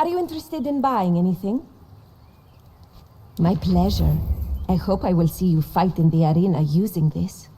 Are you interested in buying anything? My pleasure. I hope I will see you fight in the arena using this.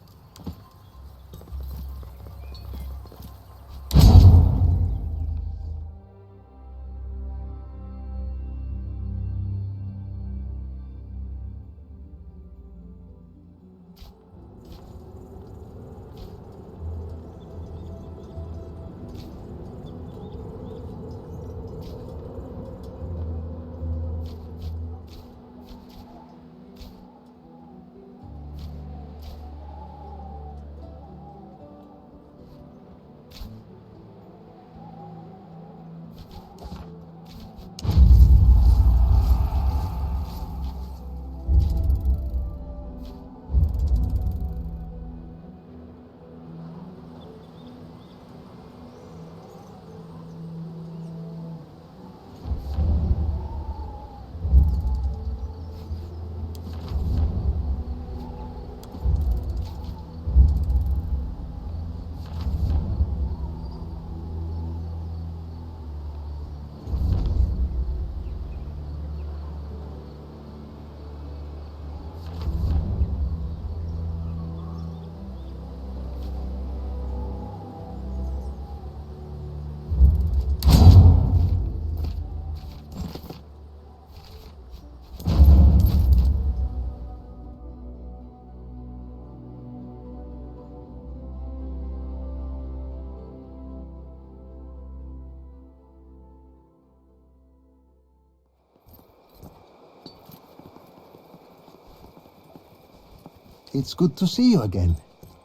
It's good to see you again.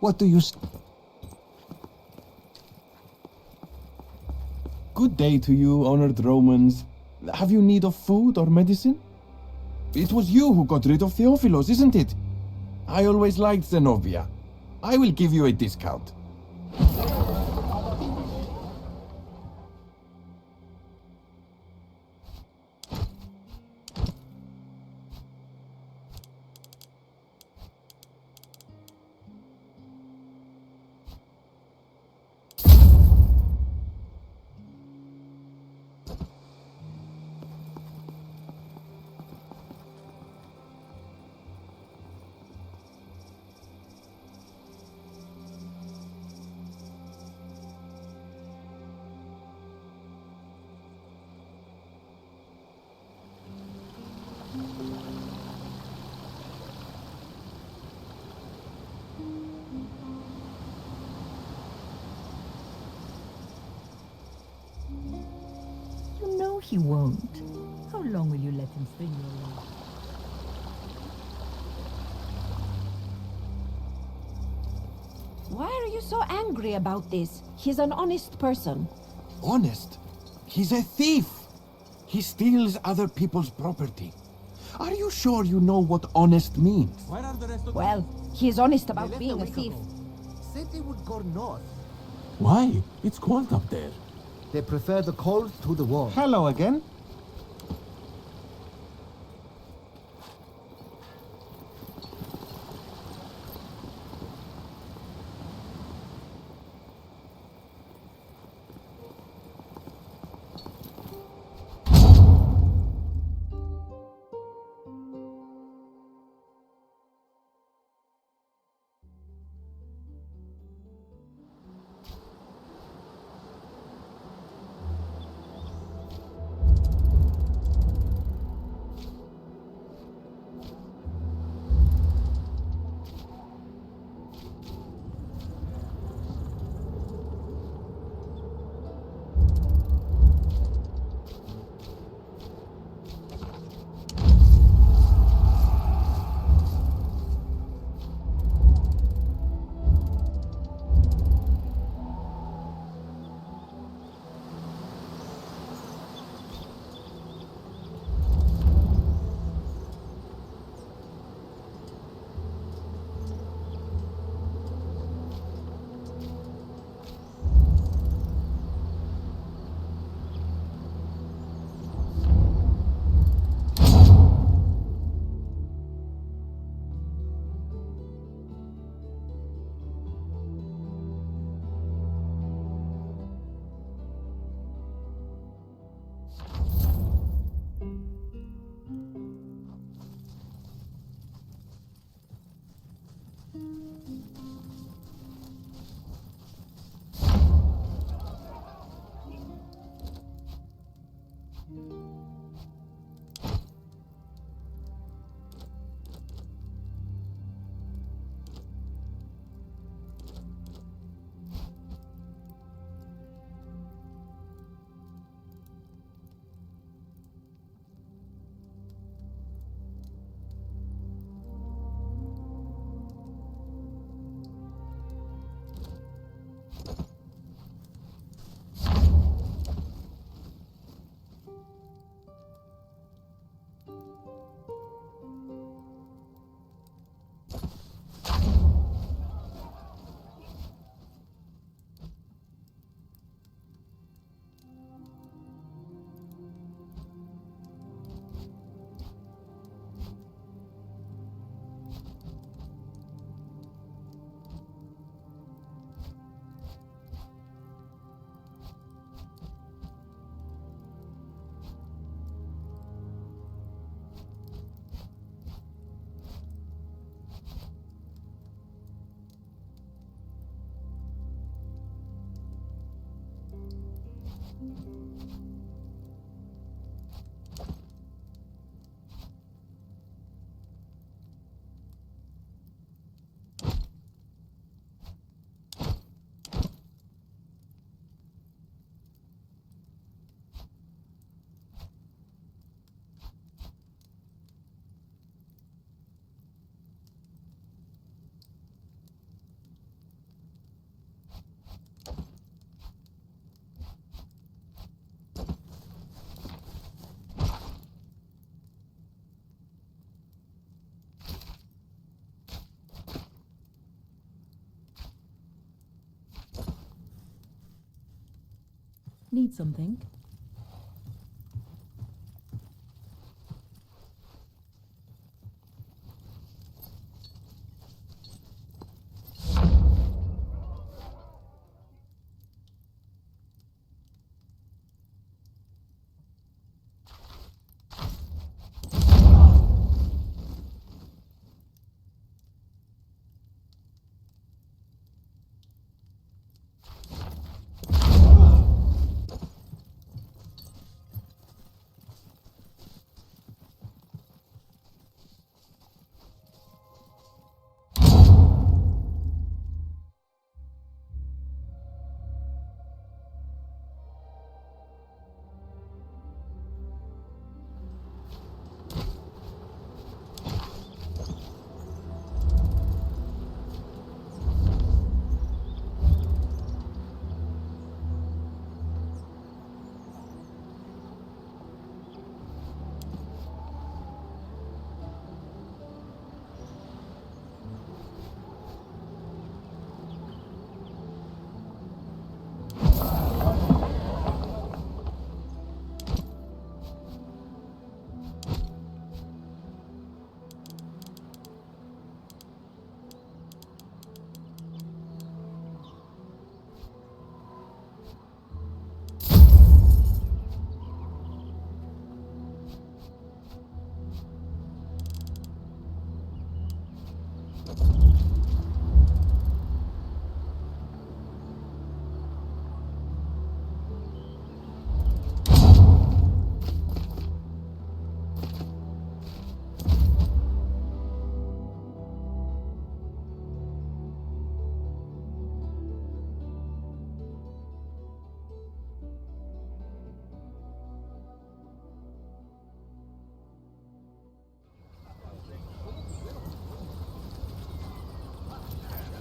What do you... Good day to you, honored Romans. Have you need of food or medicine? It was you who got rid of Theophilos, isn't it? I always liked Zenobia. I will give you a discount. He won't. How long will you let him string you along? Why are you so angry about this? He's an honest person. Honest? He's a thief. He steals other people's property. Are you sure you know what honest means? Well, he's honest about being a thief. Said they would go north. Why? It's cold up there. They prefer the cold to the warm. Hello again. Need something?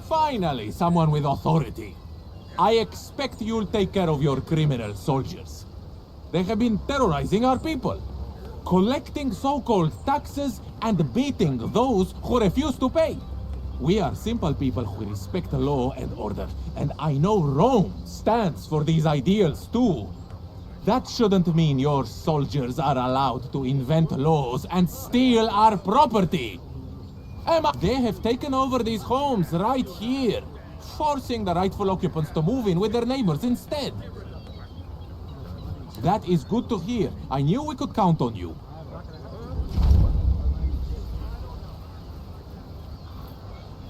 Finally, someone with authority. I expect you'll take care of your criminal soldiers. They have been terrorizing our people, collecting so-called taxes and beating those who refuse to pay. We are simple people who respect law and order, and I know Rome stands for these ideals too. That shouldn't mean your soldiers are allowed to invent laws and steal our property. They have taken over these homes right here, forcing the rightful occupants to move in with their neighbors instead. That is good to hear. I knew we could count on you.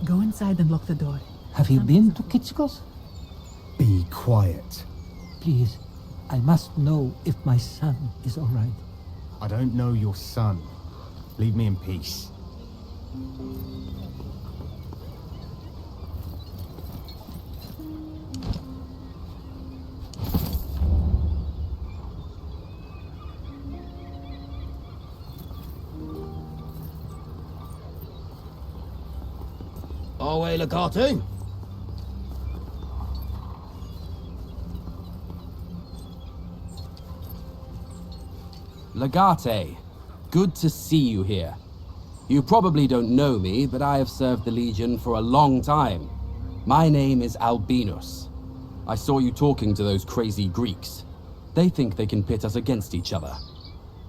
Go inside and lock the door. Have you been to Kitschkos? Be quiet. Please, I must know if my son is all right. I don't know your son. Leave me in peace. Away, Legate. Legate, good to see you here. You probably don't know me, but I have served the Legion for a long time. My name is Albinus. I saw you talking to those crazy Greeks. They think they can pit us against each other.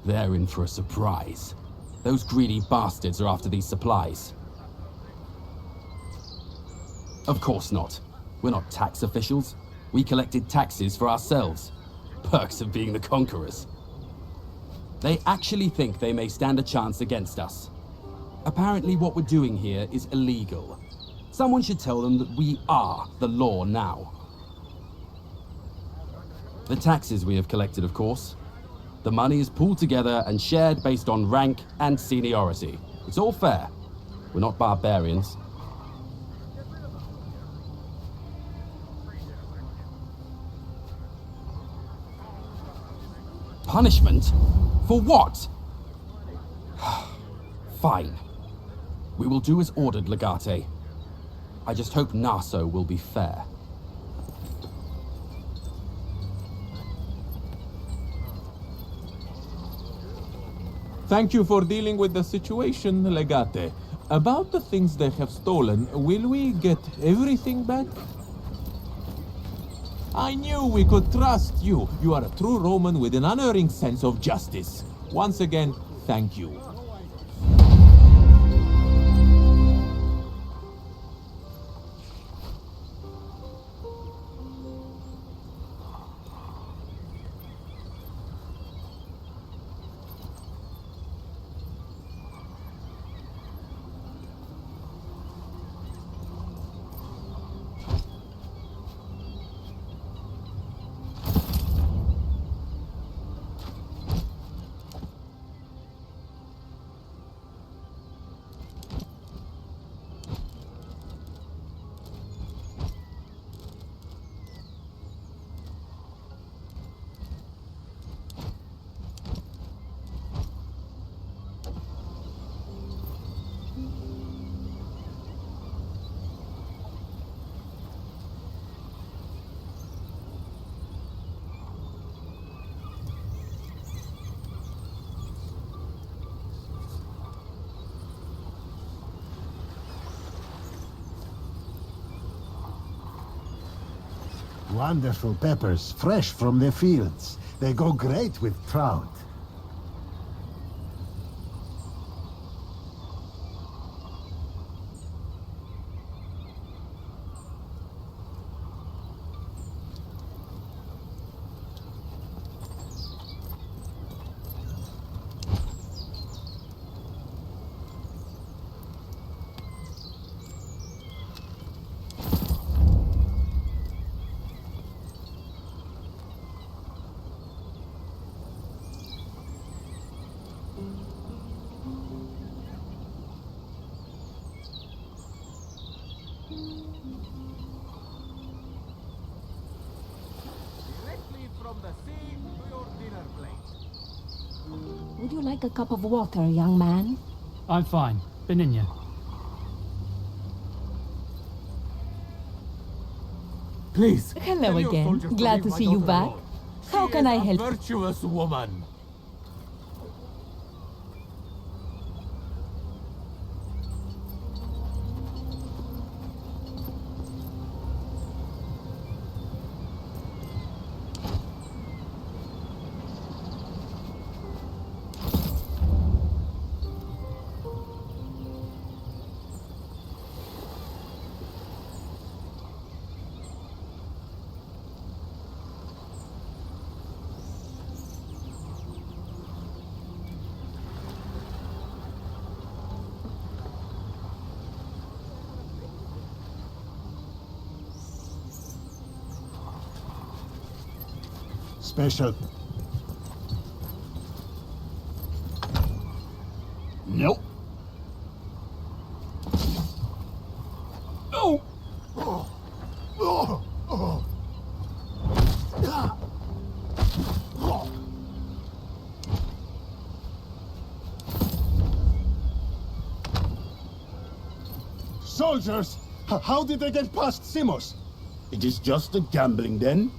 They're in for a surprise. Those greedy bastards are after these supplies. Of course not. We're not tax officials. We collected taxes for ourselves. Perks of being the conquerors. They actually think they may stand a chance against us. Apparently what we're doing here is illegal. Someone should tell them that we are the law now. The taxes we have collected, of course. The money is pooled together and shared based on rank and seniority. It's all fair. We're not barbarians. Punishment? For what? Fine. We will do as ordered, Legate. I just hope Naso will be fair. Thank you for dealing with the situation, Legate. About the things they have stolen, will we get everything back? I knew we could trust you. You are a true Roman with an unerring sense of justice. Once again, thank you. Wonderful peppers, fresh from the fields. They go great with trout. Would you like a cup of water, young man? I'm fine. Beninya. Please. Hello tell your again. soldiers Glad leave to my see you daughter back. alone. How She can is I a help? virtuous woman. Special. Nope. No! Soldiers! How did they get past Simos? It is just a gambling den.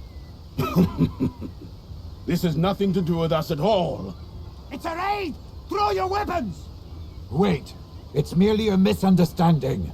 This has nothing to do with us at all. It's a raid! Throw your weapons! Wait, it's merely a misunderstanding.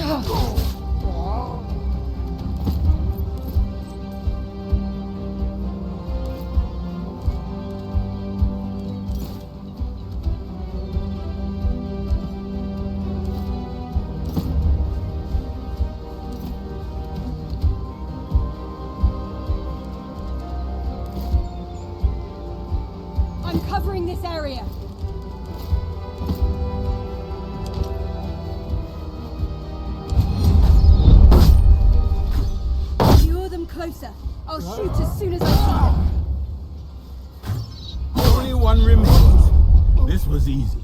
I'm covering this area. Lure them closer. I'll shoot as soon as I see them. Only one remains. This was easy.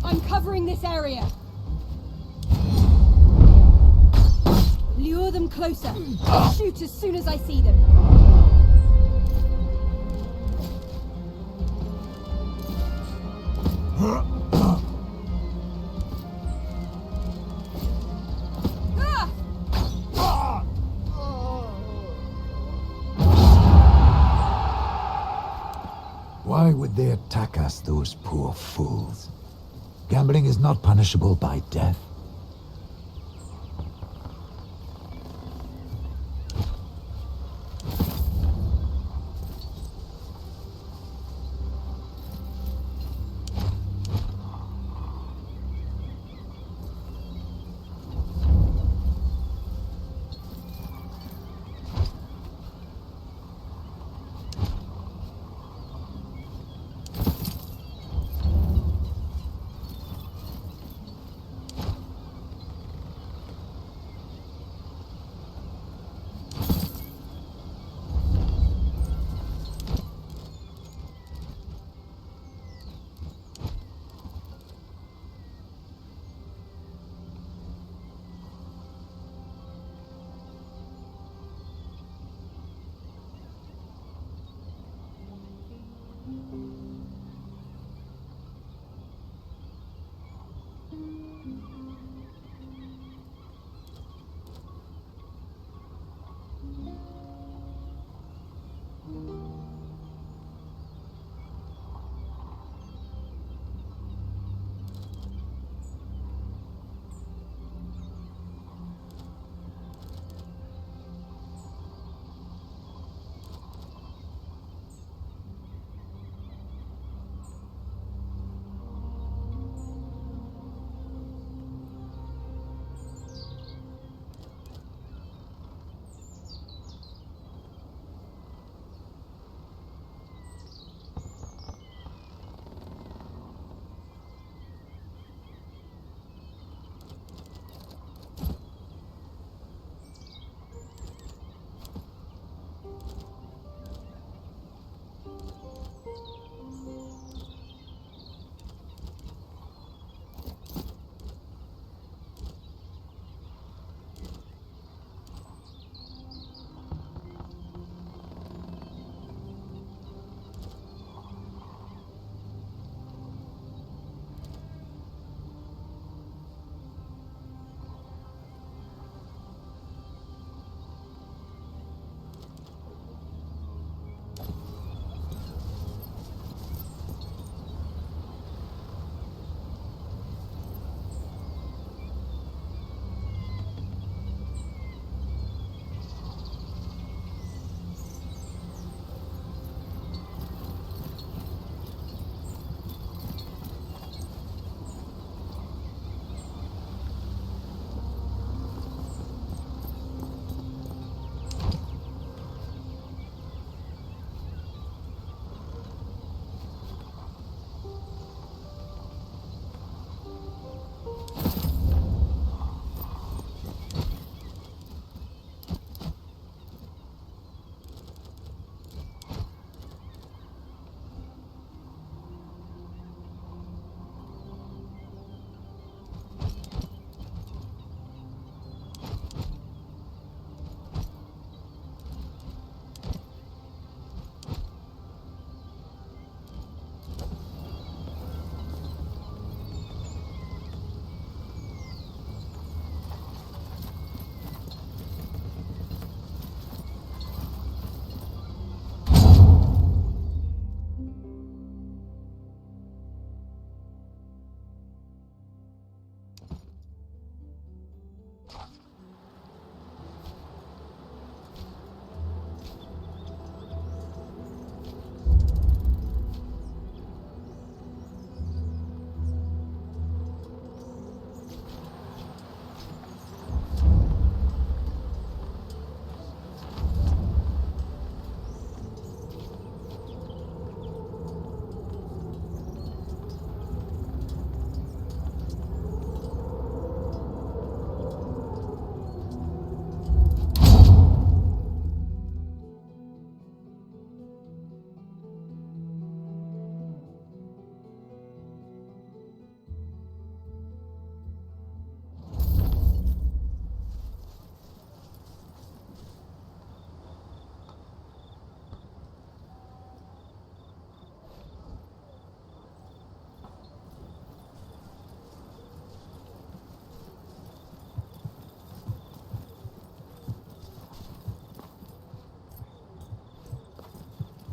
I'm covering this area. Lure them closer. I'll shoot as soon as I see them. Why would they attack us, those poor fools? Gambling is not punishable by death.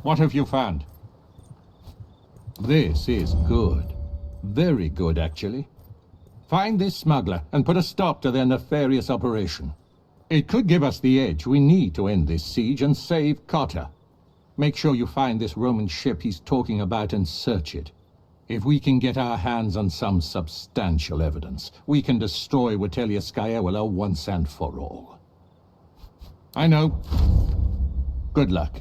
What have you found? This is good. Very good, actually. Find this smuggler and put a stop to their nefarious operation. It could give us the edge we need to end this siege and save Cotta. Make sure you find this Roman ship he's talking about and search it. If we can get our hands on some substantial evidence, we can destroy Witeliaskaya once and for all. I know. Good luck.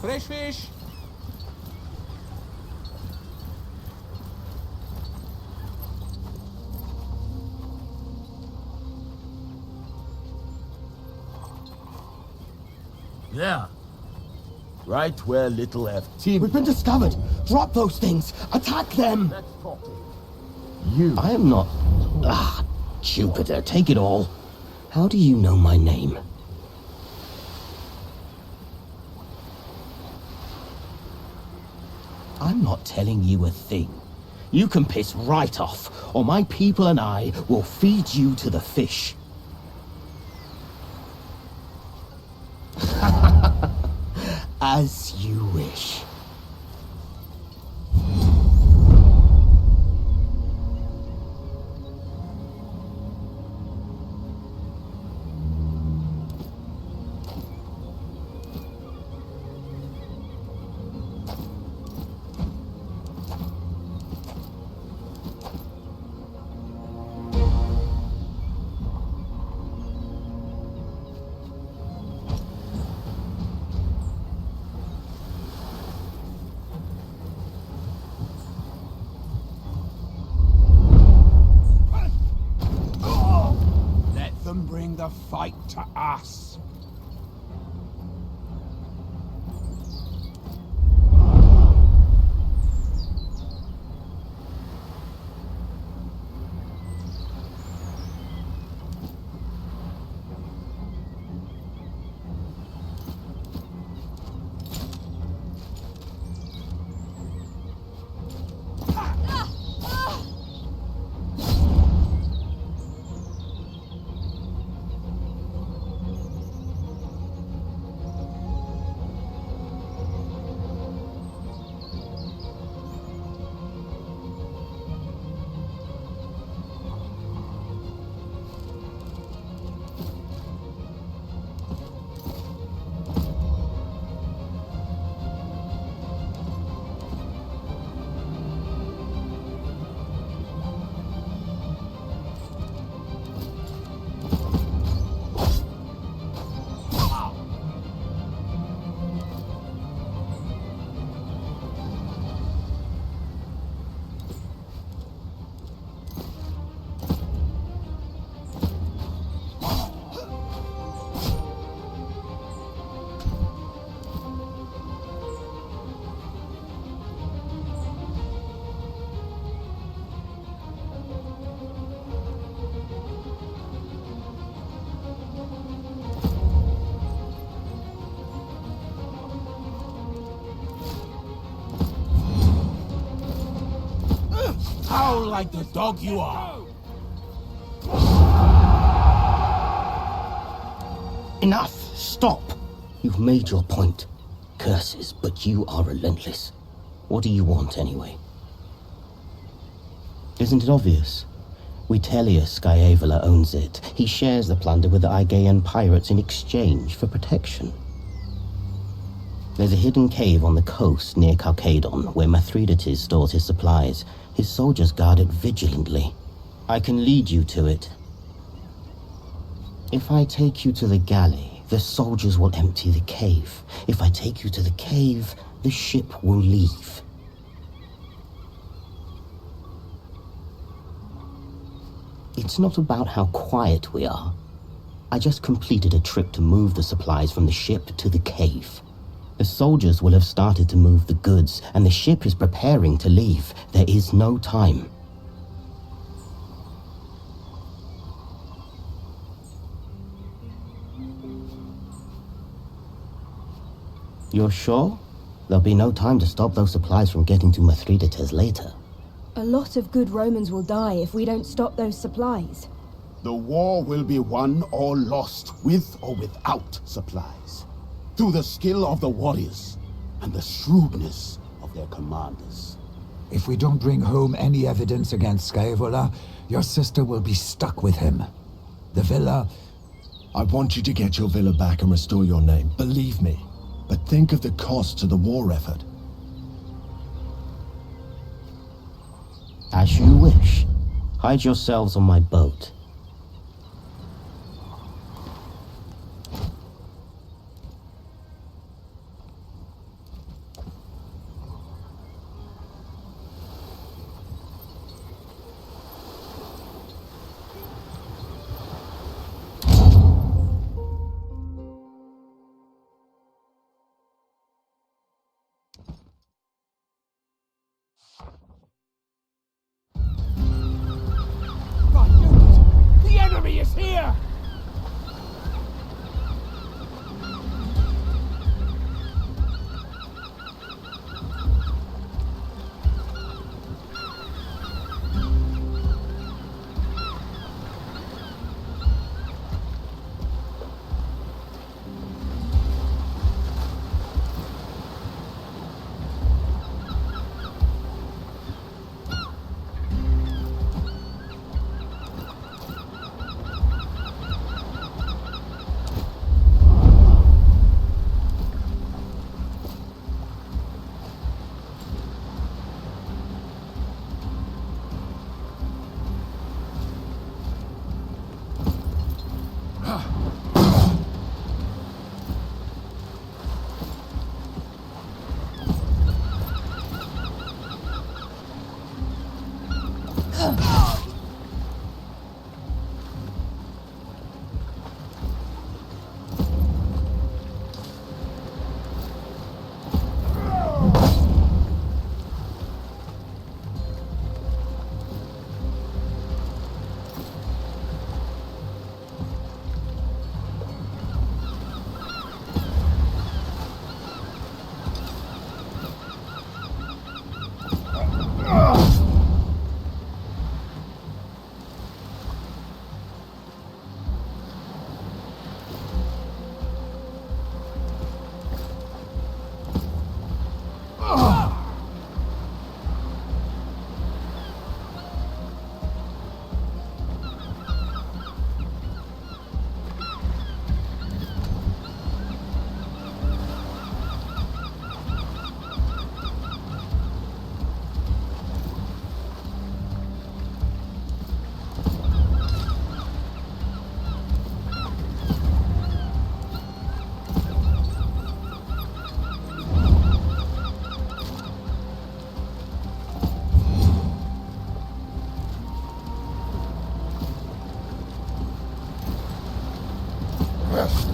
Fresh fish! Yeah. Right where little F. Team, we've been discovered! Drop those things! Attack them! Let's talk. You... I am not... Jupiter, take it all. How do you know my name? I'm not telling you a thing. You can piss right off, or my people and I will feed you to the fish. As you wish. Bring the fight to us. Howl like the dog you are! Enough! Stop! You've made your point. Curses, but you are relentless. What do you want, anyway? Isn't it obvious? Witelius Scaevola owns it. He shares the plunder with the Aegean pirates in exchange for protection. There's a hidden cave on the coast near Chalcedon where Mithridates stores his supplies. His soldiers guard it vigilantly. I can lead you to it. If I take you to the galley, the soldiers will empty the cave. If I take you to the cave, the ship will leave. It's not about how quiet we are. I just completed a trip to move the supplies from the ship to the cave. The soldiers will have started to move the goods, and the ship is preparing to leave. There is no time. You're sure? There'll be no time to stop those supplies from getting to Mithridates later. A lot of good Romans will die if we don't stop those supplies. The war will be won or lost, with or without supplies. Through the skill of the warriors and the shrewdness of their commanders. If we don't bring home any evidence against Scaevola, your sister will be stuck with him. The villa... I want you to get your villa back and restore your name, believe me. But think of the cost to the war effort. As you wish. Hide yourselves on my boat. The enemy is here!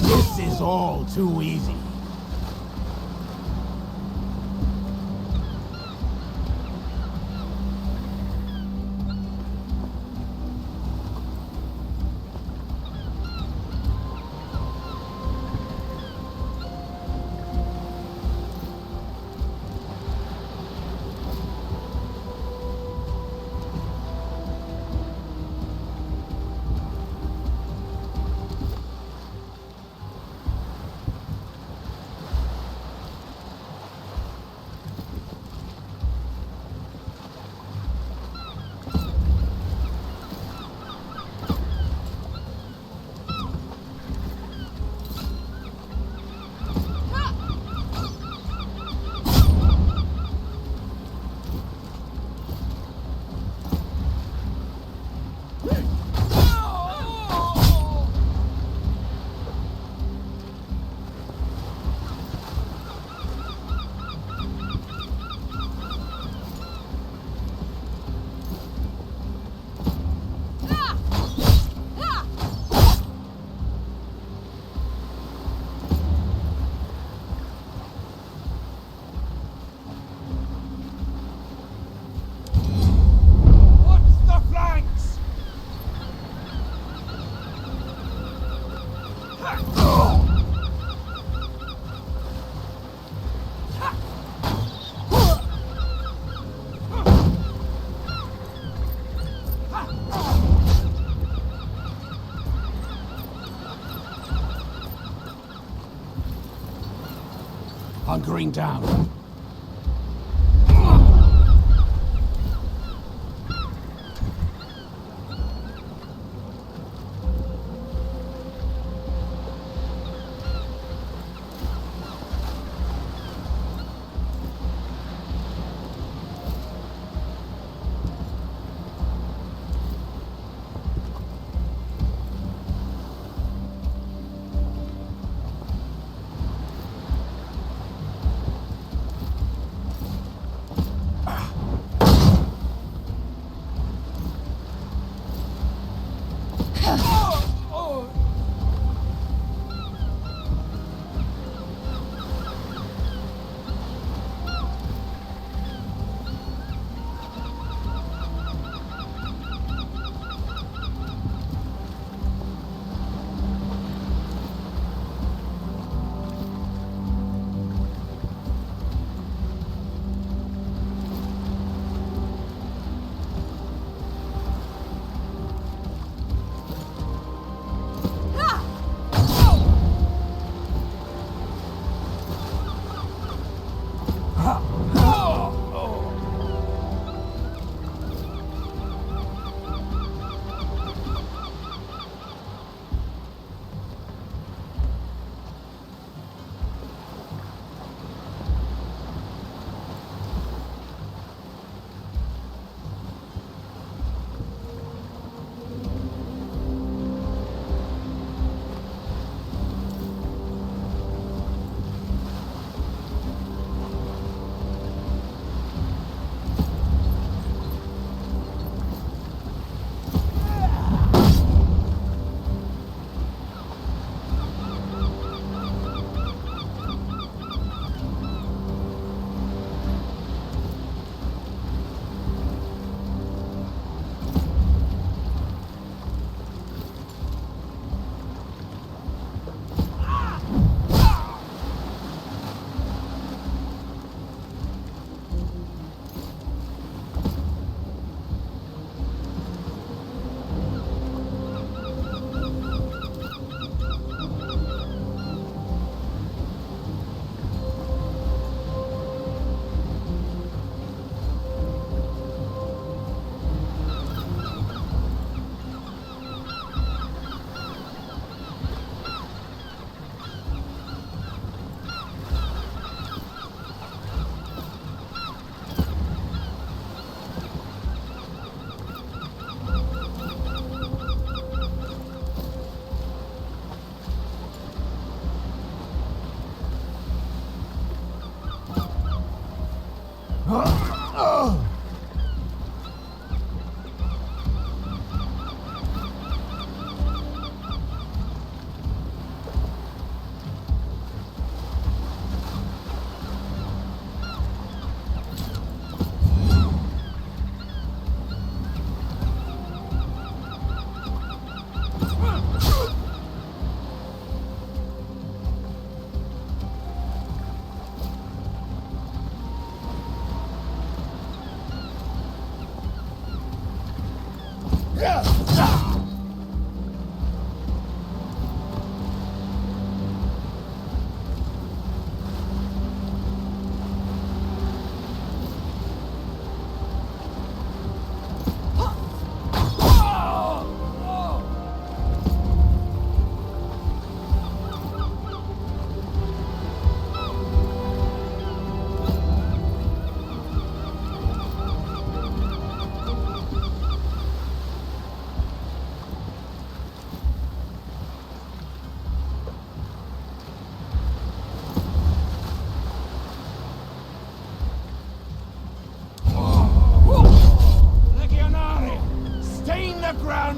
This is all too easy. Hunkering down.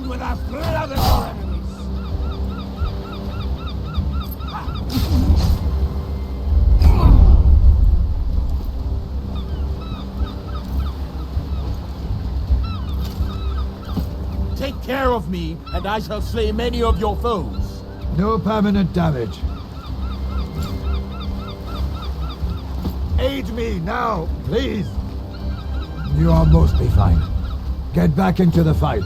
with the blood of your enemies. Take care of me, and I shall slay many of your foes. No permanent damage. Aid me now, please. You are mostly fine. Get back into the fight.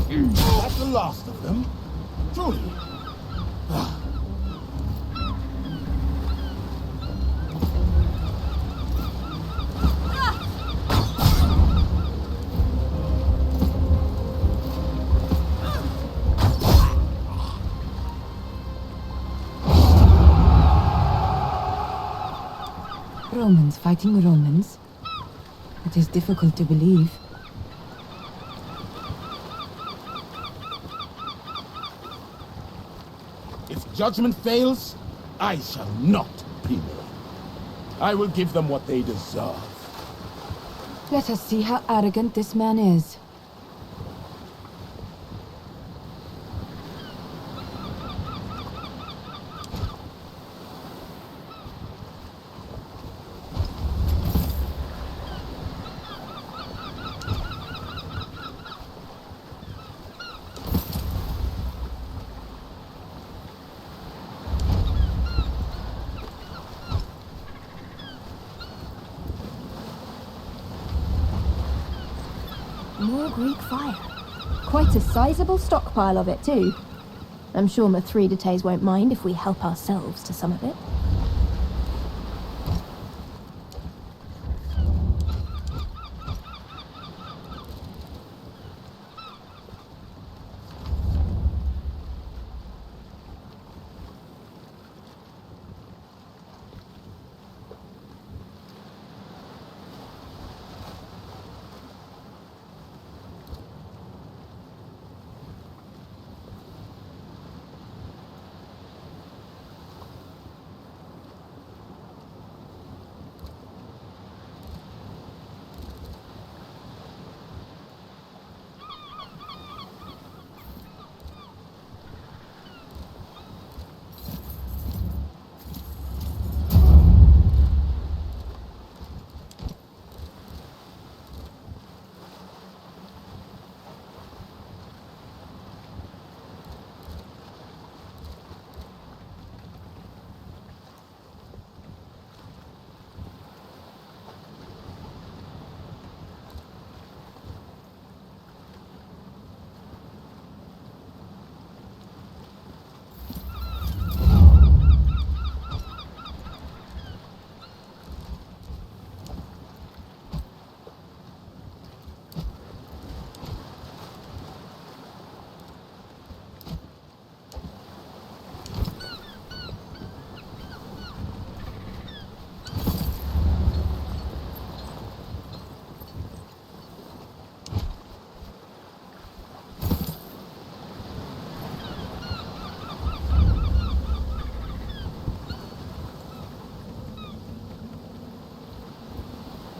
That's the last of them. Truly. Romans fighting Romans? It is difficult to believe. If judgment fails, I shall not prevail. I will give them what they deserve. Let us see how arrogant this man is. More Greek fire. Quite a sizable stockpile of it, too. I'm sure Mithridates won't mind if we help ourselves to some of it.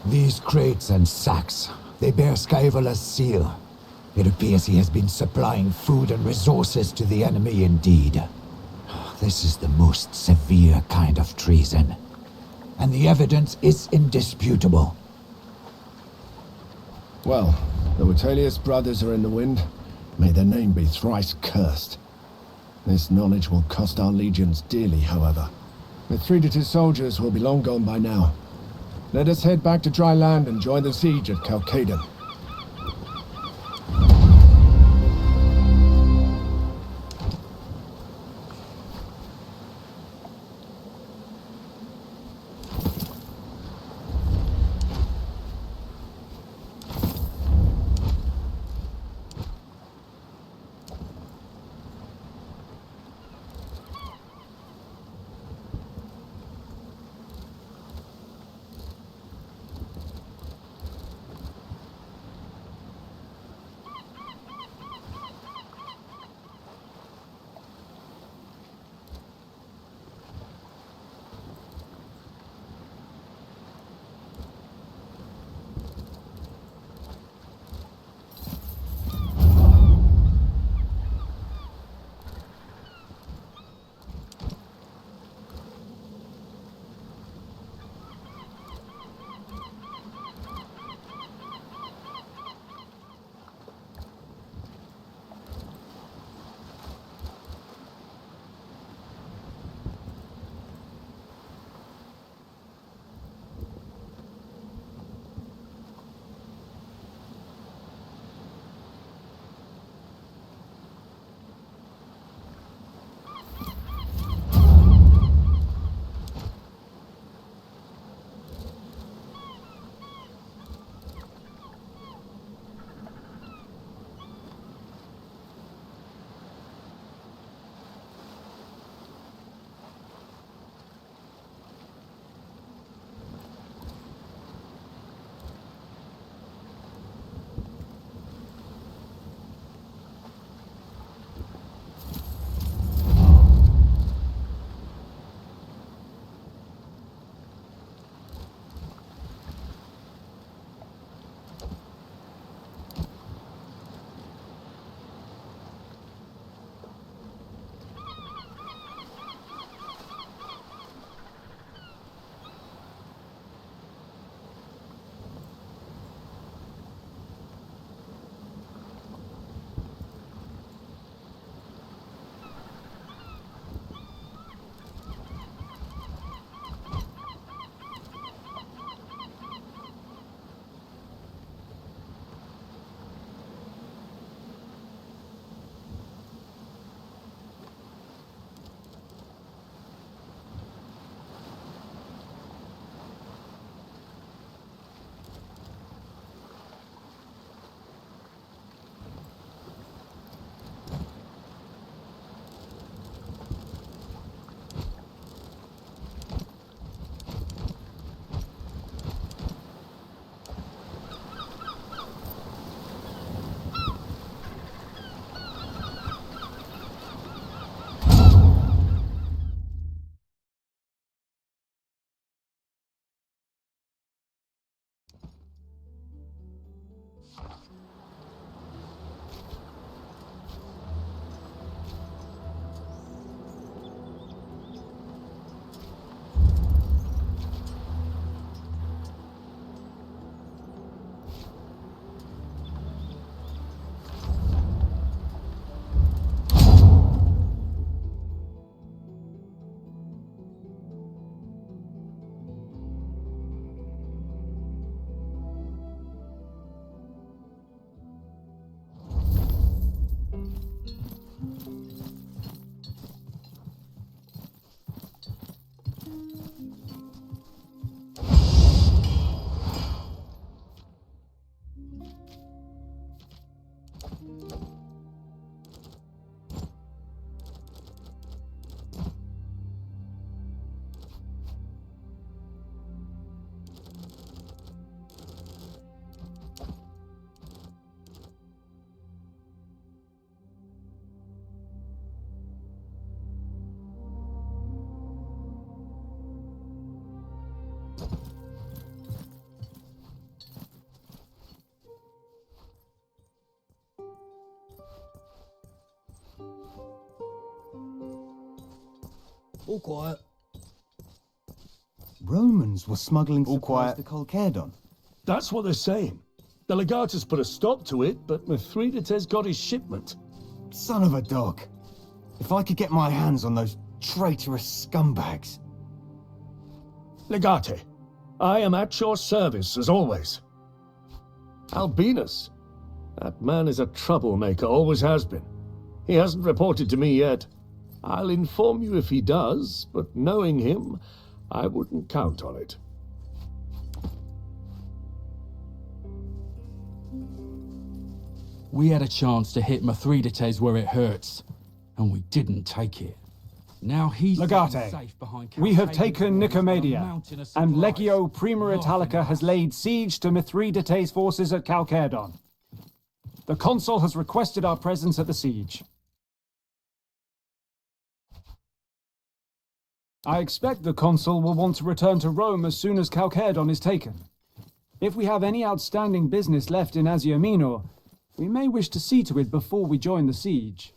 These crates and sacks, they bear Skyvala's seal. It appears he has been supplying food and resources to the enemy indeed. This is the most severe kind of treason. And the evidence is indisputable. Well, the Witelius brothers are in the wind. May their name be thrice cursed. This knowledge will cost our legions dearly, however. Mithridates' soldiers will be long gone by now. Let us head back to dry land and join the siege at Halkidon. All quiet. Romans were smuggling supplies to Halkidon. That's what they're saying. The legatus put a stop to it, but Mithridates got his shipment. Son of a dog. If I could get my hands on those traitorous scumbags. Legate, I am at your service, as always. Albinus. That man is a troublemaker, always has been. He hasn't reported to me yet. I'll inform you if he does, but knowing him, I wouldn't count on it. We had a chance to hit Mithridates where it hurts, and we didn't take it. Now he's Legate, safe behind we have taken Nicomedia, and Legio Prima Italica has laid siege to Mithridates' forces at Halkidon. The consul has requested our presence at the siege. I expect the consul will want to return to Rome as soon as Halkidon is taken. If we have any outstanding business left in Asia Minor, we may wish to see to it before we join the siege.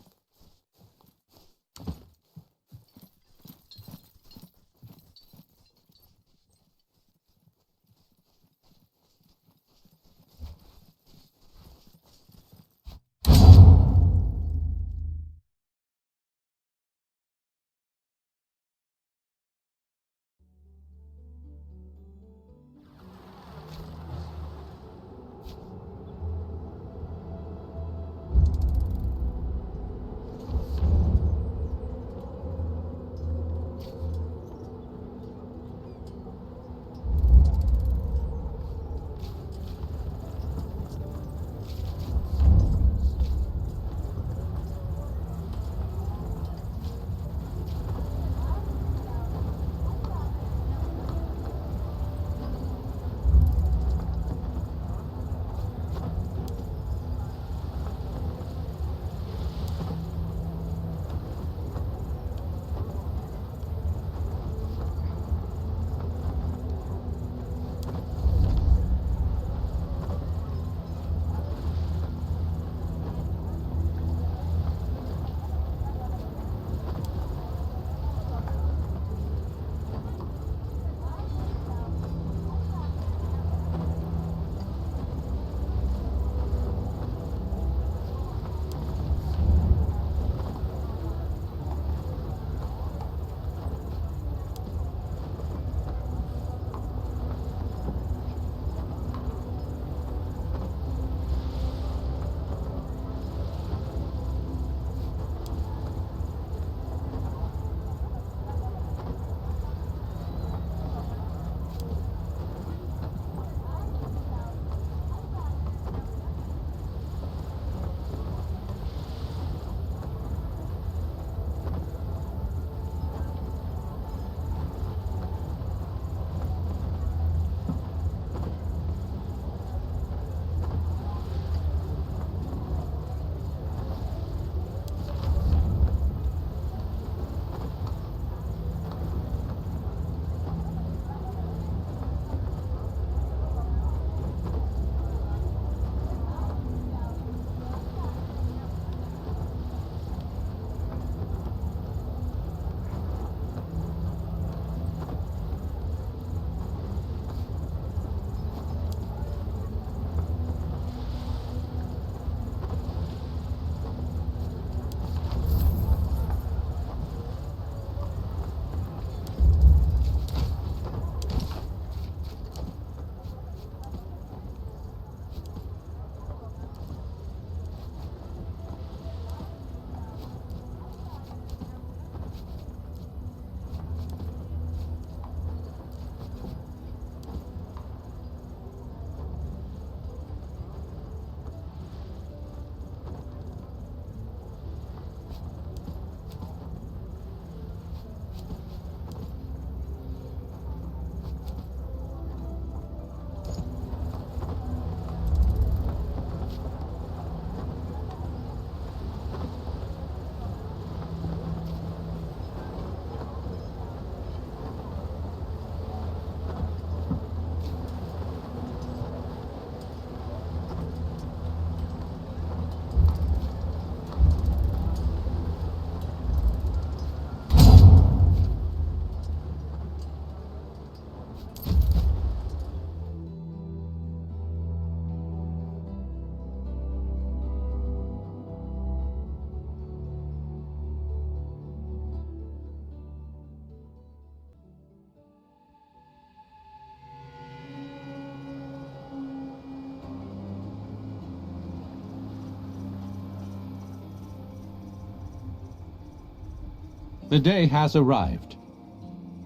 The day has arrived.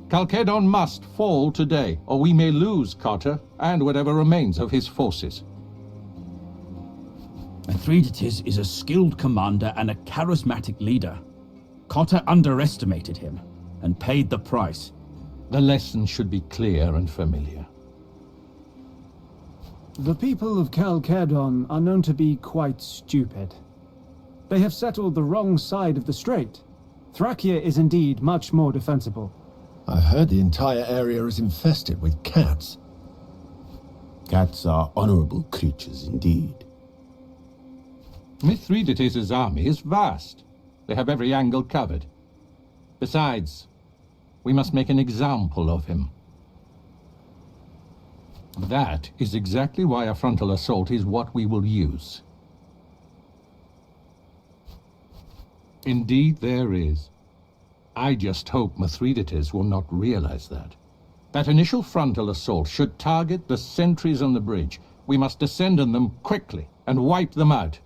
Halkidon must fall today, or we may lose Cotter and whatever remains of his forces. Mithridates is a skilled commander and a charismatic leader. Cotter underestimated him and paid the price. The lesson should be clear and familiar. The people of Halkidon are known to be quite stupid. They have settled the wrong side of the strait. Thracia is indeed much more defensible. I've heard the entire area is infested with cats. Cats are honorable creatures indeed. Mithridates' army is vast. They have every angle covered. Besides, we must make an example of him. That is exactly why a frontal assault is what we will use. Indeed there is. I just hope Mithridates will not realize that. That initial frontal assault should target the sentries on the bridge. We must descend on them quickly and wipe them out.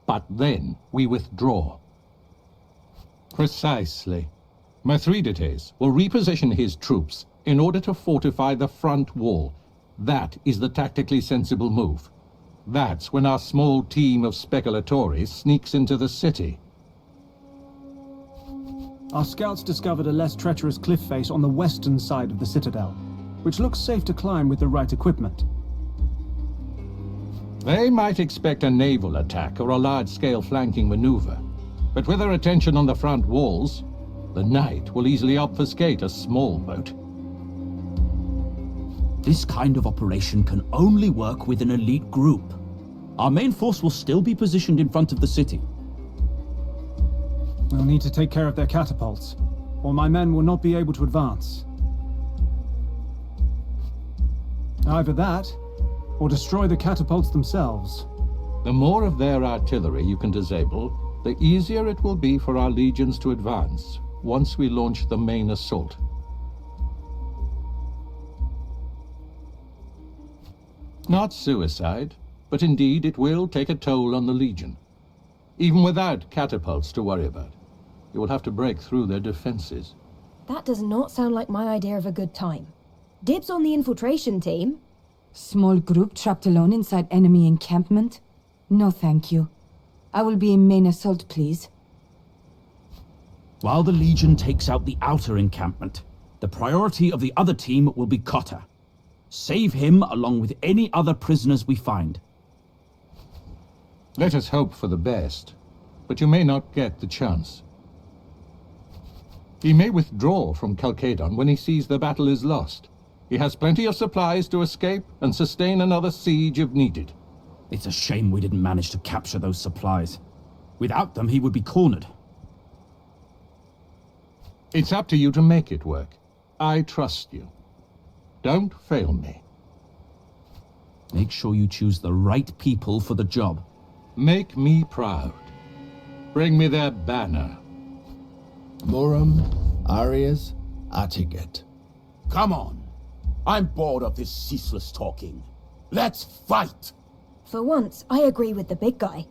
But then we withdraw. Precisely. Mithridates will reposition his troops in order to fortify the front wall. That is the tactically sensible move. That's when our small team of speculatores sneaks into the city. Our scouts discovered a less treacherous cliff face on the western side of the citadel, which looks safe to climb with the right equipment. They might expect a naval attack or a large-scale flanking maneuver, but with their attention on the front walls, the knight will easily obfuscate a small boat. This kind of operation can only work with an elite group. Our main force will still be positioned in front of the city. We'll need to take care of their catapults, or my men will not be able to advance. Either that, or destroy the catapults themselves. The more of their artillery you can disable, the easier it will be for our legions to advance once we launch the main assault. Not suicide, but indeed it will take a toll on the Legion. Even without catapults to worry about, you will have to break through their defenses. That does not sound like my idea of a good time. Dibs on the infiltration team. Small group trapped alone inside enemy encampment? No thank you. I will be in main assault, please. While the Legion takes out the outer encampment, the priority of the other team will be Cotter. Save him along with any other prisoners we find. Let us hope for the best, but you may not get the chance. He may withdraw from Halkidon when he sees the battle is lost. He has plenty of supplies to escape and sustain another siege if needed. It's a shame we didn't manage to capture those supplies. Without them, he would be cornered. It's up to you to make it work. I trust you. Don't fail me. Make sure you choose the right people for the job. Make me proud. Bring me their banner. Muram, Arias, Atiget. Come on. I'm bored of this ceaseless talking. Let's fight! For once, I agree with the big guy.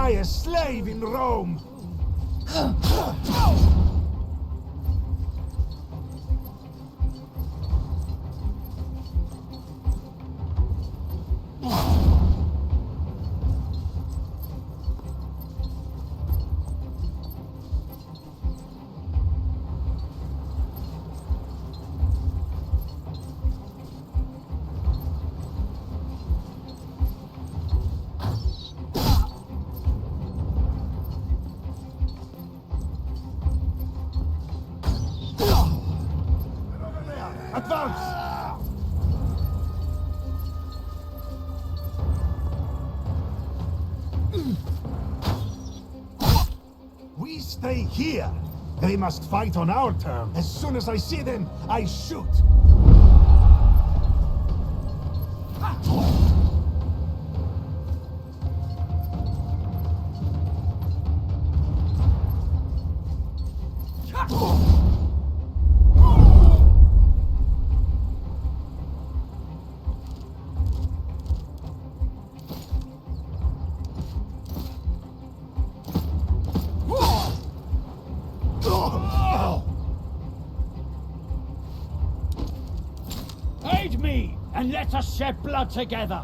die a slave in Rome! We stay here. They must fight on our terms. As soon as I see them, I shoot. Aid me, and let us shed blood together.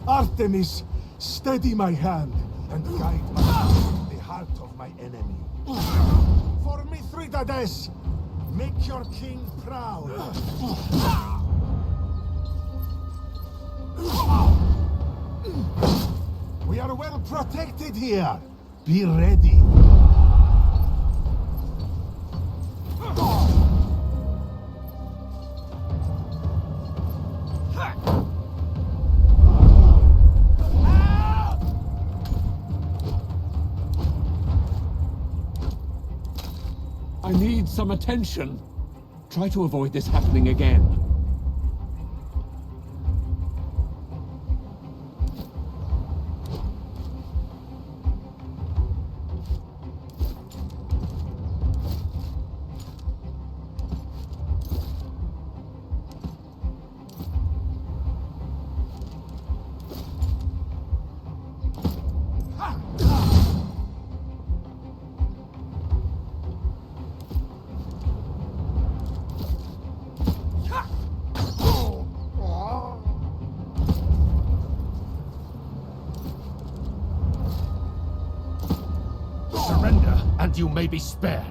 Artemis, steady my hand and guide my hand in the heart of my enemy. For Mithridates, Make your king proud. We are well protected here. Be ready. I need some attention. Try to avoid this happening again. Surrender, and you may be spared.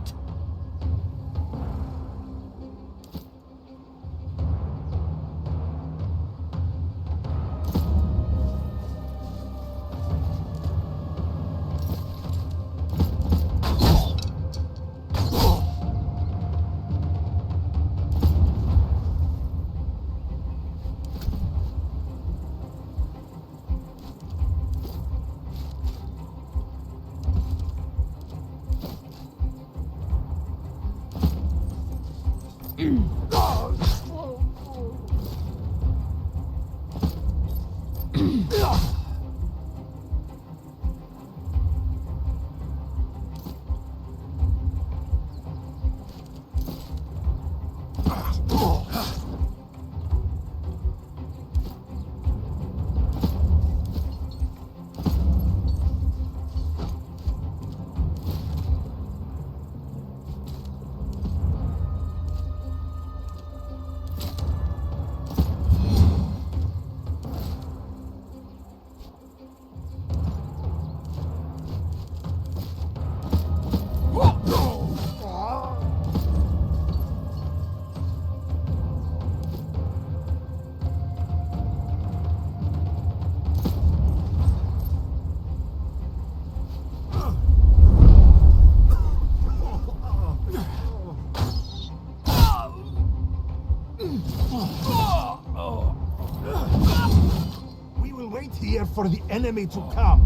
We will wait here for the enemy to come.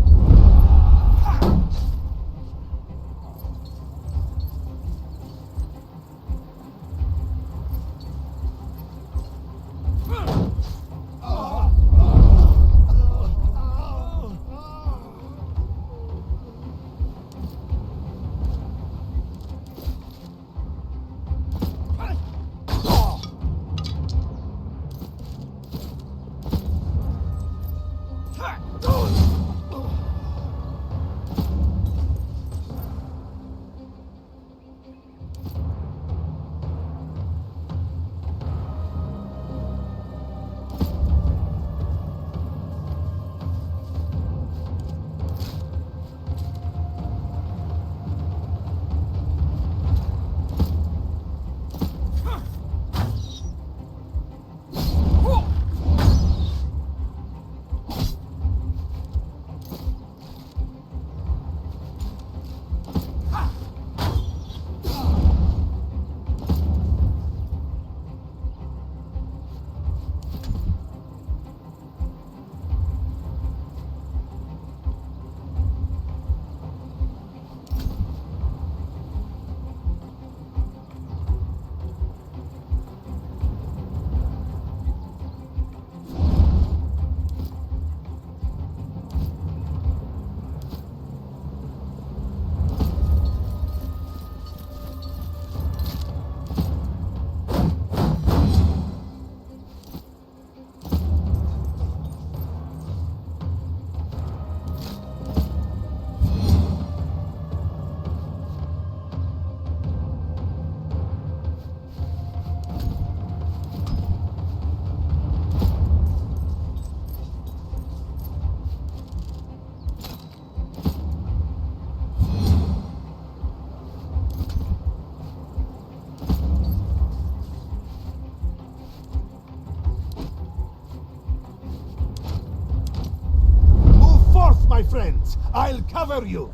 friends. I'll cover you.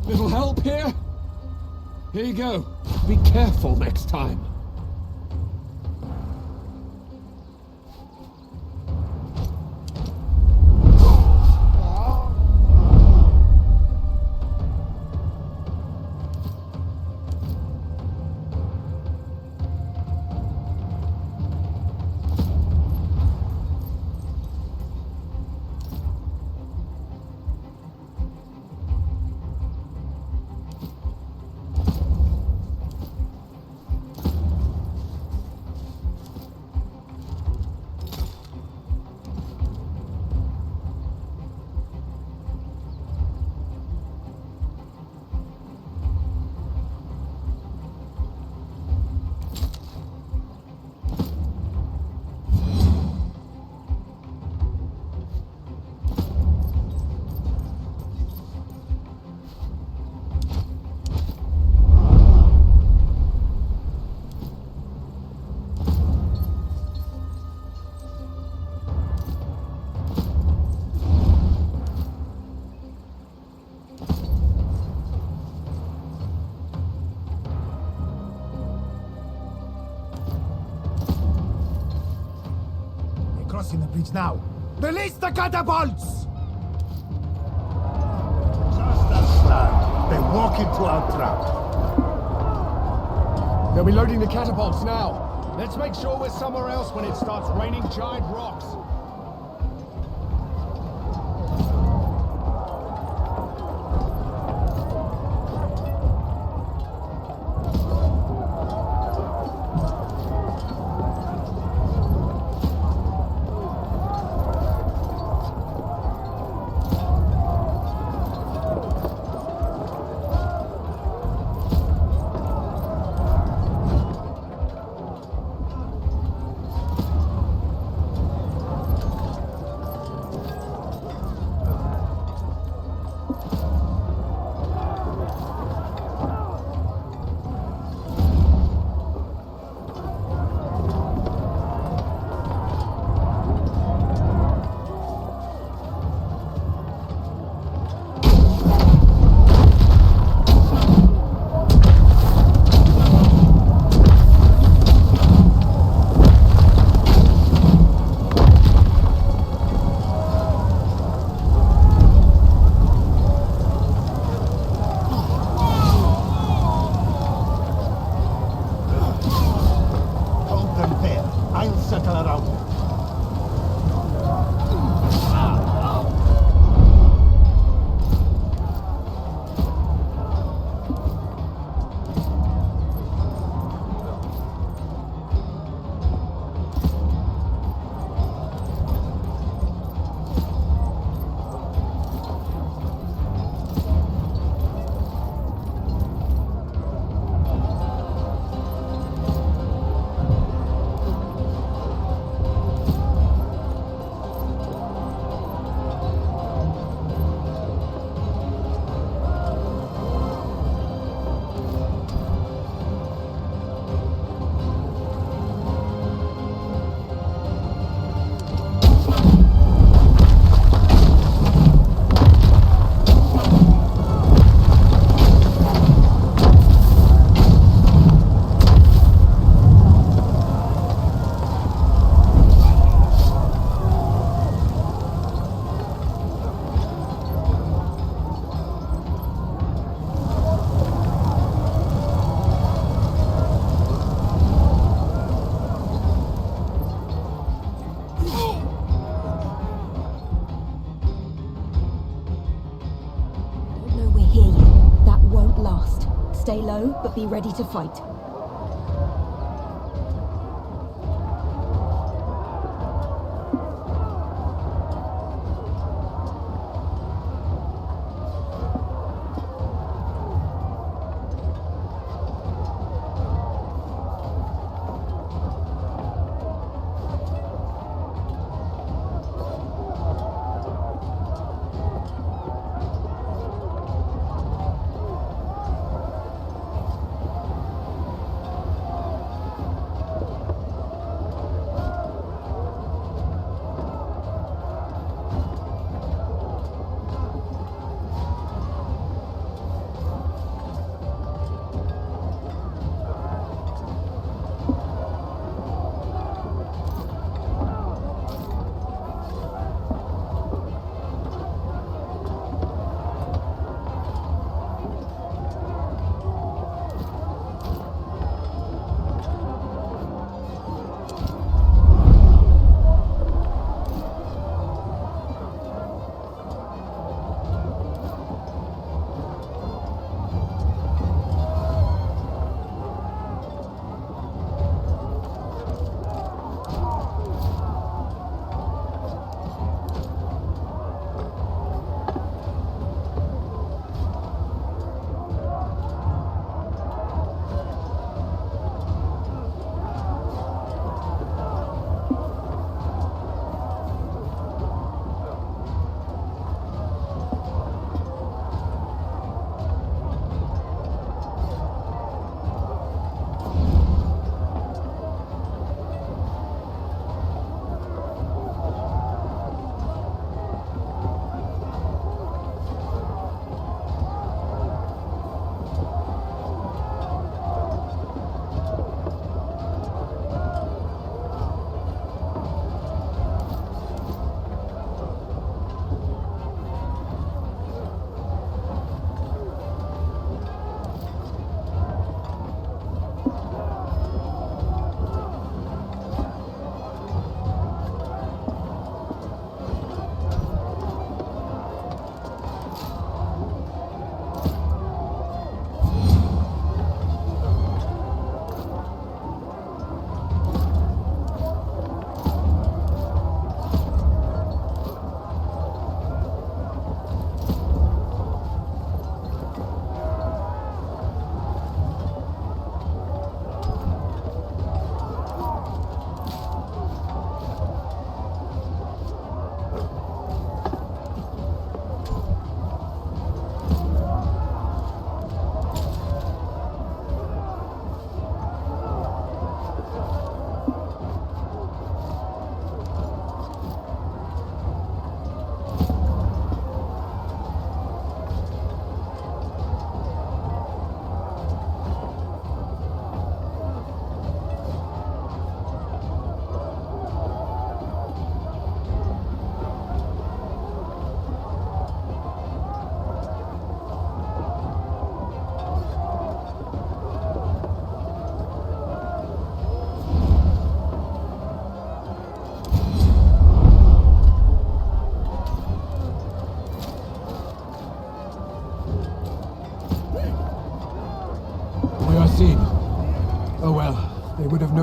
Little help here? Here you go. Be careful next time. crossing the bridge now. Release the catapults! Just as planned. They walk into our trap. They'll be loading the catapults now. Let's make sure we're somewhere else when it starts raining giant rocks. Stay low, but be ready to fight.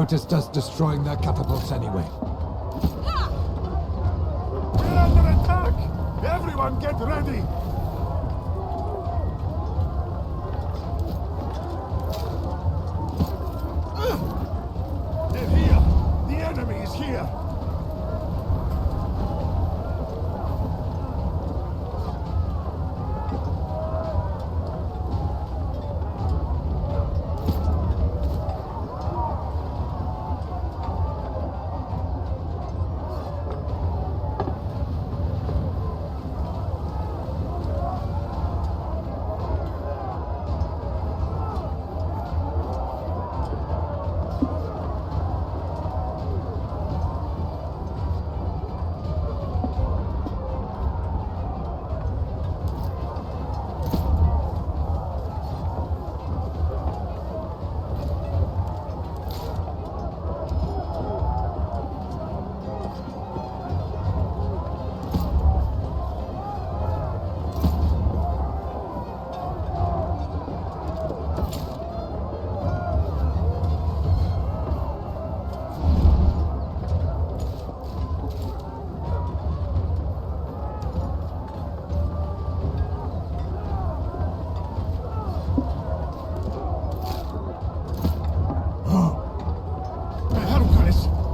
noticed us destroying their catapults anyway. We're under attack! Everyone get ready! They're here! The enemy is here!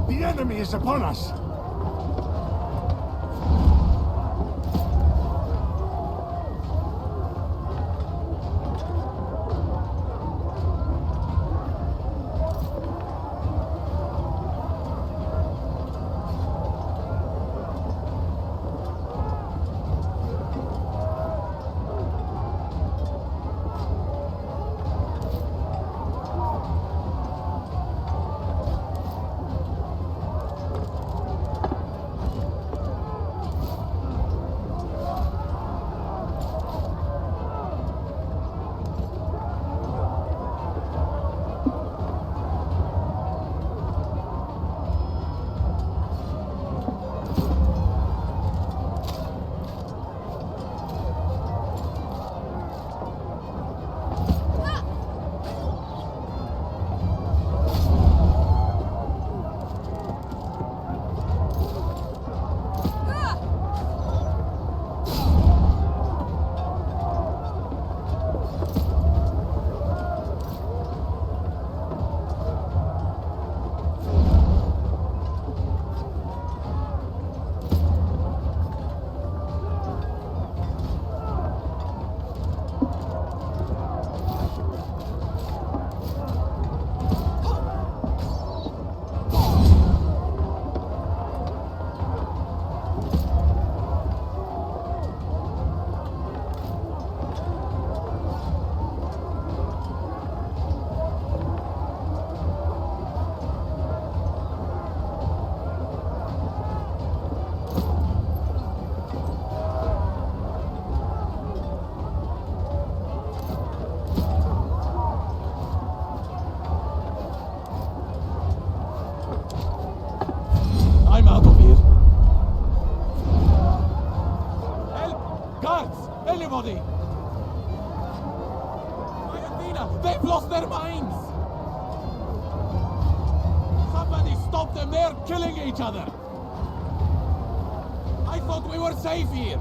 The enemy is upon us! I'm out of here. Help! Guards! Anybody! Valentina! They've lost their minds! Somebody stop them! They're killing each other! I thought we were safe here!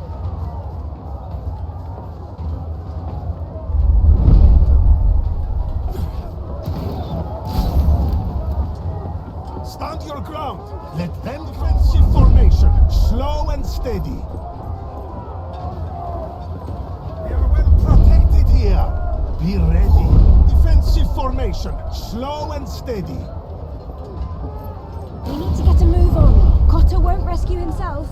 Stand your ground! Let them defensive formation, slow and steady. We are well protected here. Be ready. Defensive formation, slow and steady. We need to get a move on. Cotter won't rescue himself.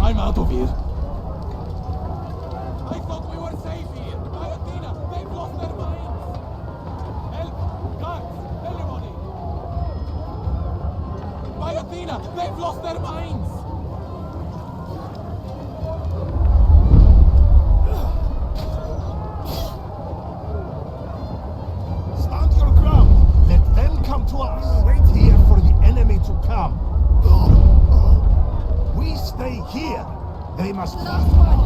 I'm out of here. I thought we were safe here. Valentina, they've lost their minds. Help! Guards! Everybody! Valentina, they've lost their minds. Stand your ground. Let them come to us. Wait here for the enemy to come. We stay here. They must last one.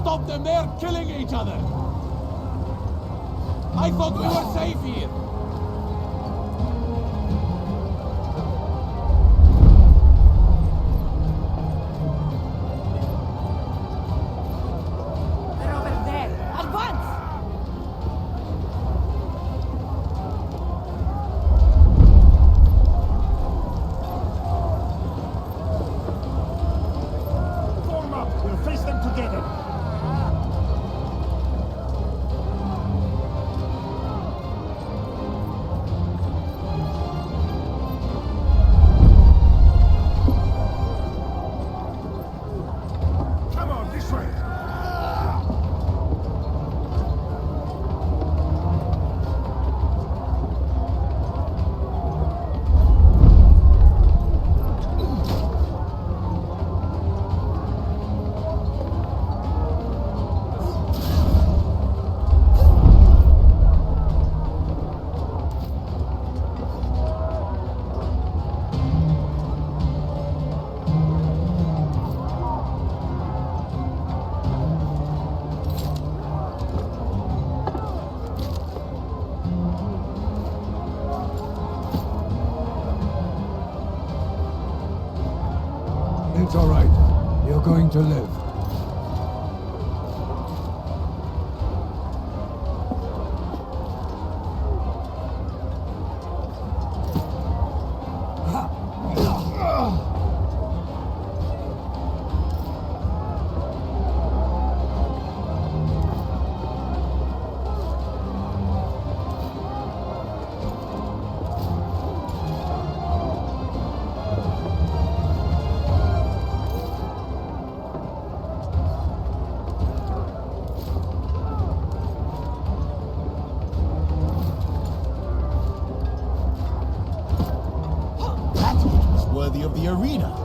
Stop them! They're killing each other! I thought we were safe here! They're over there! Advance! Form up! We'll face them together! It's all right. You're going to live. Worthy of the arena.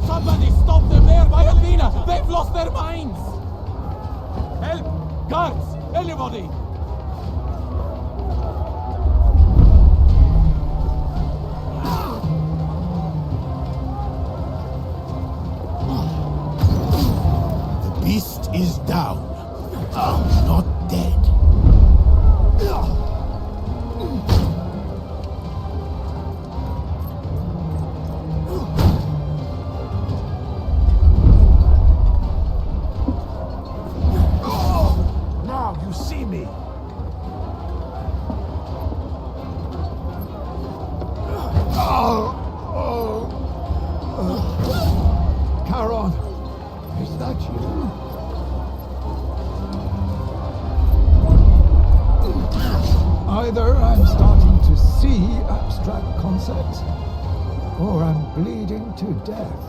Somebody stop them there by Alvina! They've lost their minds! Help! Guards! Anybody! The beast is down. Not dead. Now you see me. Charon, is that you? Either I'm starting to see abstract concepts, or I'm bleeding to death.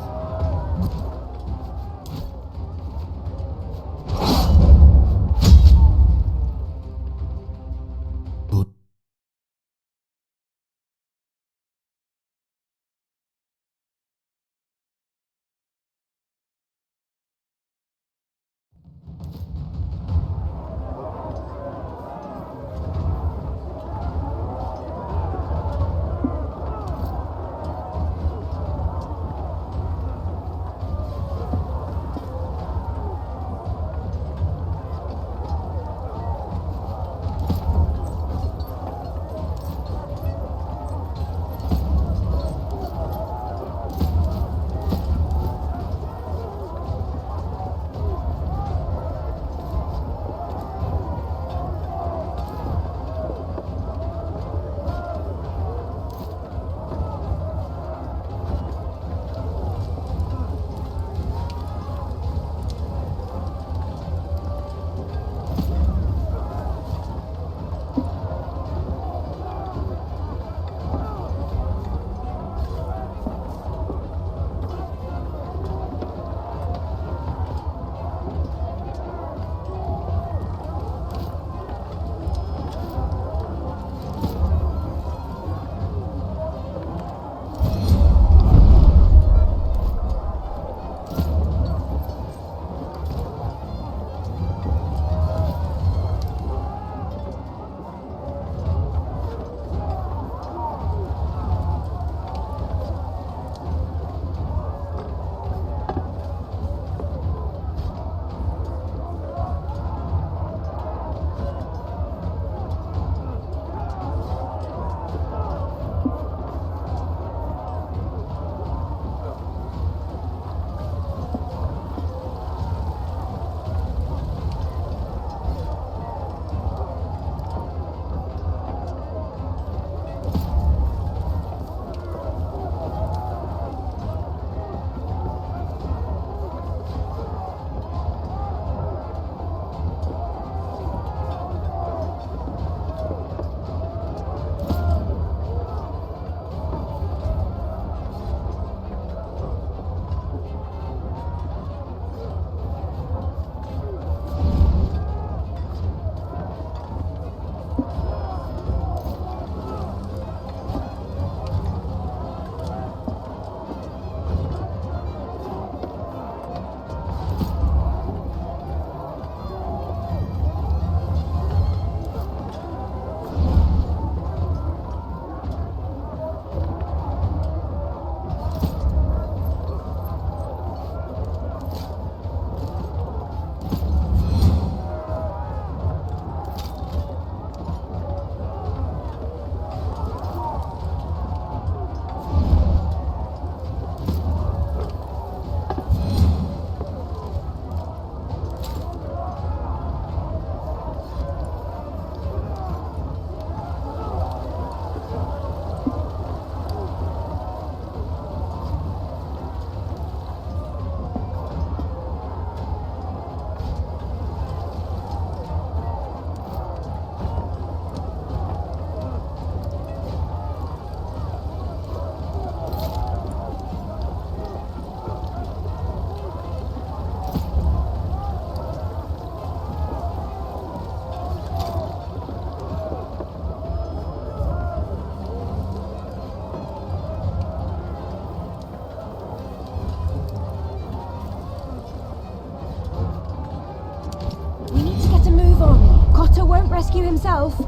himself.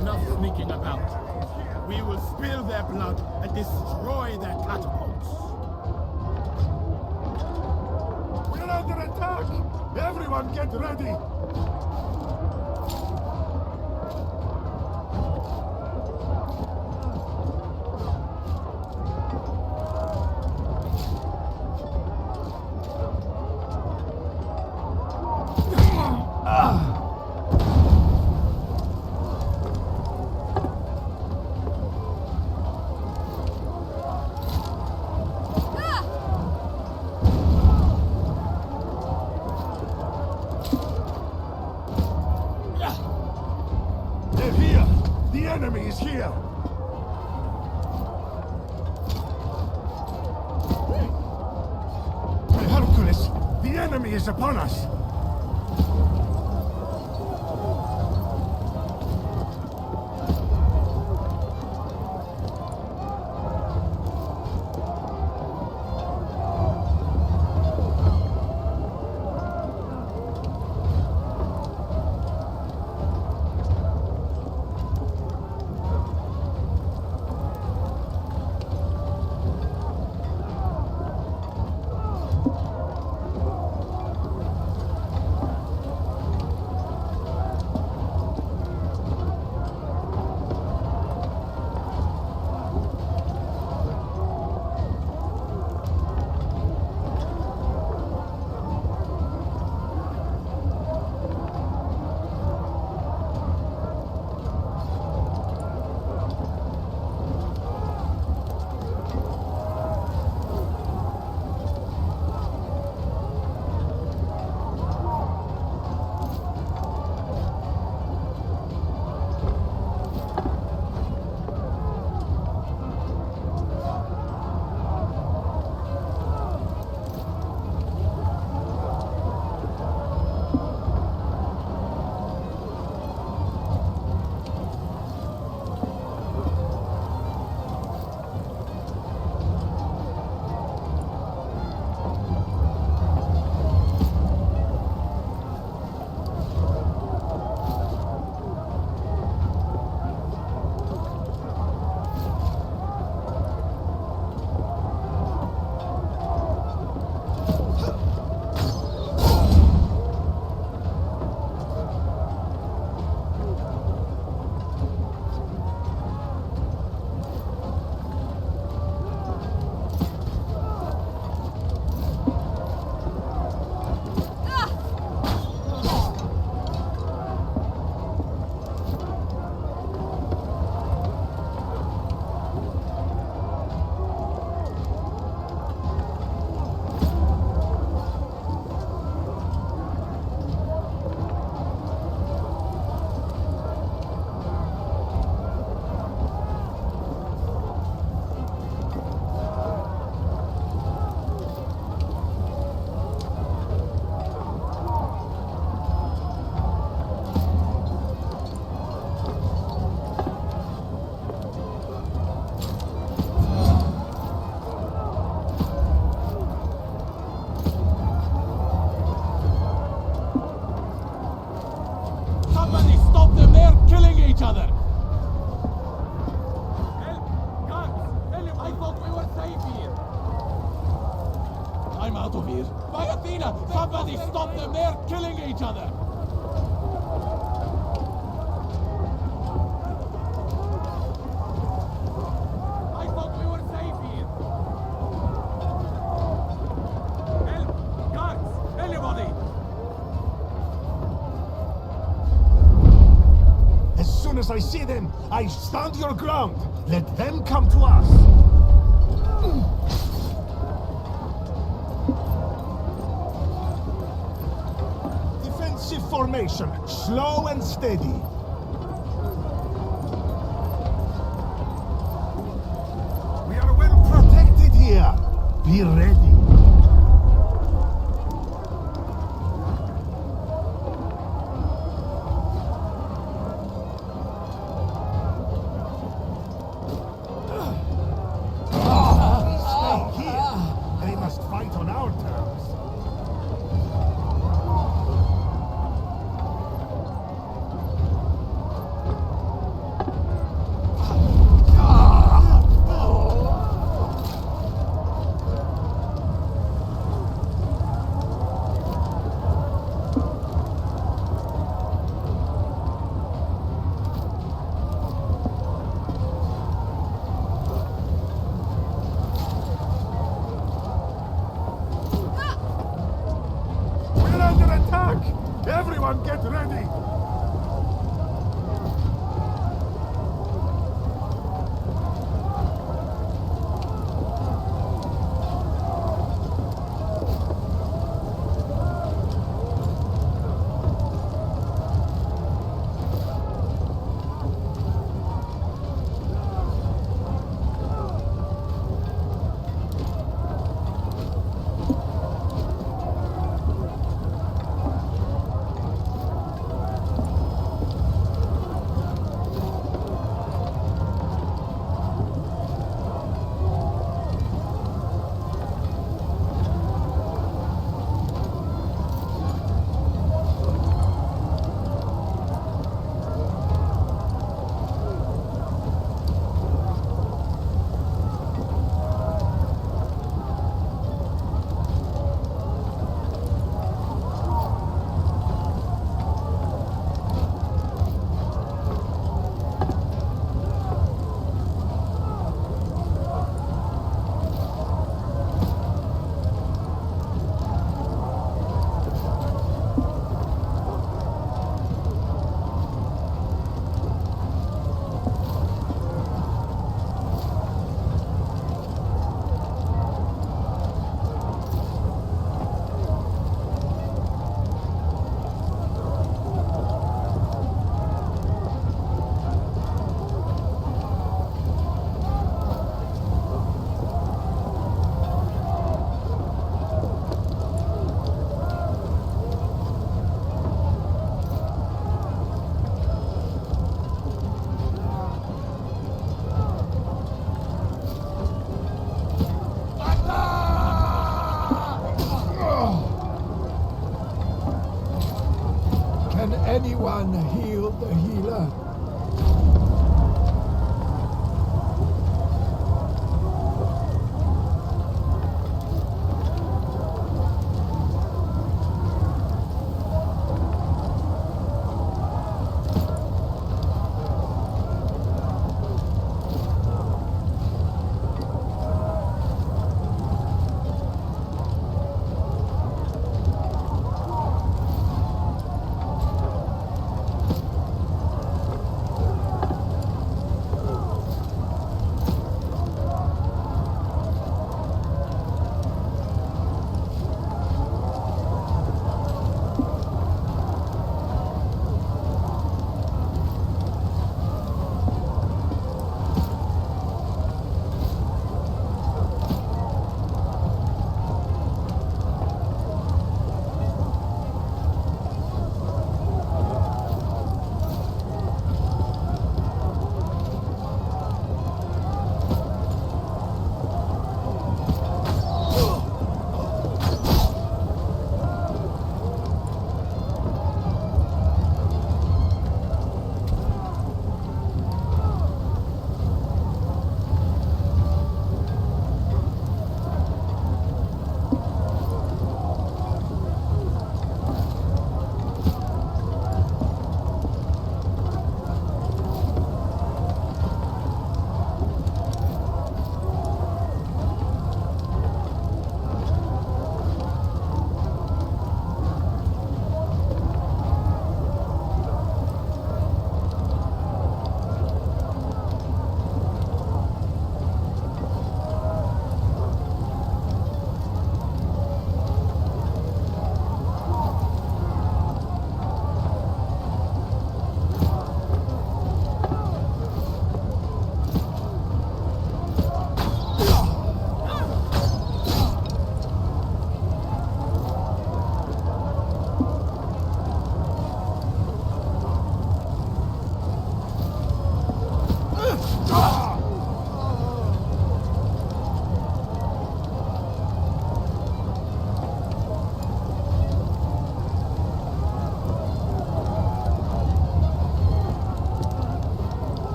Enough sneaking about. We will spill their blood and destroy their catapults. We're under attack! Everyone get ready! Here! Hercules! The enemy is upon us! Somebody stop them! They're killing each other! I thought we were safe here! Help! Guards! Anybody! As soon as I see them, I stand your ground! Let them come to us! Formation, slow and steady. We are well protected here. Be ready. Stay here. They must fight on our attack! Everyone get ready! Anyone heal the healer?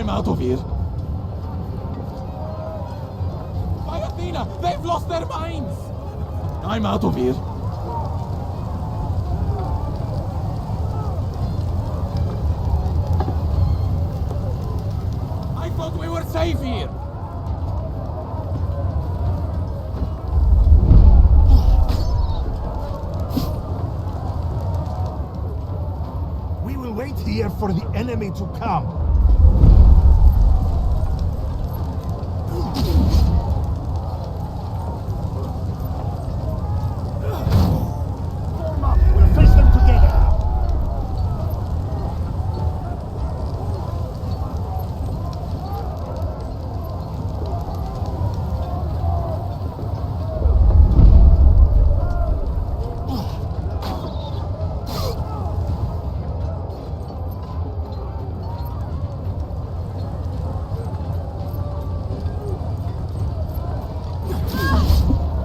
I'm out of here. By Athena! They've lost their minds! I'm out of here. I thought we were safe here. We will wait here for the enemy to come. Form up. We'll face them together.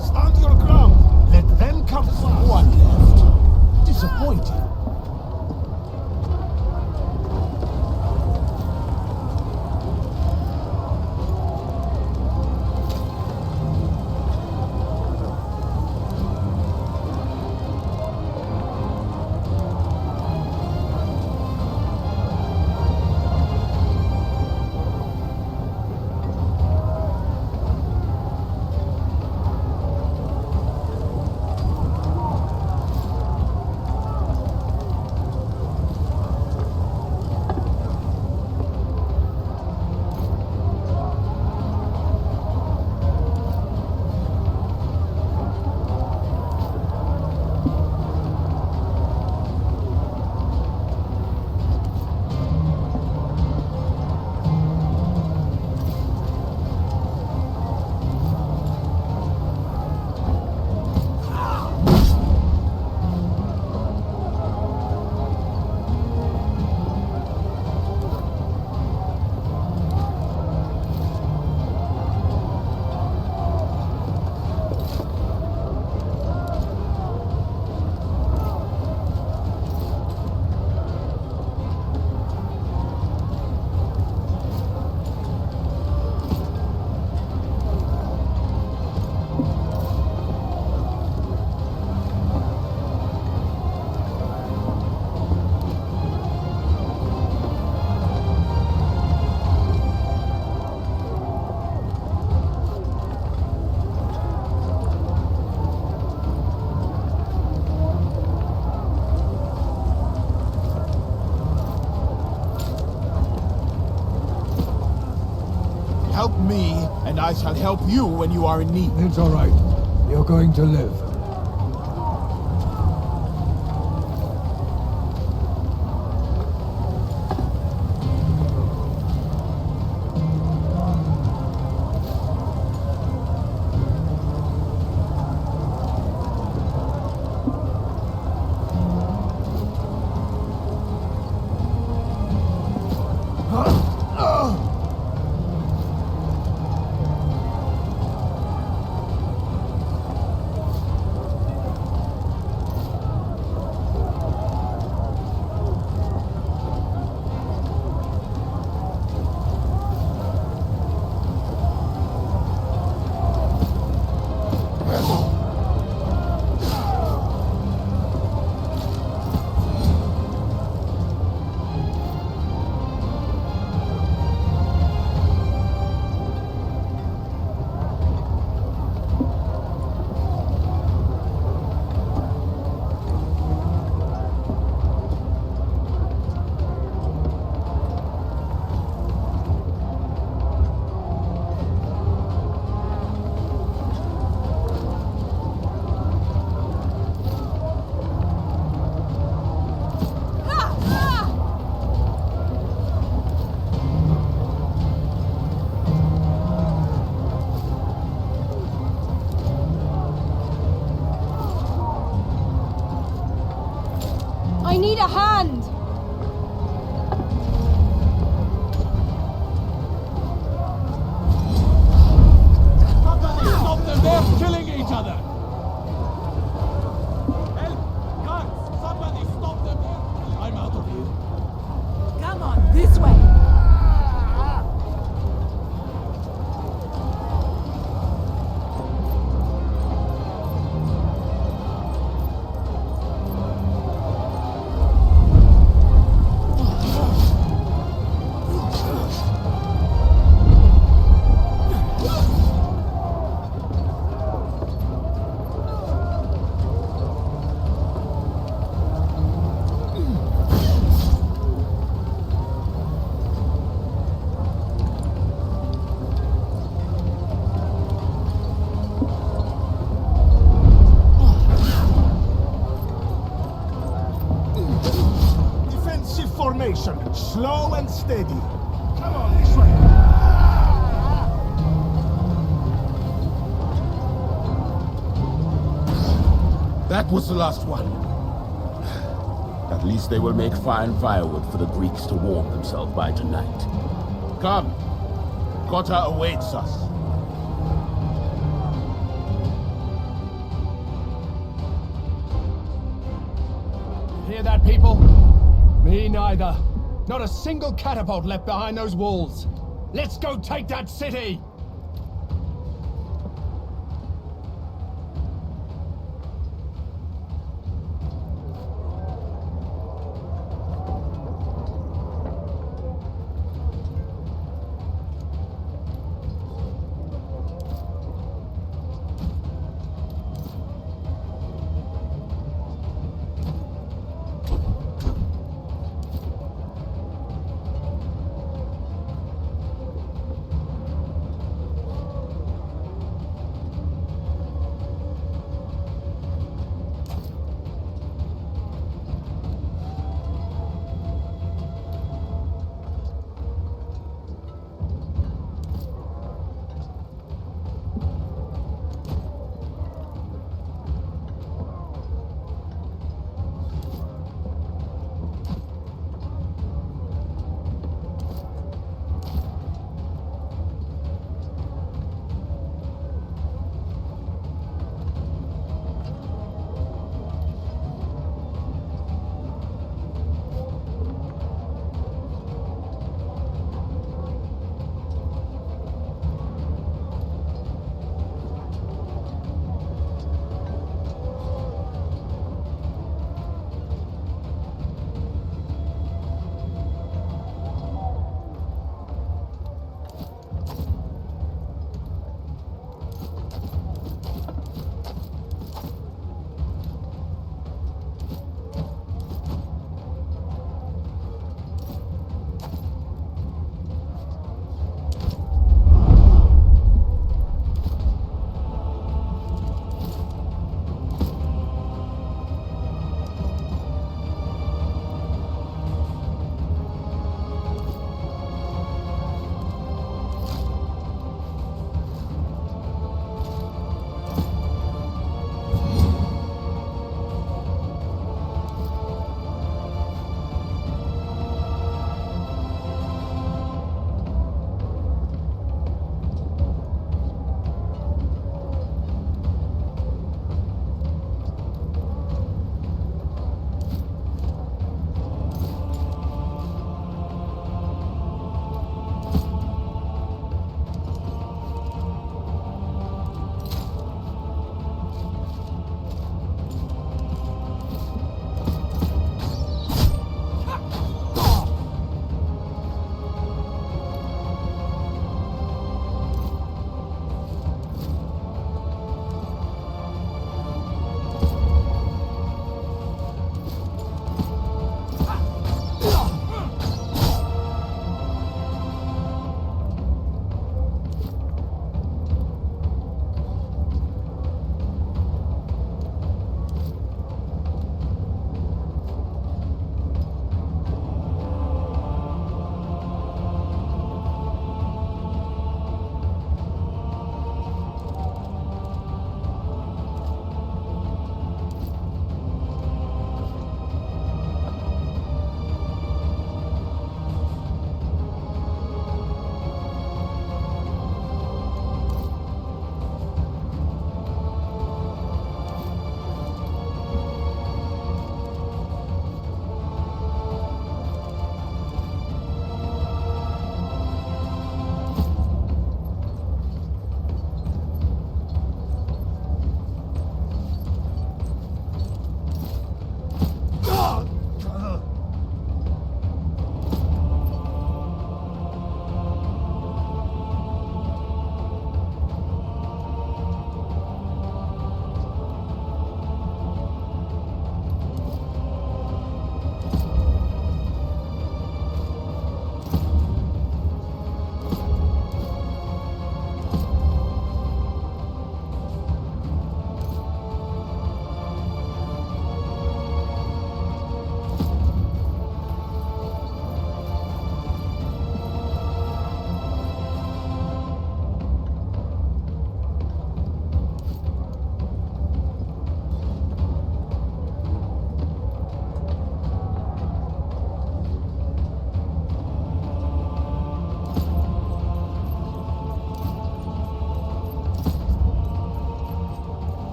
Stand your ground. Let them come first. One left. Disappointing. Help me, and I shall help you when you are in need. It's all right. You're going to live. I need a hand! Stop them! They're killing each other! Help! Guards! Somebody stop them! I'm out of here. Come on, this way! formation, slow and steady. Come on, this way. That was the last one. At least they will make fine firewood for the Greeks to warm themselves by tonight. Come. Cotta awaits us. Hear that, people? Me neither. Not a single catapult left behind those walls. Let's go take that city!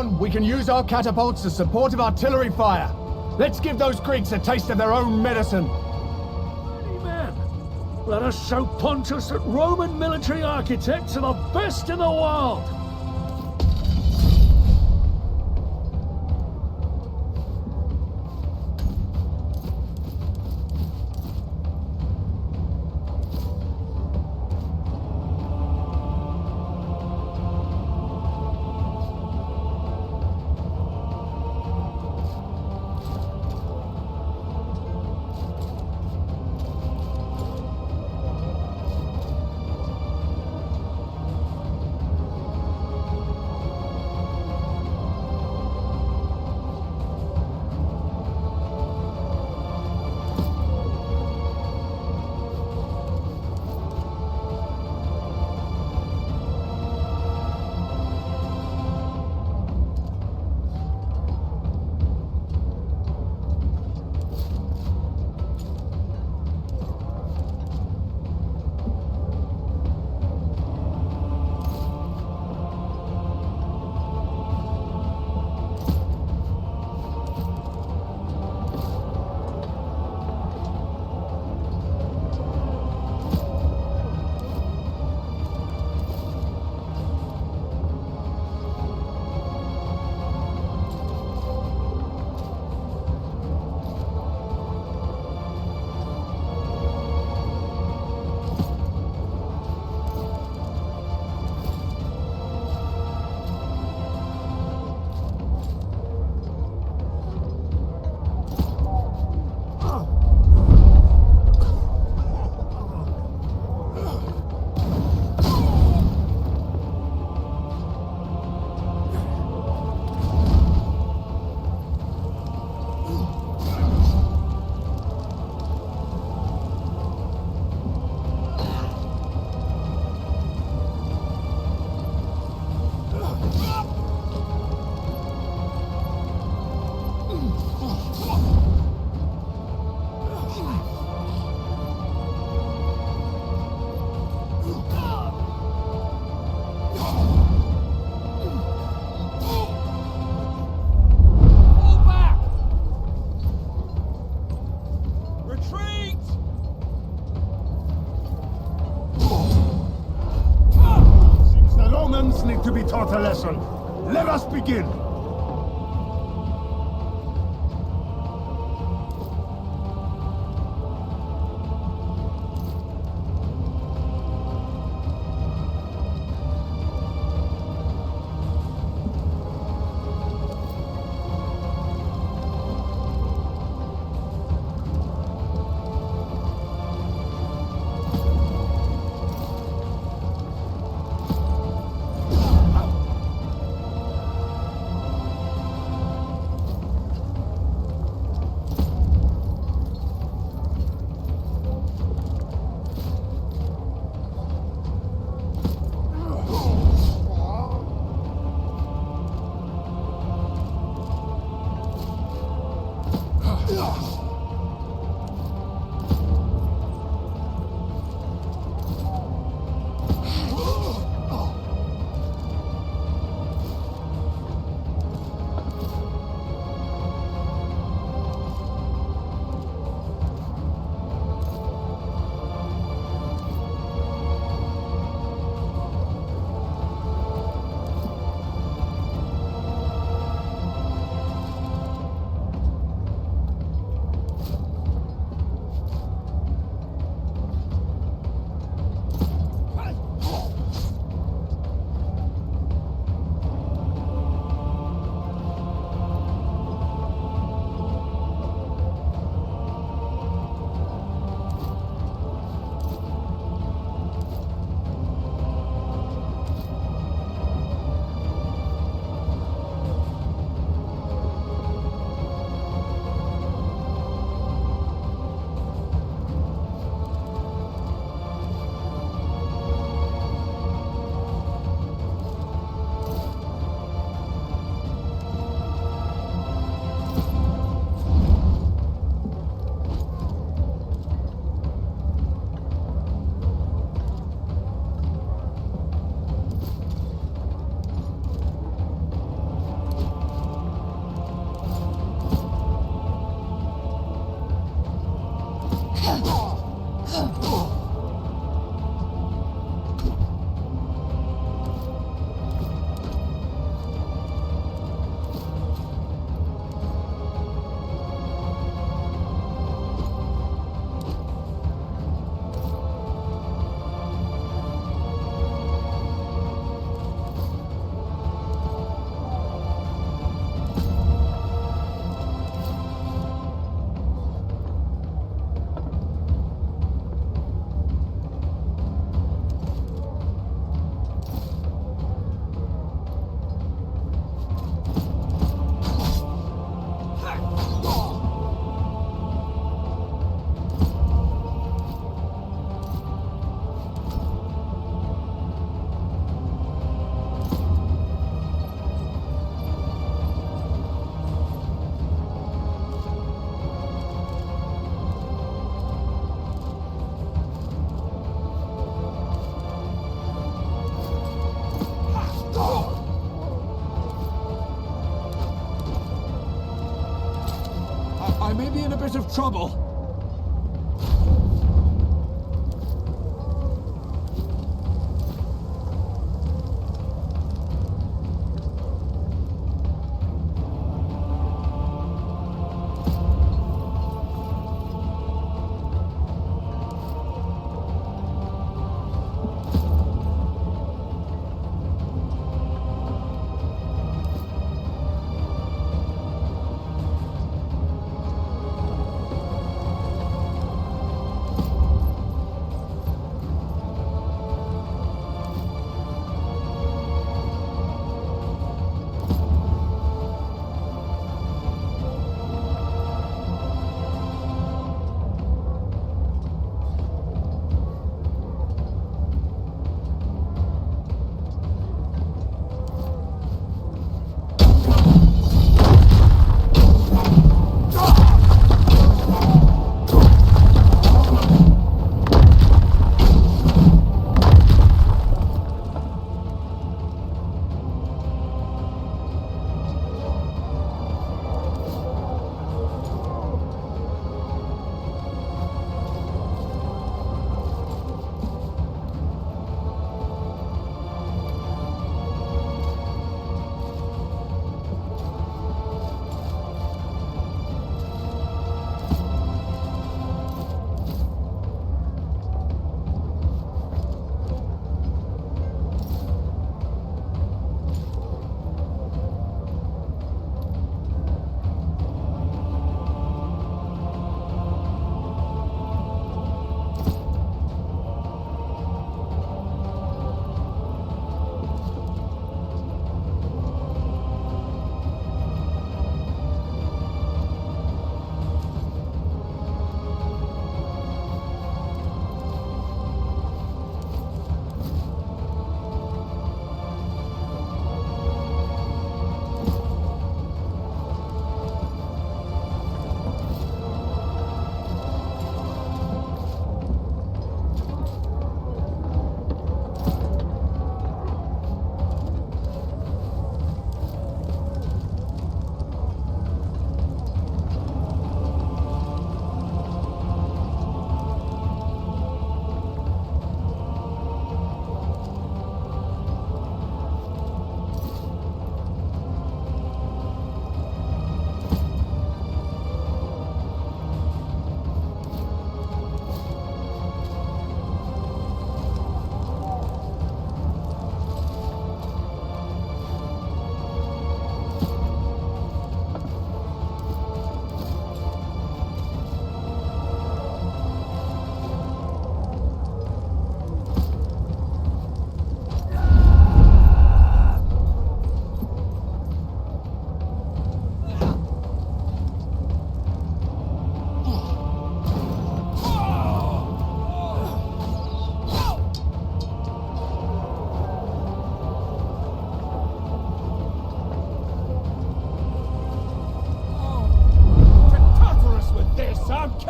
on, we can use our catapults as supportive artillery fire. Let's give those Greeks a taste of their own medicine. Men, let us show Pontus that Roman military architects are the best in the world. Need to be taught a lesson. Let us begin. bit of trouble.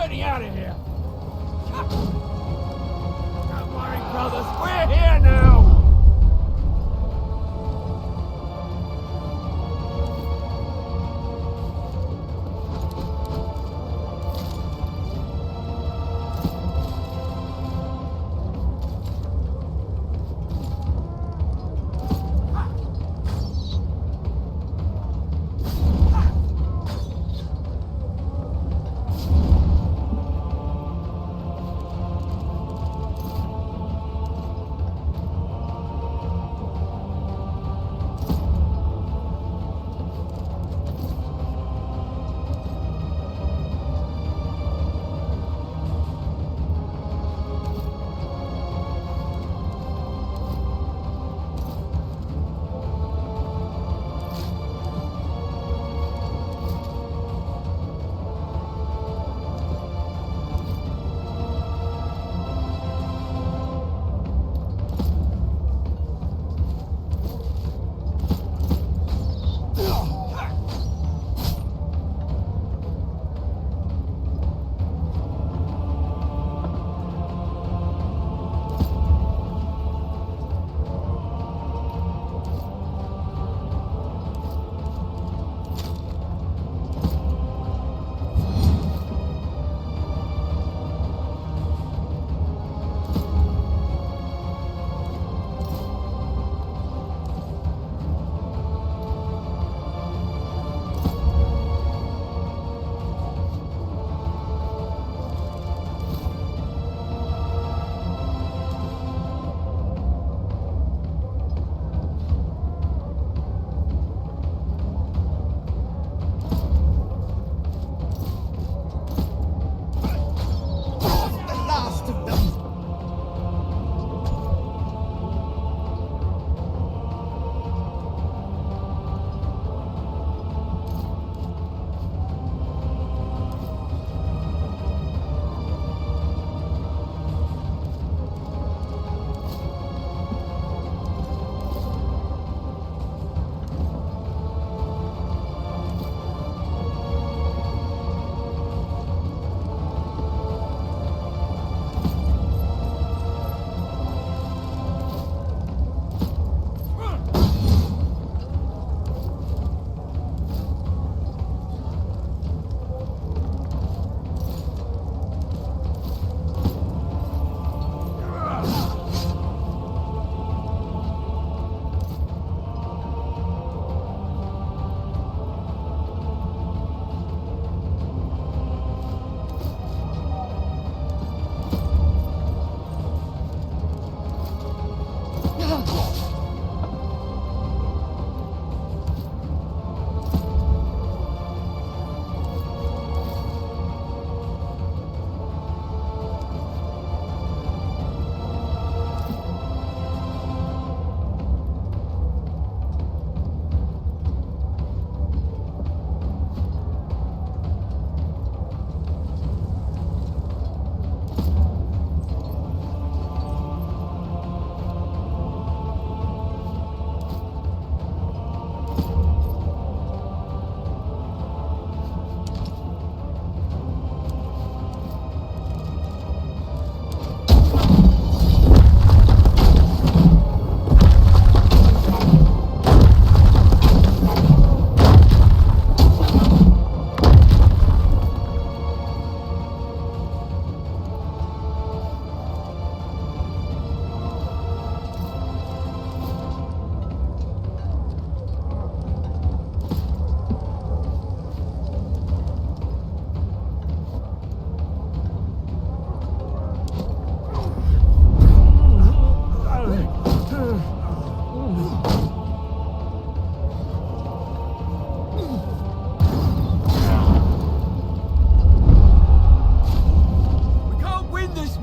getting out of here! Don't worry, brothers, we're here now!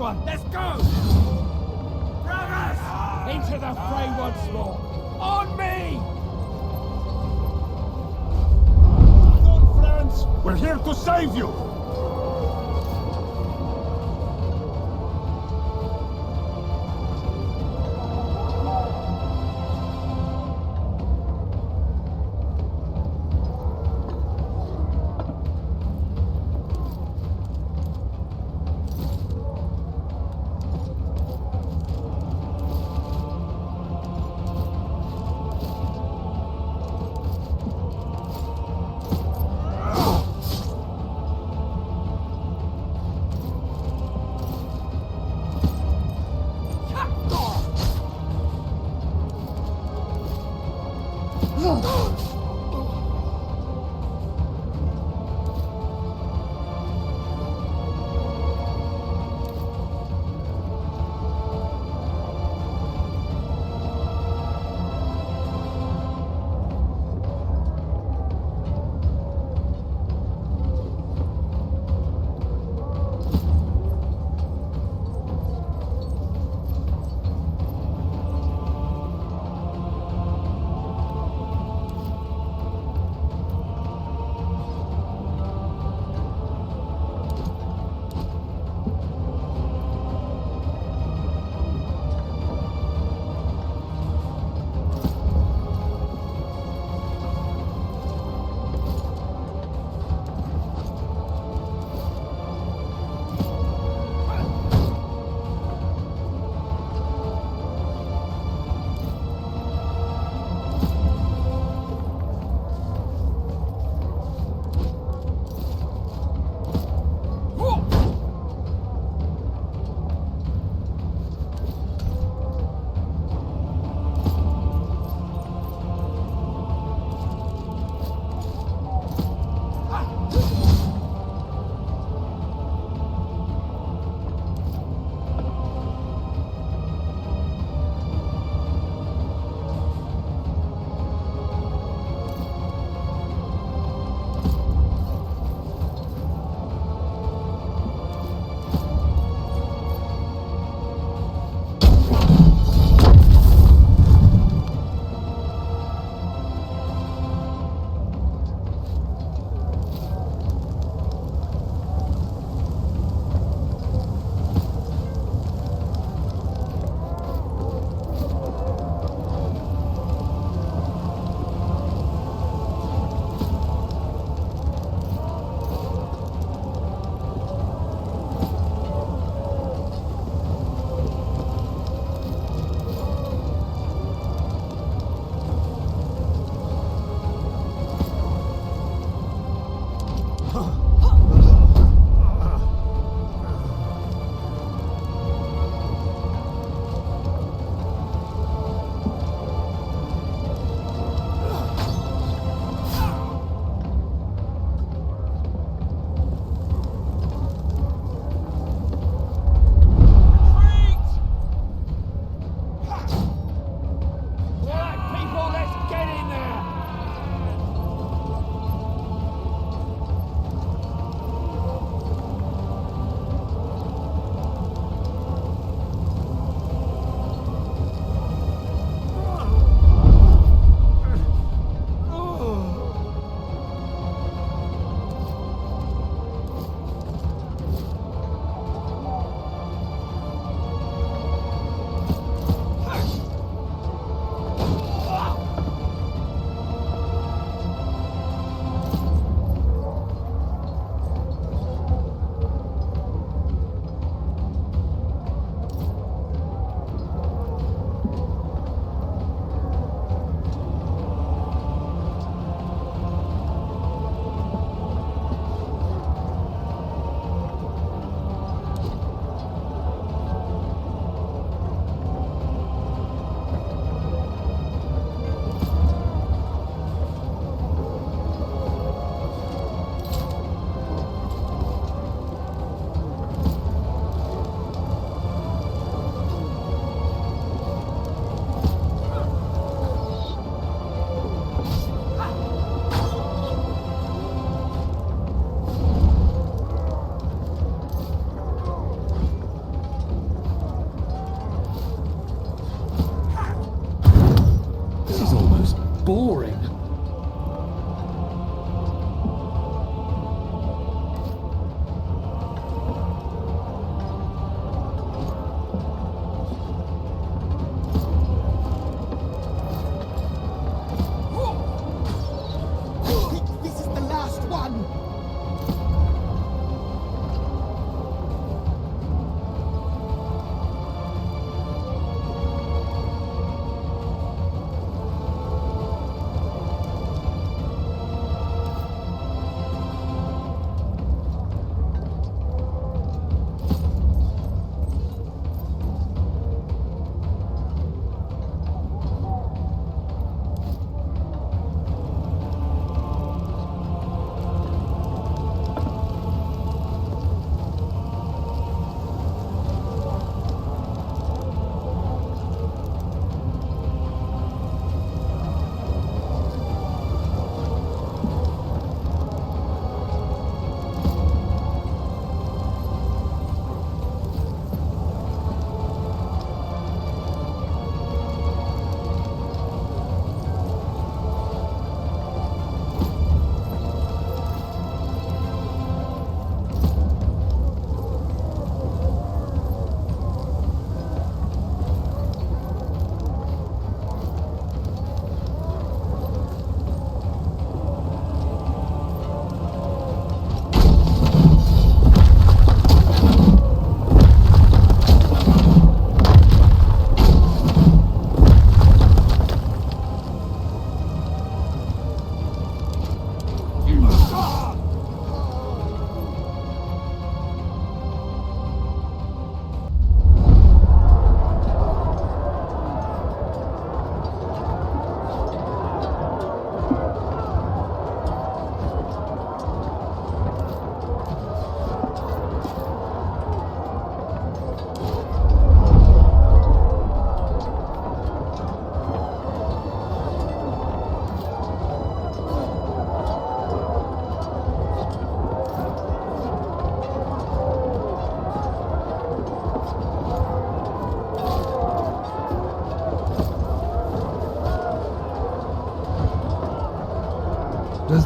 one! Let's go! Brothers! Into the fray once more! On me! Come on, friends! We're here to save you!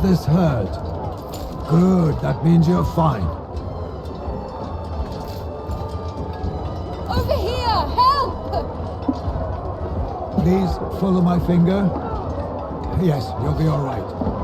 this hurt? Good, that means you're fine. Over here! Help! Please follow my finger. Yes, you'll be all right.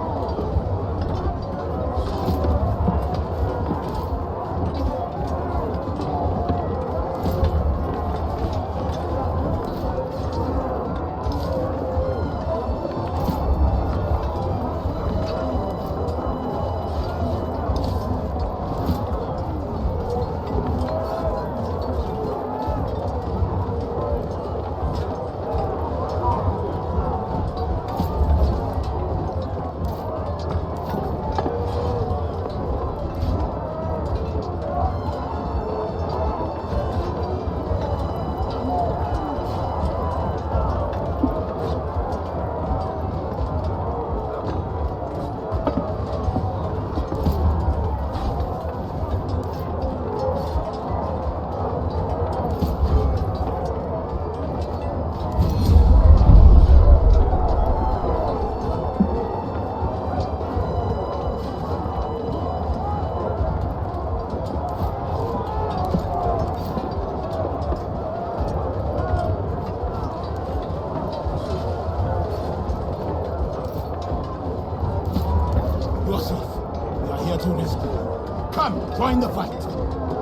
Join the fight.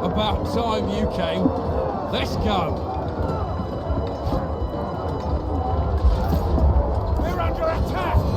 About time you came. Let's go. We're under attack.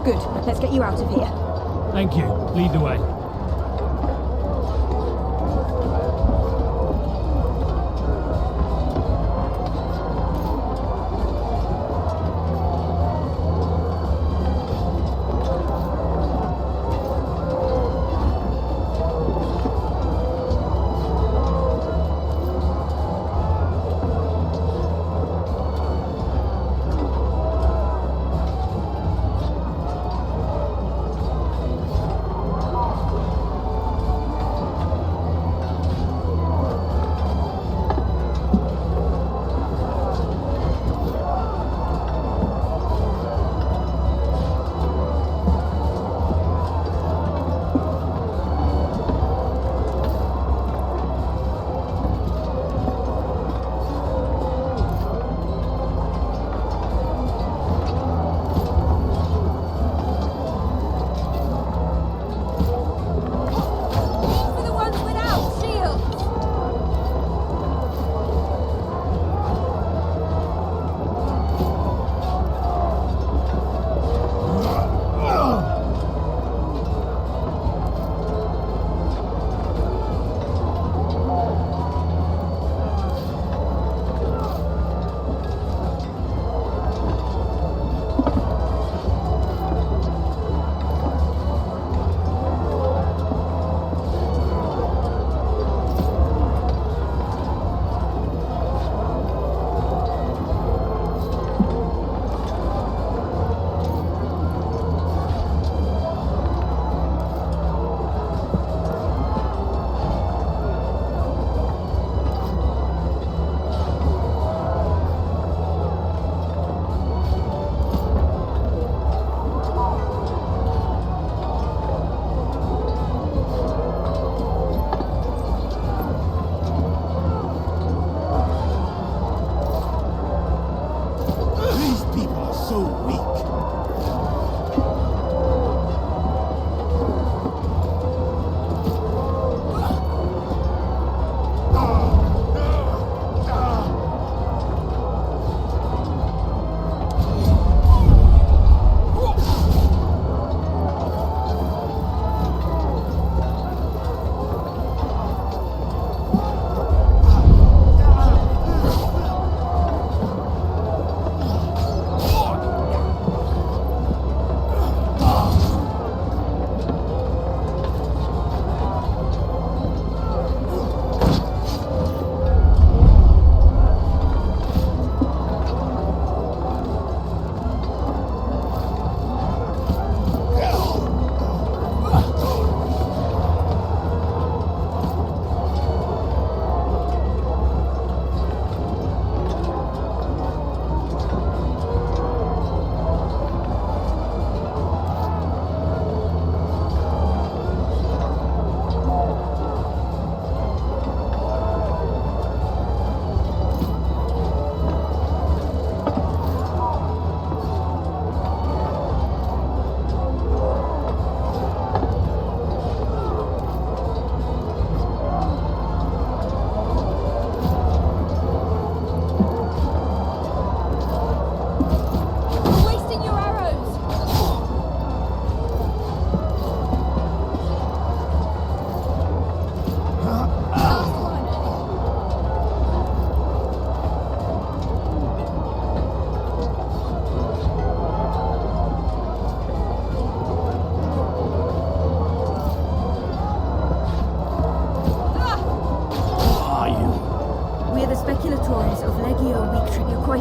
Good. Let's get you out of here. Thank you. Lead the way.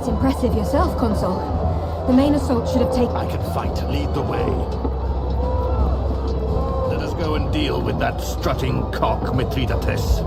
Impressive yourself, Consul. The main assault should have taken... I can fight. Lead the way. Let us go and deal with that strutting cock, Mithridates.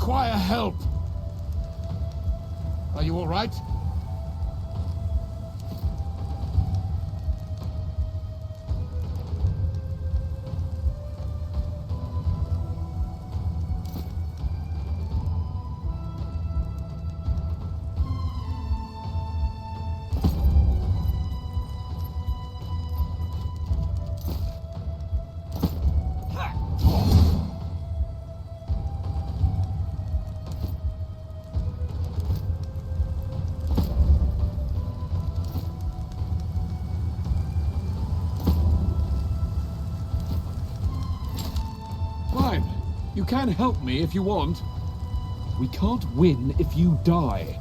require help. Are you all right? You can help me if you want. We can't win if you die.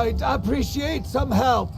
I'd appreciate some help.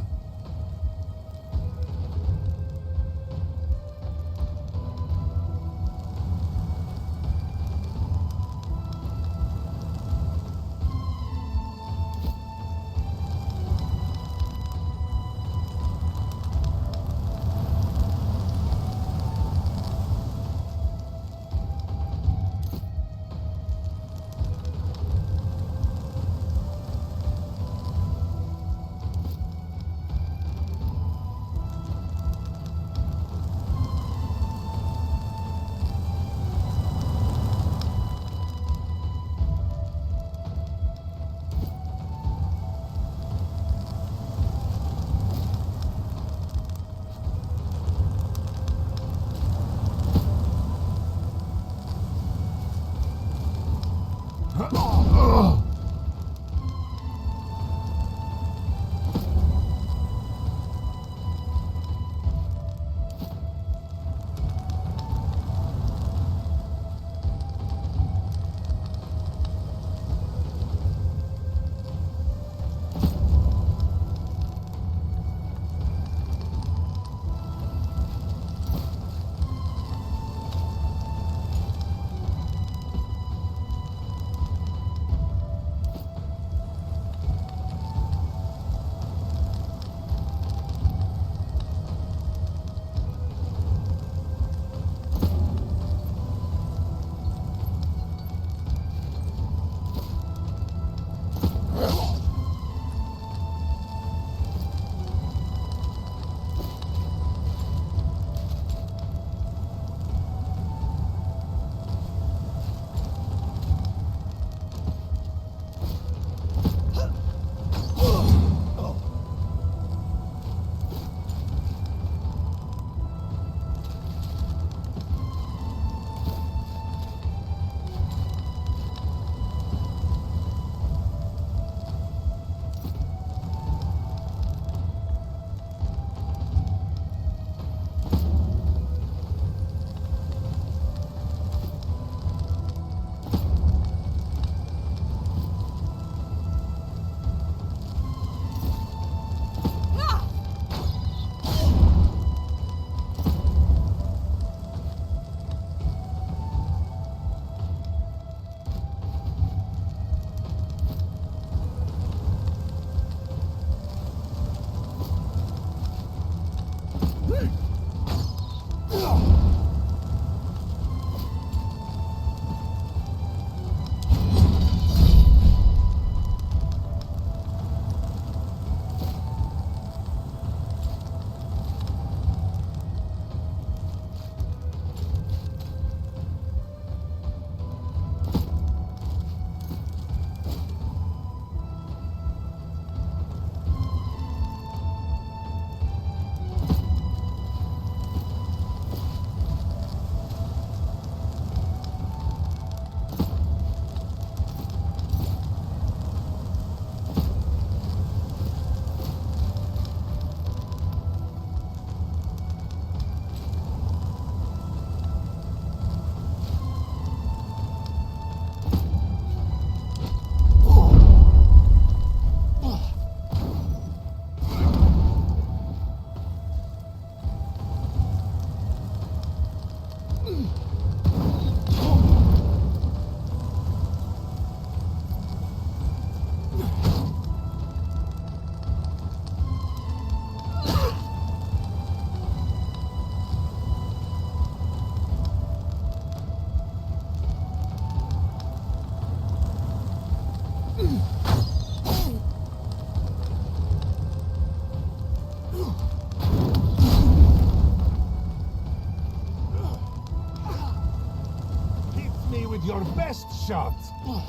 Your best shot.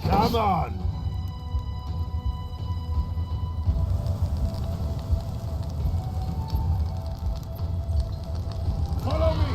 Come on. Follow me.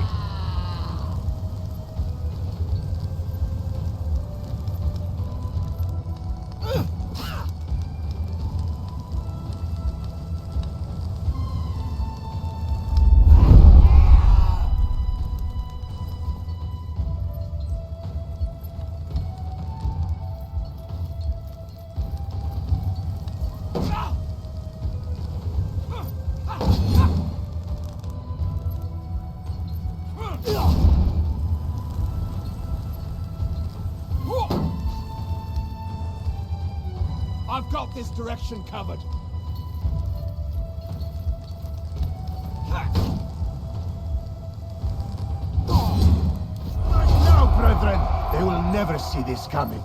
I've got this direction covered. Now, brethren, they will never see this coming.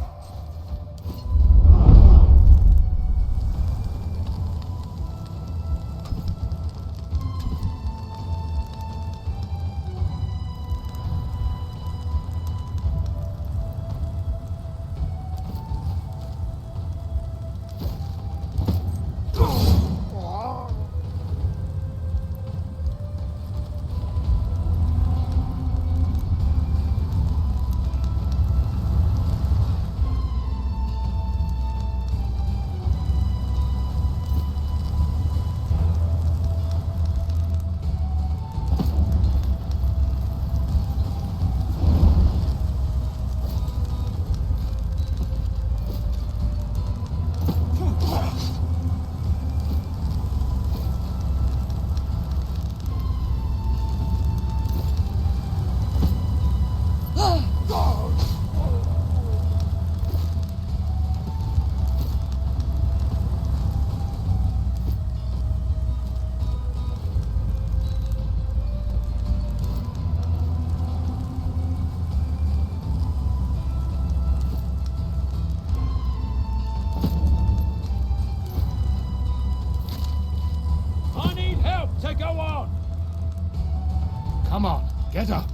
Come on, get up.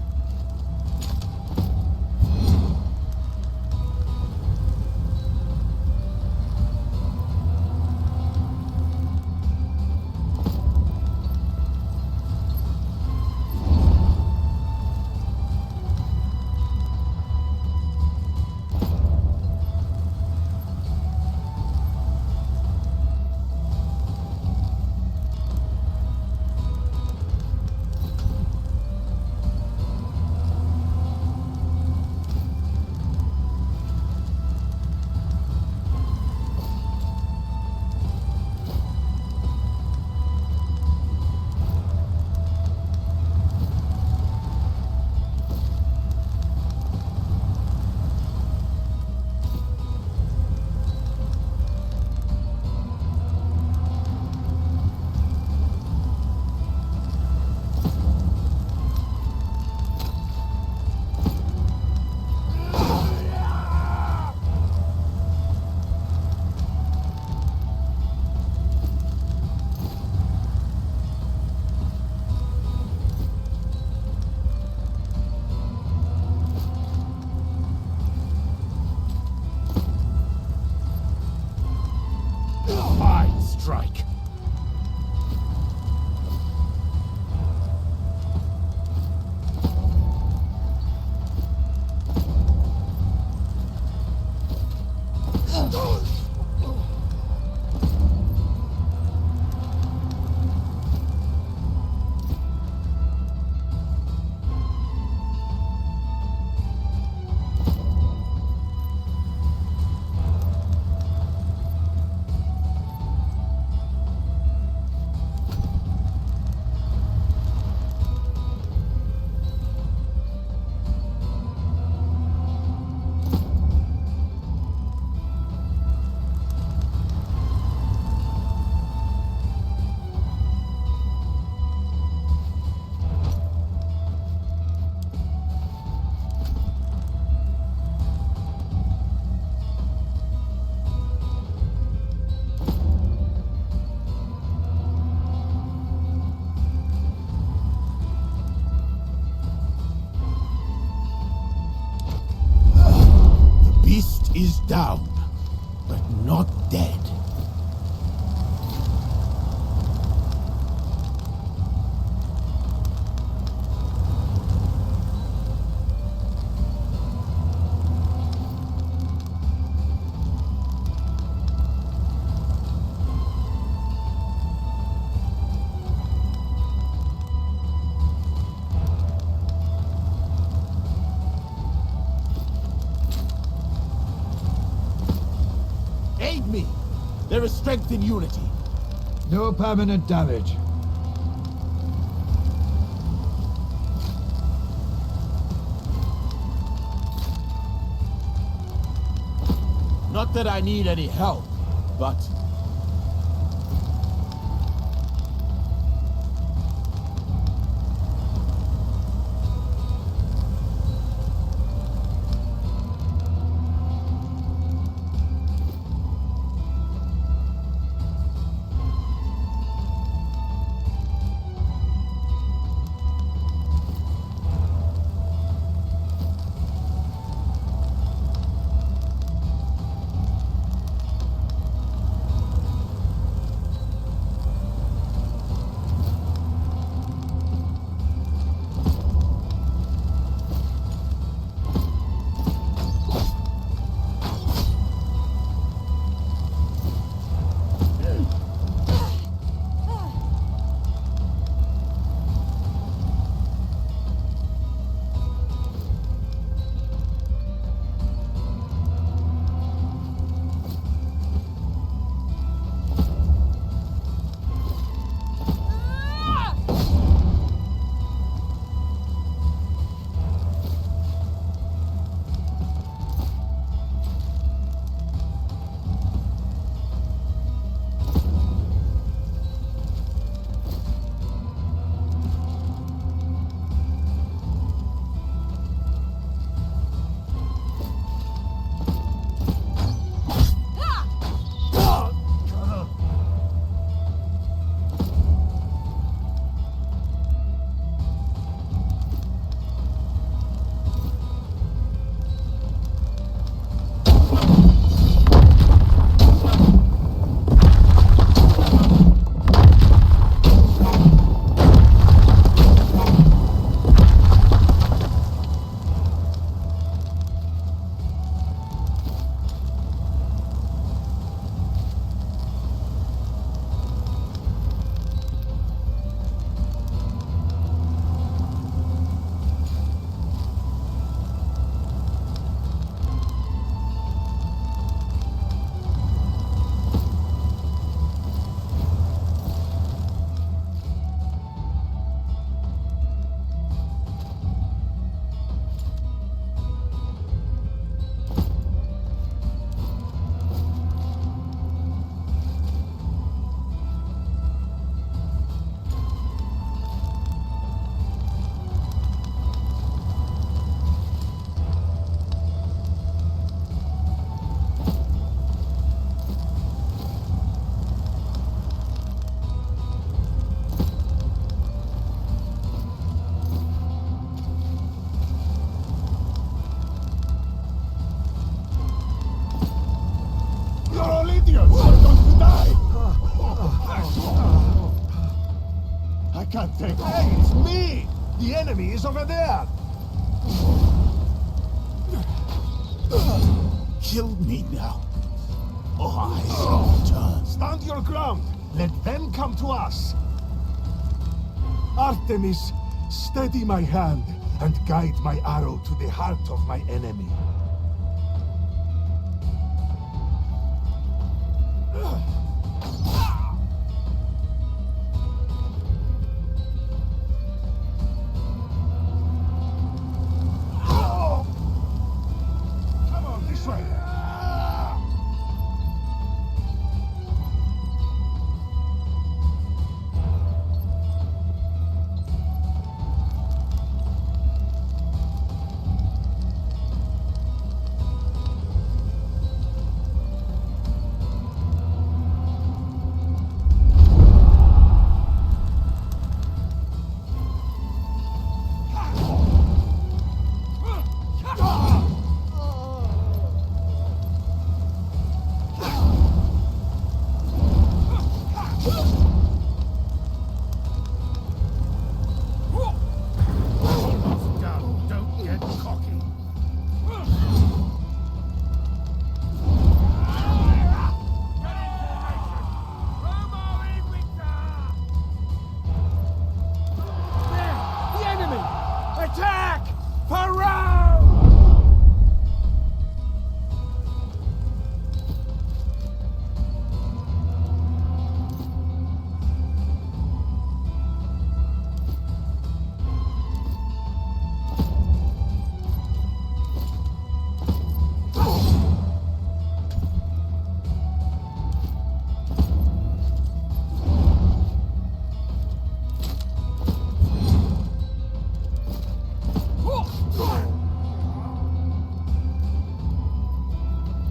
is down, but not dead. Aid me! There is strength in unity. No permanent damage. Not that I need any help, but... I can't take... Hey, it's me! The enemy is over there! Kill me now, or I shall return. Stand your ground! Let them come to us! Artemis, steady my hand and guide my arrow to the heart of my enemy.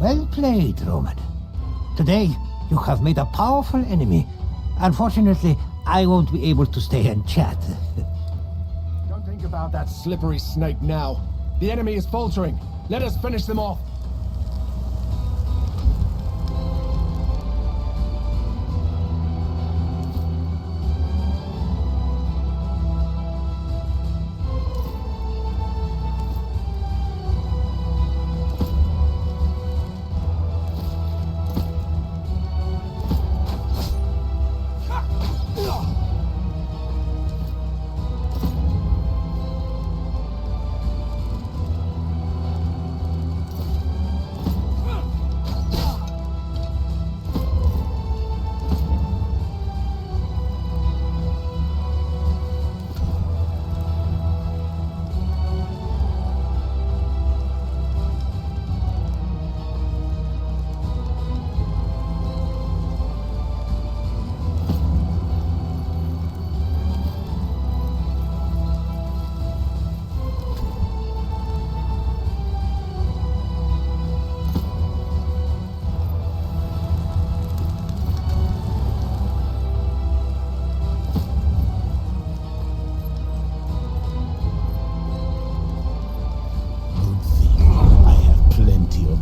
Well played, Roman. Today, you have made a powerful enemy. Unfortunately, I won't be able to stay and chat. Don't think about that slippery snake now. The enemy is faltering. Let us finish them off.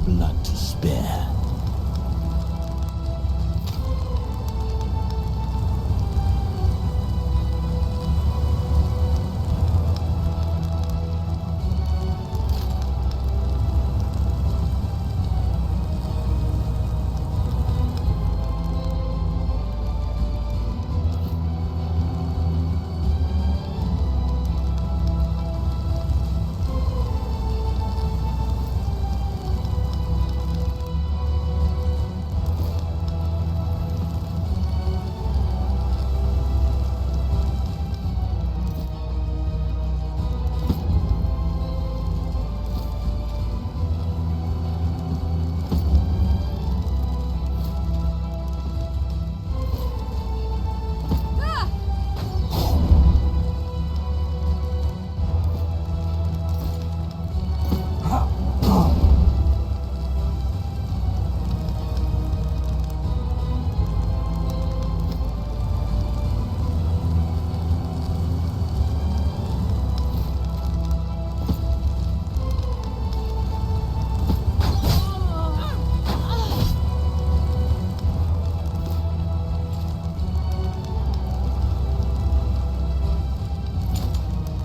Blood to spare.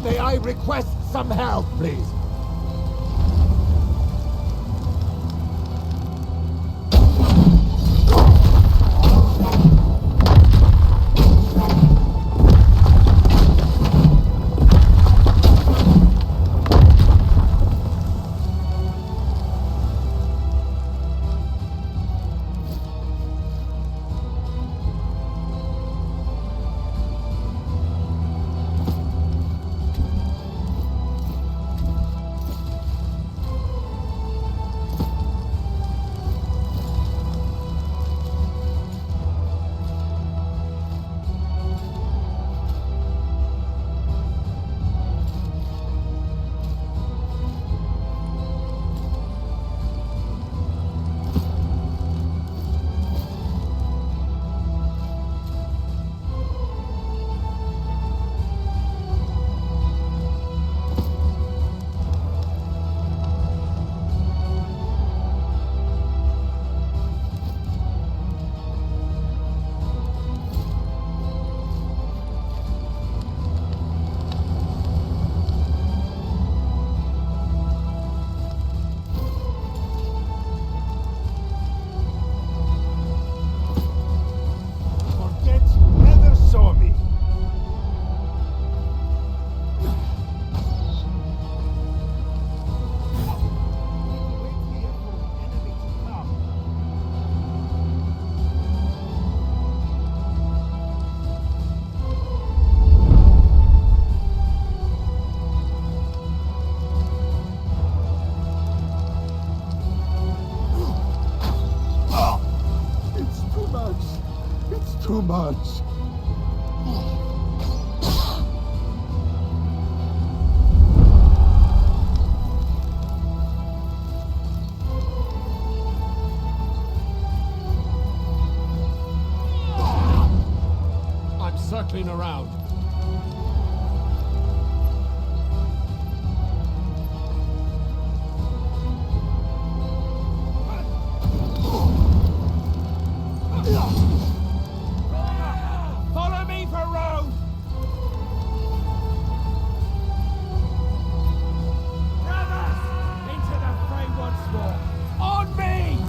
May I request some help, please? too much. I'm circling around. Follow me for Rome! Brothers! Into the fray once more! On me!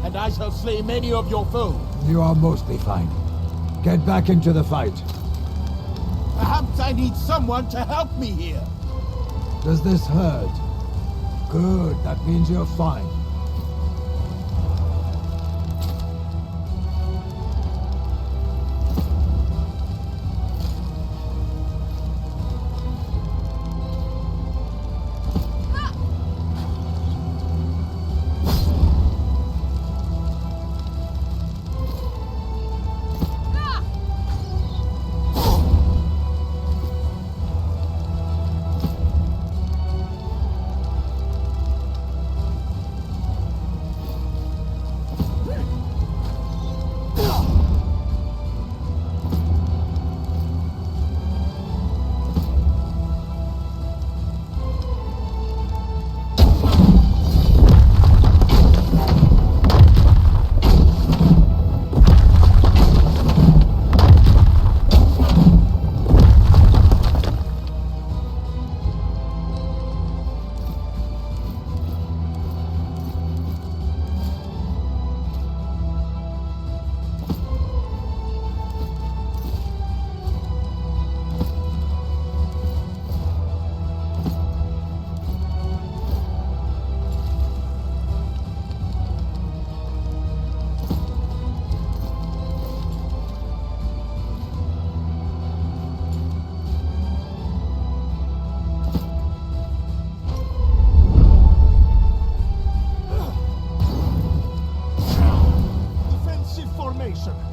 And I shall slay many of your foes. You are mostly fine. Get back into the fight. Perhaps I need someone to help me here. Does this hurt? Good, that means you're fine.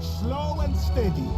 Slow and steady.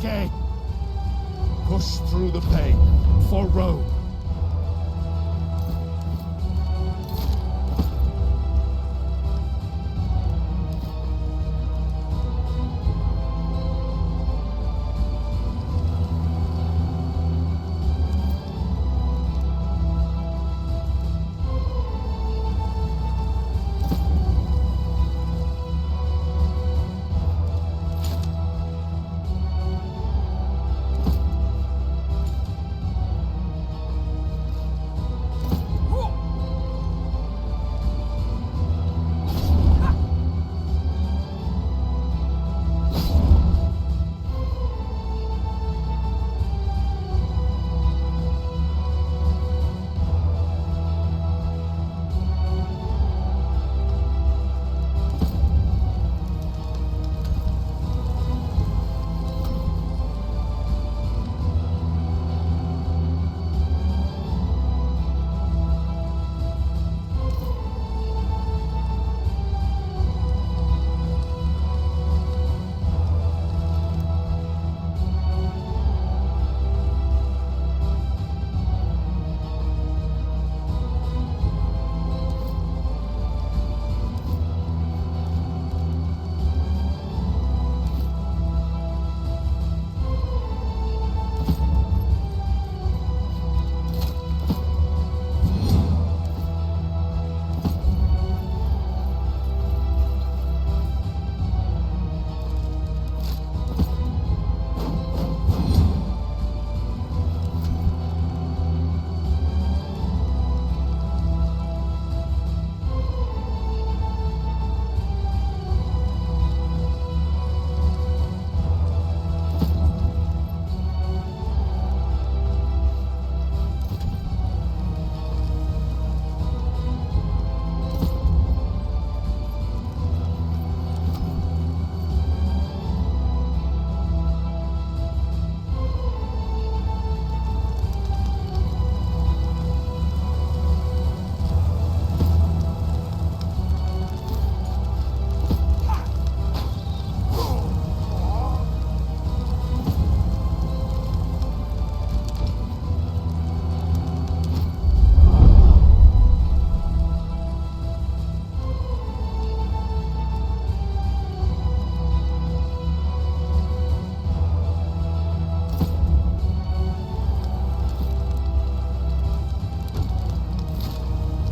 Okay. Push through the pain. For Rome.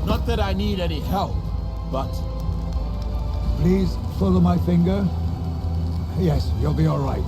Not that I need any help, but... Please follow my finger. Yes, you'll be all right.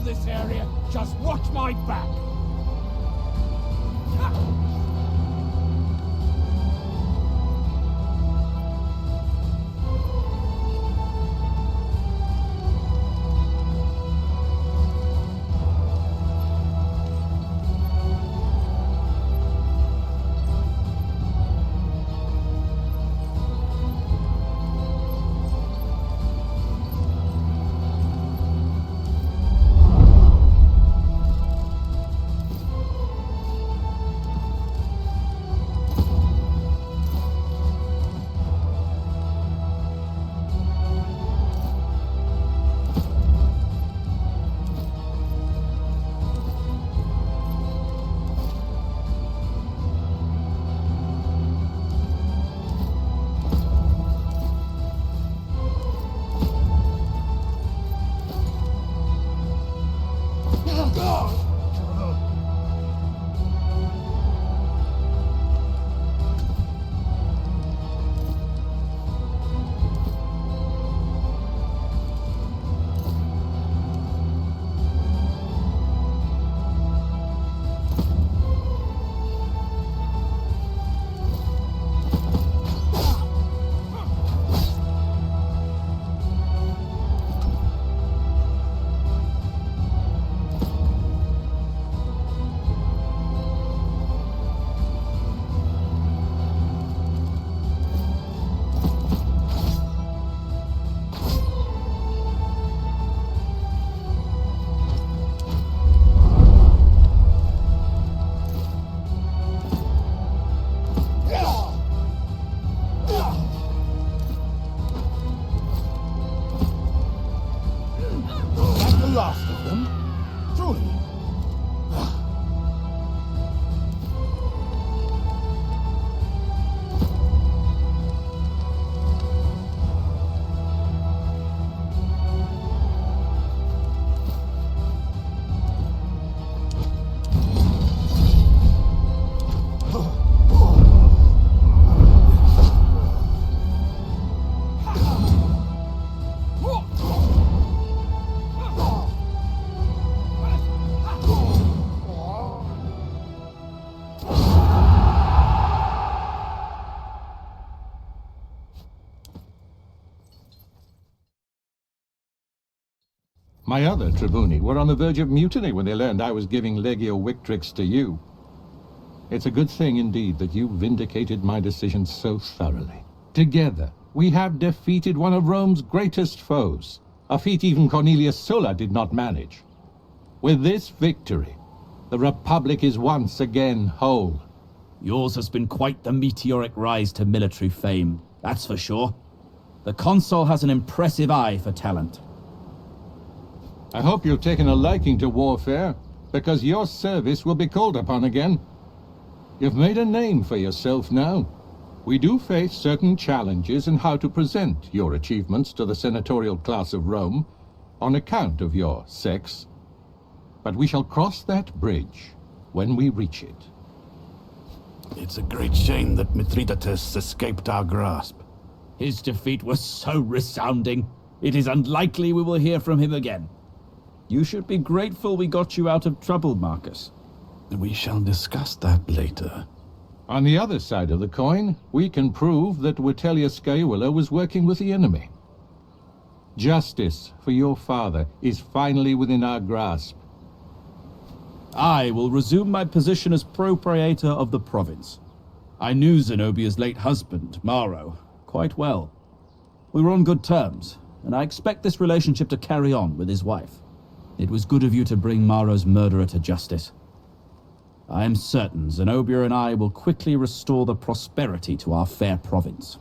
this area. Just watch my back. My other tribuni were on the verge of mutiny when they learned I was giving Legio Victrix to you. It's a good thing indeed that you vindicated my decision so thoroughly. Together, we have defeated one of Rome's greatest foes, a feat even Cornelius Sulla did not manage. With this victory, the Republic is once again whole. Yours has been quite the meteoric rise to military fame, that's for sure. The Consul has an impressive eye for talent. I hope you've taken a liking to warfare, because your service will be called upon again. You've made a name for yourself now. We do face certain challenges in how to present your achievements to the senatorial class of Rome, on account of your sex. But we shall cross that bridge when we reach it. It's a great shame that Mithridates escaped our grasp. His defeat was so resounding, it is unlikely we will hear from him again. You should be grateful we got you out of trouble, Marcus. We shall discuss that later. On the other side of the coin, we can prove that Vitellius Scaevola was working with the enemy. Justice for your father is finally within our grasp. I will resume my position as propraetor of the province. I knew Zenobia's late husband, Maro, quite well. We were on good terms, and I expect this relationship to carry on with his wife. It was good of you to bring Maro's murderer to justice. I am certain Zenobia and I will quickly restore the prosperity to our fair province.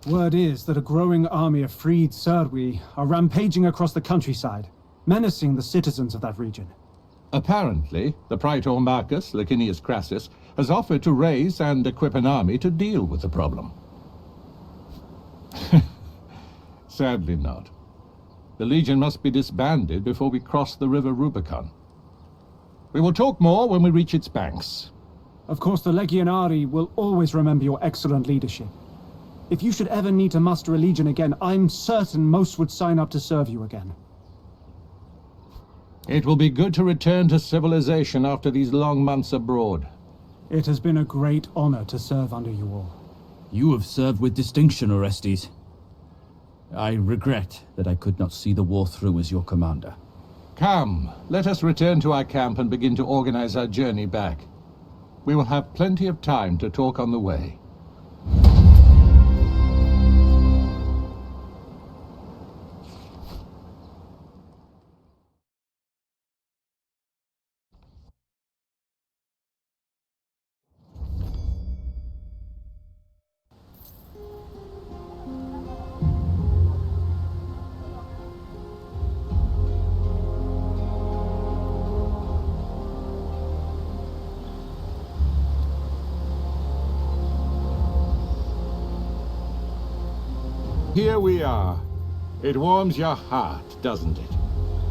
Word is that a growing army of freed Serwi are rampaging across the countryside, menacing the citizens of that region. Apparently, the Praetor Marcus Licinius Crassus has offered to raise and equip an army to deal with the problem. Sadly not. The Legion must be disbanded before we cross the river Rubicon. We will talk more when we reach its banks. Of course, the Legionari will always remember your excellent leadership. If you should ever need to muster a legion again, I'm certain most would sign up to serve you again. It will be good to return to civilization after these long months abroad. It has been a great honor to serve under you all. You have served with distinction, Orestes. I regret that I could not see the war through as your commander. Come, let us return to our camp and begin to organize our journey back. We will have plenty of time to talk on the way. Here we are. It warms your heart, doesn't it?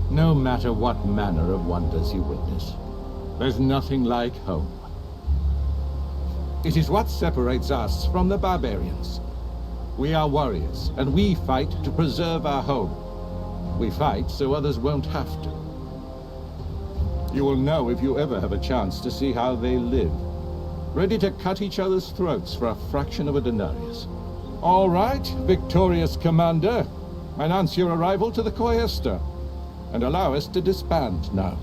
No matter what manner of wonders you witness, there's nothing like home. It is what separates us from the barbarians. We are warriors, and we fight to preserve our home. We fight so others won't have to. You will know if you ever have a chance to see how they live, ready to cut each other's throats for a fraction of a denarius. All right, victorious commander. Announce your arrival to the Quaestor, and allow us to disband now.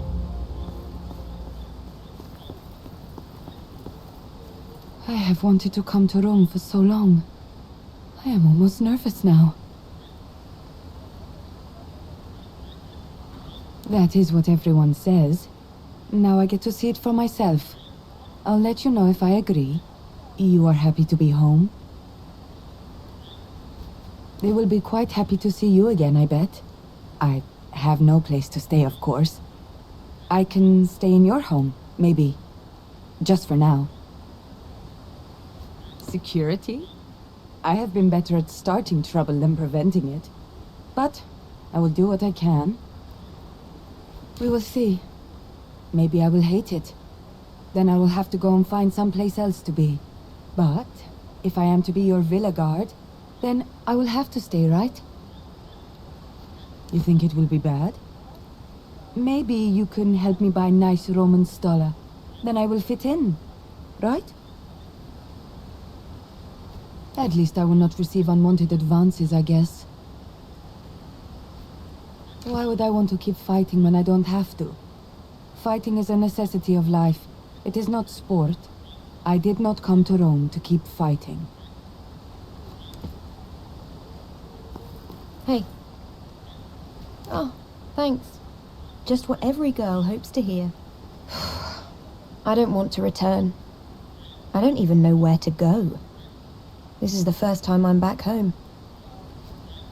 I have wanted to come to Rome for so long. I am almost nervous now. That is what everyone says. Now I get to see it for myself. I'll let you know if I agree. You are happy to be home? They will be quite happy to see you again, I bet. I have no place to stay, of course. I can stay in your home, maybe. Just for now. Security? I have been better at starting trouble than preventing it. But I will do what I can. We will see. Maybe I will hate it. Then I will have to go and find someplace else to be. But if I am to be your villa guard, then I will have to stay, right? You think it will be bad? Maybe you can help me buy nice Roman stola. Then I will fit in, right? At least I will not receive unwanted advances, I guess. Why would I want to keep fighting when I don't have to? Fighting is a necessity of life. It is not sport. I did not come to Rome to keep fighting. Hey. Oh, thanks. Just what every girl hopes to hear. I don't want to return. I don't even know where to go. This is the first time I'm back home.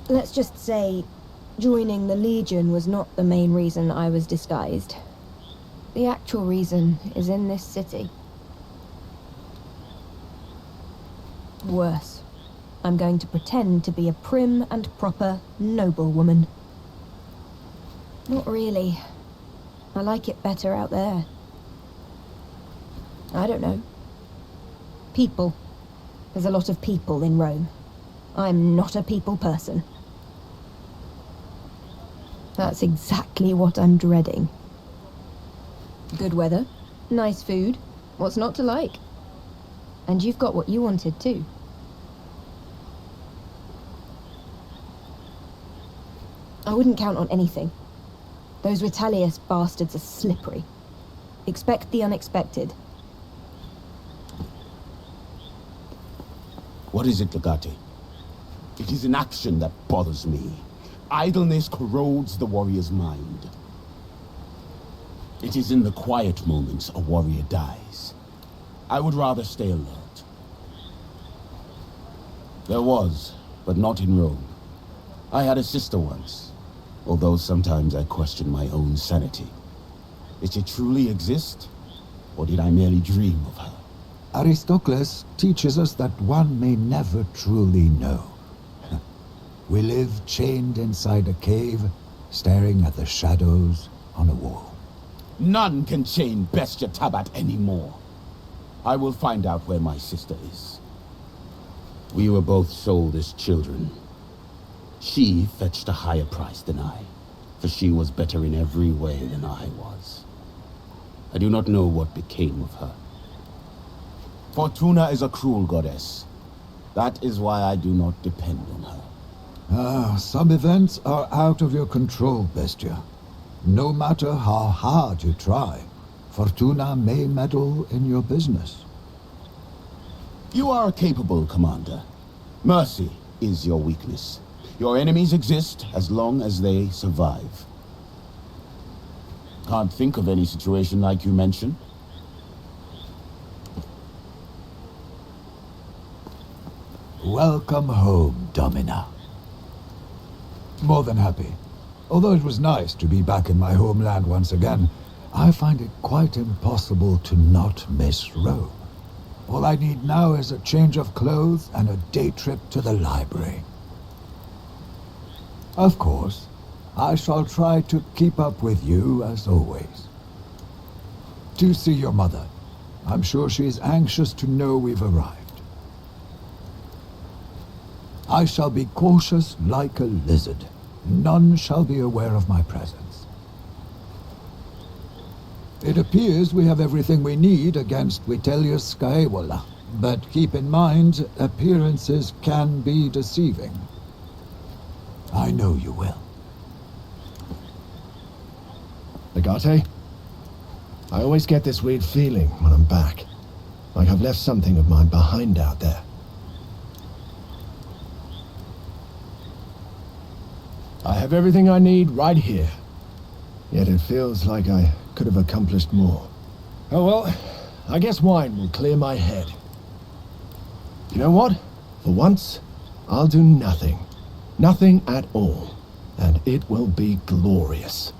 Let's just say, joining the Legion was not the main reason I was disguised. The actual reason is in this city. Worse. I'm going to pretend to be a prim and proper noblewoman. Not really. I like it better out there. I don't know. People. There's a lot of people in Rome. I'm not a people person. That's exactly what I'm dreading. Good weather, nice food. What's not to like? And you've got what you wanted too. I wouldn't count on anything. Those Vitellius bastards are slippery. Expect the unexpected. What is it, Legati? It is inaction that bothers me. Idleness corrodes the warrior's mind. It is in the quiet moments a warrior dies. I would rather stay alert. There was, but not in Rome. I had a sister once, although sometimes I question my own sanity. Did she truly exist, or did I merely dream of her? Aristocles teaches us that one may never truly know. We live chained inside a cave, staring at the shadows on a wall. None can chain Bestia Tabat anymore. I will find out where my sister is. We were both sold as children. She fetched a higher price than I, for she was better in every way than I was. I do not know what became of her. Fortuna is a cruel goddess. That is why I do not depend on her. Ah, some events are out of your control, Bestia. No matter how hard you try, Fortuna may meddle in your business. You are a capable commander. Mercy is your weakness. Your enemies exist as long as they survive. Can't think of any situation like you mentioned. Welcome home, Domina. More than happy. Although it was nice to be back in my homeland once again, I find it quite impossible to not miss Rome. All I need now is a change of clothes and a day trip to the library. Of course, I shall try to keep up with you as always. Do see your mother. I'm sure she is anxious to know we've arrived. I shall be cautious like a lizard. None shall be aware of my presence. It appears we have everything we need against Vitellius Scaevola, but keep in mind, appearances can be deceiving. I know you will. Legate? I always get this weird feeling when I'm back. Like I've left something of mine behind out there. I have everything I need right here. Yet it feels like I could have accomplished more. Oh well, I guess wine will clear my head. You know what? For once, I'll do nothing. Nothing at all. And it will be glorious.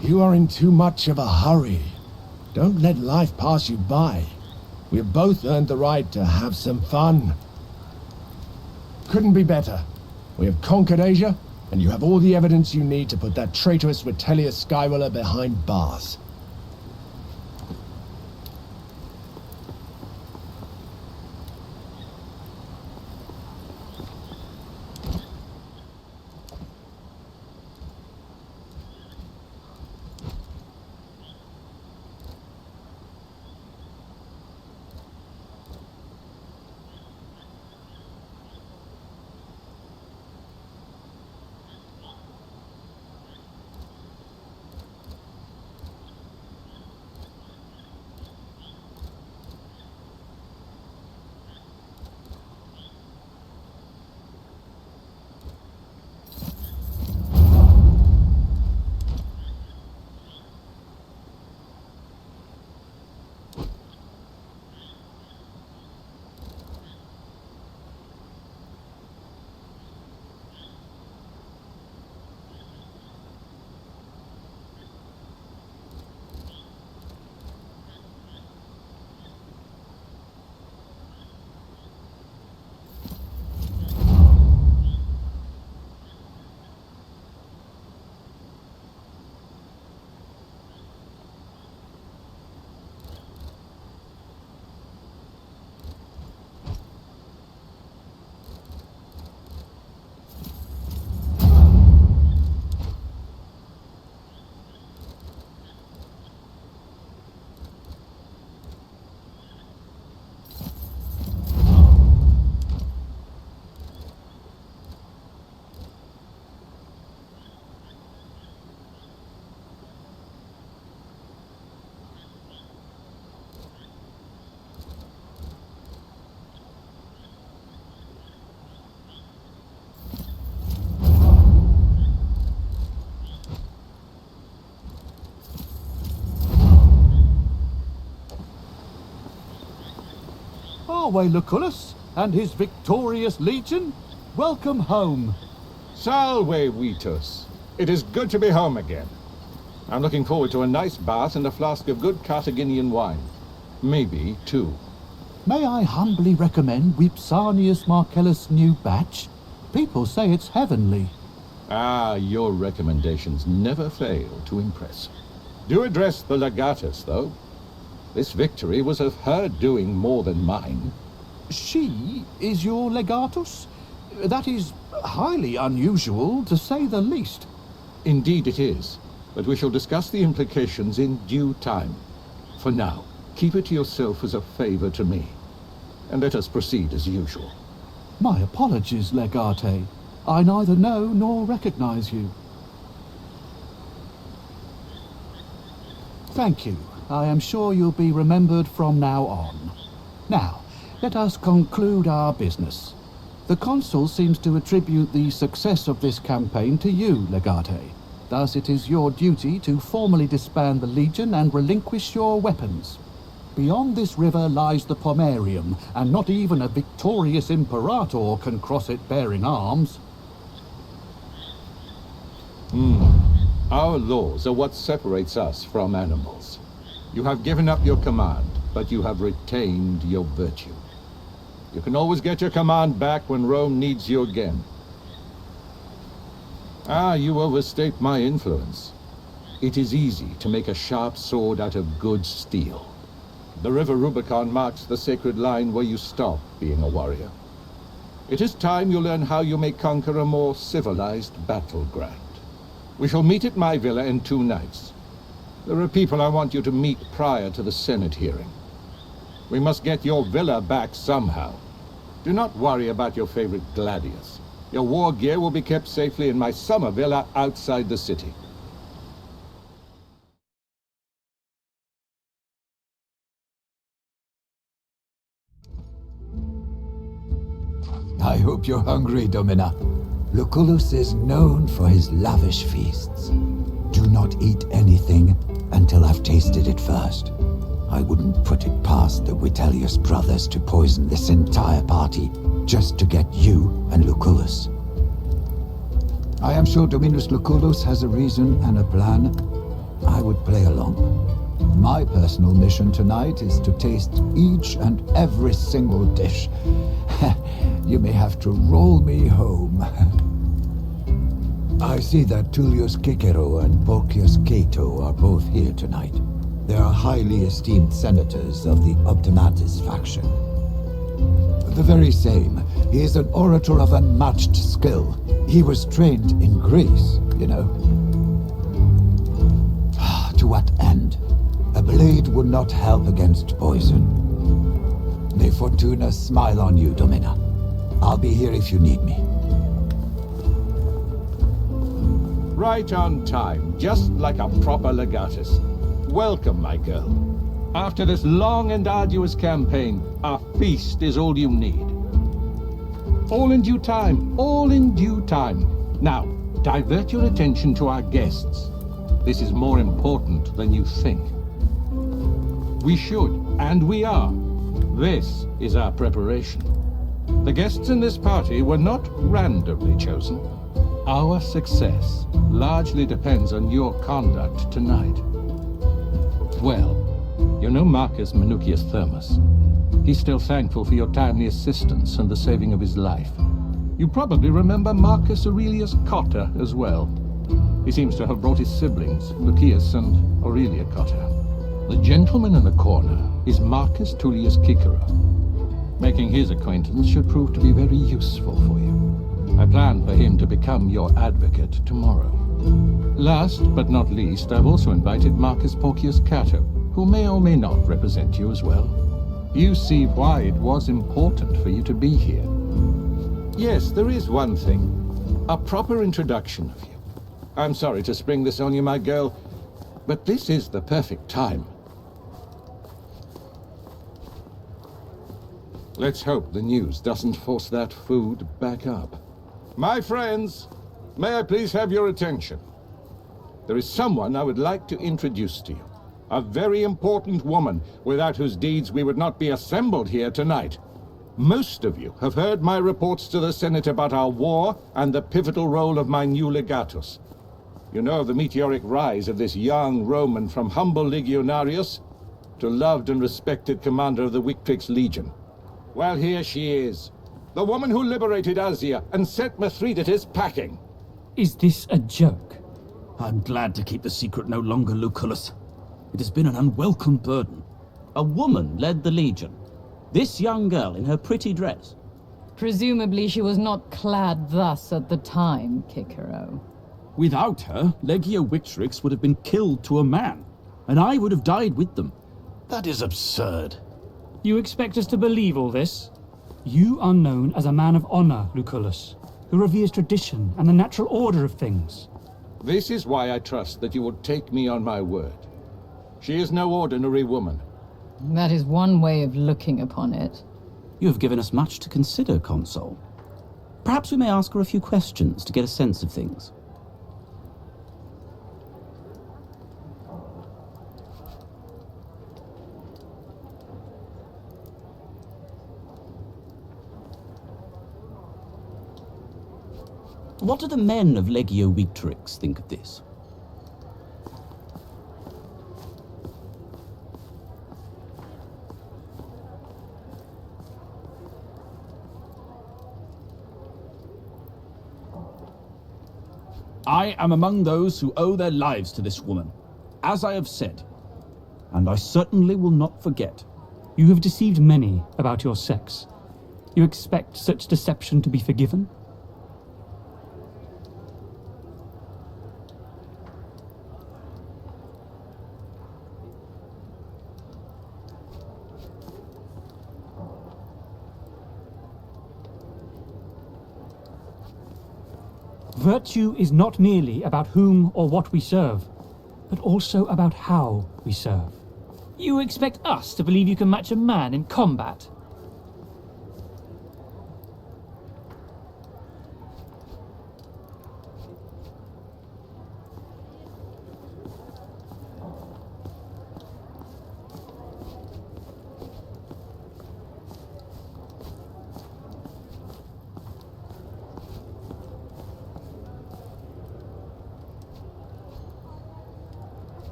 You are in too much of a hurry. Don't let life pass you by. We've both earned the right to have some fun. Couldn't be better. We have conquered Asia, and you have all the evidence you need to put that traitorous Vitellius Scaevola behind bars. Away, Lucullus and his victorious legion. Welcome home. Salve, Vitus. It is good to be home again. I'm looking forward to a nice bath and a flask of good Carthaginian wine. Maybe two. May I humbly recommend Vipsanius Marcellus' new batch? People say it's heavenly. Ah, your recommendations never fail to impress. Do address the legatus, though. This victory was of her doing more than mine. She is your legatus? That is highly unusual, to say the least. Indeed it is, but we shall discuss the implications in due time. For now, keep it to yourself as a favor to me, and let us proceed as usual. My apologies, Legate. I neither know nor recognize you. Thank you. I am sure you'll be remembered from now on. Now, let us conclude our business. The Consul seems to attribute the success of this campaign to you, Legate. Thus it is your duty to formally disband the Legion and relinquish your weapons. Beyond this river lies the Pomerium, and not even a victorious Imperator can cross it bearing arms. Our laws are what separates us from animals. You have given up your command, but you have retained your virtue. You can always get your command back when Rome needs you again. You overstate my influence. It is easy to make a sharp sword out of good steel. The River Rubicon marks the sacred line where you stop being a warrior. It is time you learn how you may conquer a more civilized battleground. We shall meet at my villa in 2 nights. There are people I want you to meet prior to the Senate hearing. We must get your villa back somehow. Do not worry about your favorite gladius. Your war gear will be kept safely in my summer villa outside the city. I hope you're hungry, Domina. Lucullus is known for his lavish feasts. Do not eat anything until I've tasted it first. I wouldn't put it past the Vitellius brothers to poison this entire party just to get you and Lucullus. I am sure Dominus Lucullus has a reason and a plan. I would play along. My personal mission tonight is to taste each and every single dish. You may have to roll me home. I see that Tullius Cicero and Porcius Cato are both here tonight. They are highly esteemed senators of the Optimatus faction. The very same. He is an orator of unmatched skill. He was trained in Greece, you know. To what end? A blade would not help against poison. May Fortuna smile on you, Domina. I'll be here if you need me. Right on time, just like a proper legatus. Welcome, my girl. After this long and arduous campaign, a feast is all you need. All in due time, all in due time. Now, divert your attention to our guests. This is more important than you think. We should, and we are. This is our preparation. The guests in this party were not randomly chosen. Our success largely depends on your conduct tonight. Well, you know Marcus Minucius Thermus. He's still thankful for your timely assistance and the saving of his life. You probably remember Marcus Aurelius Cotta as well. He seems to have brought his siblings, Lucius and Aurelia Cotta. The gentleman in the corner is Marcus Tullius Cicero. Making his acquaintance should prove to be very useful for you. I plan for him to become your advocate tomorrow. Last but not least, I've also invited Marcus Porcius Cato, who may or may not represent you as well. You see why it was important for you to be here. Yes, there is one thing. A proper introduction of you. I'm sorry to spring this on you, my girl, but this is the perfect time. Let's hope the news doesn't force that food back up. My friends, may I please have your attention? There is someone I would like to introduce to you. A very important woman, without whose deeds we would not be assembled here tonight. Most of you have heard my reports to the Senate about our war and the pivotal role of my new legatus. You know of the meteoric rise of this young Roman from humble legionarius to loved and respected commander of the Victrix Legion. Well, here she is. The woman who liberated Asia and set Mithridates packing. Is this a joke? I'm glad to keep the secret no longer, Lucullus. It has been an unwelcome burden. A woman led the Legion. This young girl in her pretty dress. Presumably she was not clad thus at the time, Kikero. Without her, Legio Wictrix would have been killed to a man, and I would have died with them. That is absurd. You expect us to believe all this? You are known as a man of honor, Lucullus, who reveres tradition and the natural order of things. This is why I trust that you will take me on my word. She is no ordinary woman. That is one way of looking upon it. You have given us much to consider, Consul. Perhaps we may ask her a few questions to get a sense of things. What do the men of Legio Wictrix think of this? I am among those who owe their lives to this woman, as I have said, and I certainly will not forget. You have deceived many about your sex. You expect such deception to be forgiven? Virtue is not merely about whom or what we serve, but also about how we serve. You expect us to believe you can match a man in combat?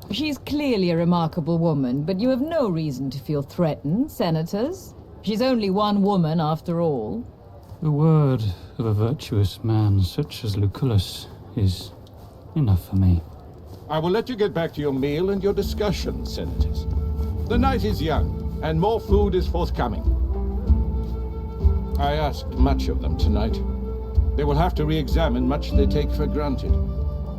She's clearly a remarkable woman, but you have no reason to feel threatened, senators. She's only one woman, after all. The word of a virtuous man such as Lucullus is enough for me. I will let you get back to your meal and your discussion, senators. The night is young, and more food is forthcoming. I asked much of them tonight. They will have to re-examine much they take for granted,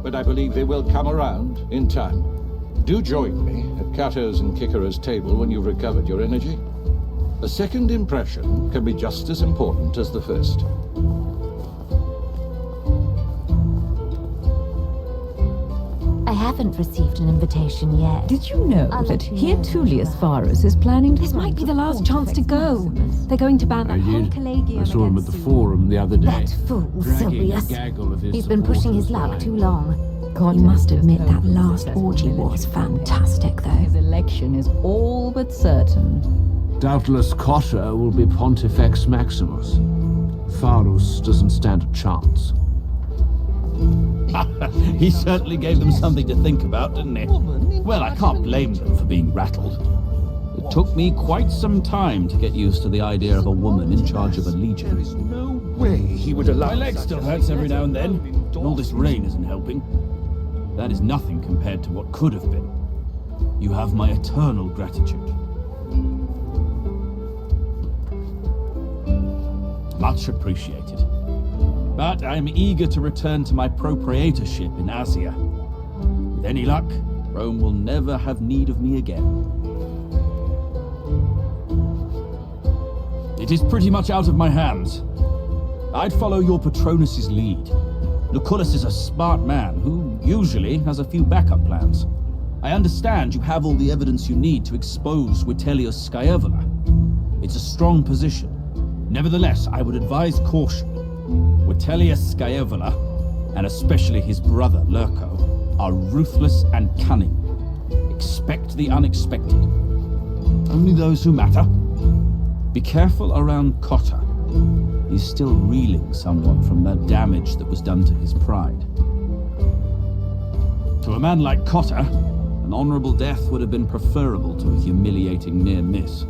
but I believe they will come around in time. Do join me at Cato's and Kikero's table when you've recovered your energy. A second impression can be just as important as the first. I haven't received an invitation yet. Did you know that here Tullius Varus is planning to... This might be the last chance to go. They're going to ban that whole collegium. I saw him at the forum the other day. That fool, dragging a Sylvius. gaggle of his He's been pushing his luck supporters too by. long. You must admit that last orgy was fantastic, though. His election is all but certain. Doubtless Cotta will be Pontifex Maximus. Varus doesn't stand a chance. He certainly gave them something to think about, didn't he? Well, I can't blame them for being rattled. It took me quite some time to get used to the idea of a woman in charge of a legion. There is no way he would allow. My leg still hurts every now and then, and all this rain isn't helping. That is nothing compared to what could have been. You have my eternal gratitude. Much appreciated. But I'm eager to return to my propraetorship in Asia. With any luck, Rome will never have need of me again. It is pretty much out of my hands. I'd follow your Patronus's lead. Lucullus is a smart man who usually has a few backup plans. I understand you have all the evidence you need to expose Vitellius Scaevola. It's a strong position. Nevertheless, I would advise caution. Vitellius Scaevola, and especially his brother Lurco, are ruthless and cunning. Expect the unexpected. Only those who matter. Be careful around Cotta. He's still reeling somewhat from the damage that was done to his pride. To a man like Cotta, an honorable death would have been preferable to a humiliating near miss.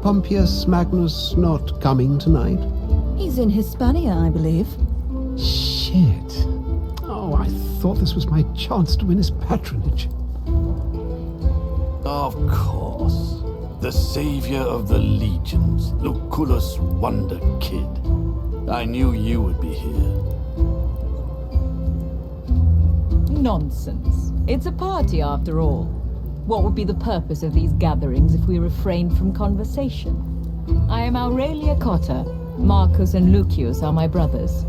Pompeius Magnus not coming tonight? He's in Hispania, I believe. Shit. Oh, I thought this was my chance to win his patronage. Of course. The savior of the legions, Lucullus Wonder Kid. I knew you would be here. Nonsense. It's a party after all. What would be the purpose of these gatherings if we refrained from conversation? I am Aurelia Cotta. Marcus and Lucius are my brothers.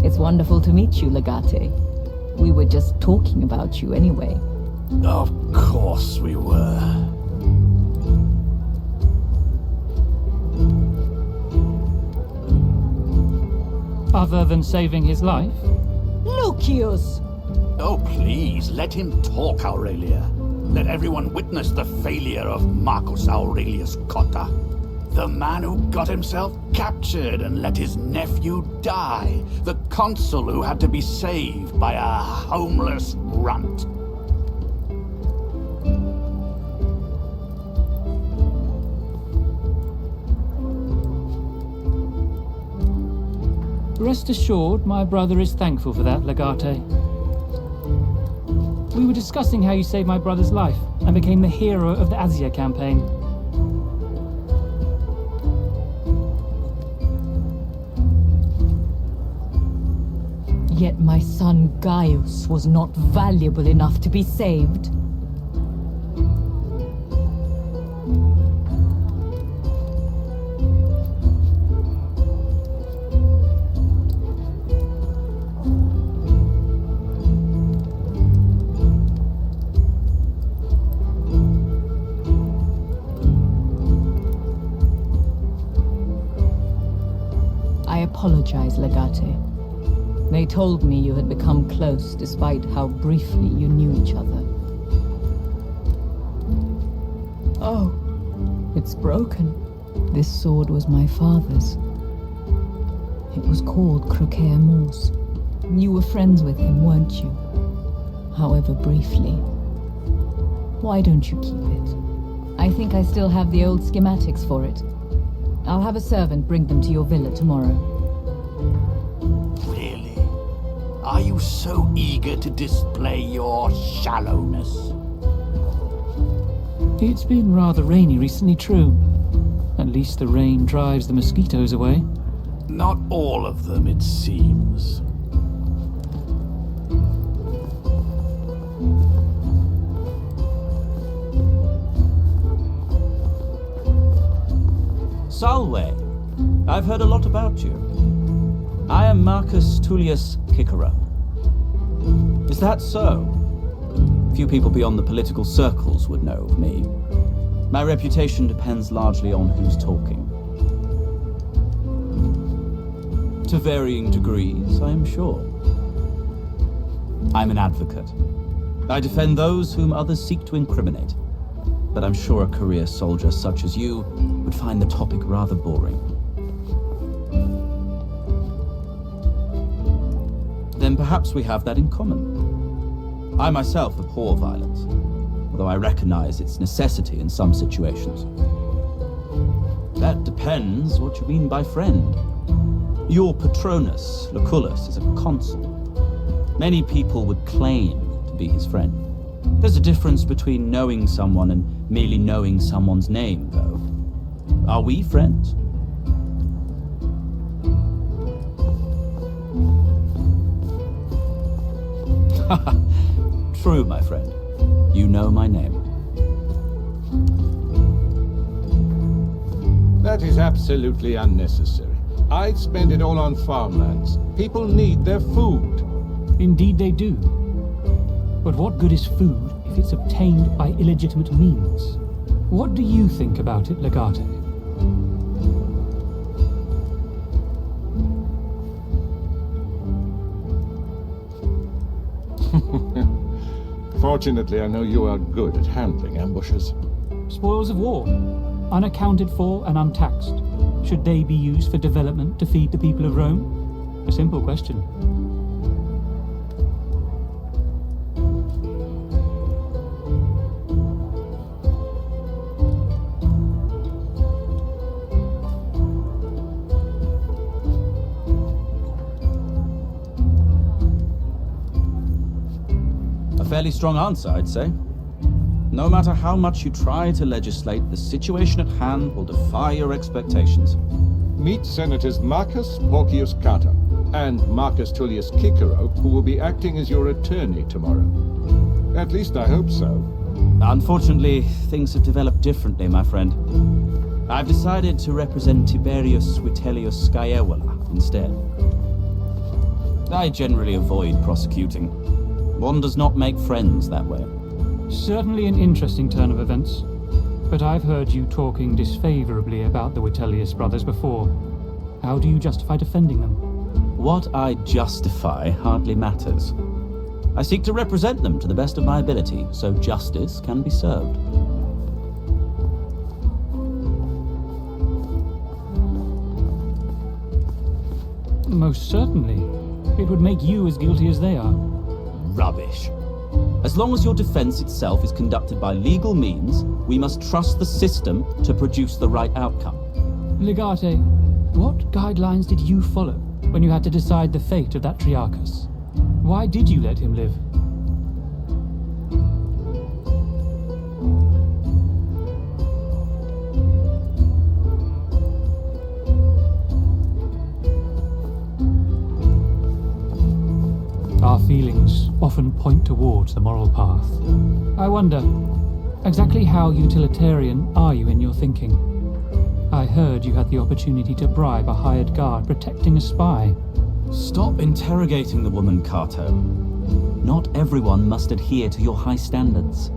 It's wonderful to meet you, Legate. We were just talking about you anyway. Of course we were. Other than saving his life? Lucius! Oh, please, let him talk, Aurelia. Let everyone witness the failure of Marcus Aurelius Cotta. The man who got himself captured and let his nephew die. The consul who had to be saved by a homeless runt. Rest assured, my brother is thankful for that, Legate. We were discussing how you saved my brother's life and became the hero of the Asia campaign. Yet my son Gaius was not valuable enough to be saved. I apologize, Legate. They told me you had become close despite how briefly you knew each other. Oh, it's broken. This sword was my father's. It was called Croquet Morse. You were friends with him, weren't you? However briefly. Why don't you keep it? I think I still have the old schematics for it. I'll have a servant bring them to your villa tomorrow. Really? Are you so eager to display your shallowness? It's been rather rainy recently, true. At least the rain drives the mosquitoes away. Not all of them, it seems. Salve. I've heard a lot about you. I am Marcus Tullius Cicero. Is that so? Few people beyond the political circles would know of me. My reputation depends largely on who's talking. To varying degrees, I am sure. I'm an advocate. I defend those whom others seek to incriminate. But I'm sure a career soldier such as you would find the topic rather boring. Then perhaps we have that in common. I myself abhor violence, although I recognize its necessity in some situations. That depends what you mean by friend. Your Patronus, Lucullus, is a consul. Many people would claim to be his friend. There's a difference between knowing someone and merely knowing someone's name, though. Are we friends? True, my friend. You know my name. That is absolutely unnecessary. I'd spend it all on farmlands. People need their food. Indeed they do. But what good is food if it's obtained by illegitimate means? What do you think about it, Legate? Fortunately, I know you are good at handling ambushes. Spoils of war, unaccounted for and untaxed. Should they be used for development to feed the people of Rome? A simple question. fairly strong answer, I'd say. No matter how much you try to legislate, the situation at hand will defy your expectations. Meet Senators Marcus Porcius Carter and Marcus Tullius Cicero, who will be acting as your attorney tomorrow. At least I hope so. Unfortunately, things have developed differently, my friend. I've decided to represent Tiberius Vitellius Scaevola instead. I generally avoid prosecuting. One does not make friends that way. Certainly an interesting turn of events. But I've heard you talking disfavorably about the Vitellius brothers before. How do you justify defending them? What I justify hardly matters. I seek to represent them to the best of my ability, so justice can be served. Most certainly. It would make you as guilty as they are. Rubbish. As long as your defense itself is conducted by legal means, we must trust the system to produce the right outcome. Legate, what guidelines did you follow when you had to decide the fate of that Triarchus? Why did you let him live? Our feelings often point towards the moral path. I wonder, exactly how utilitarian are you in your thinking? I heard you had the opportunity to bribe a hired guard protecting a spy. Stop interrogating the woman, Cato. Not everyone must adhere to your high standards.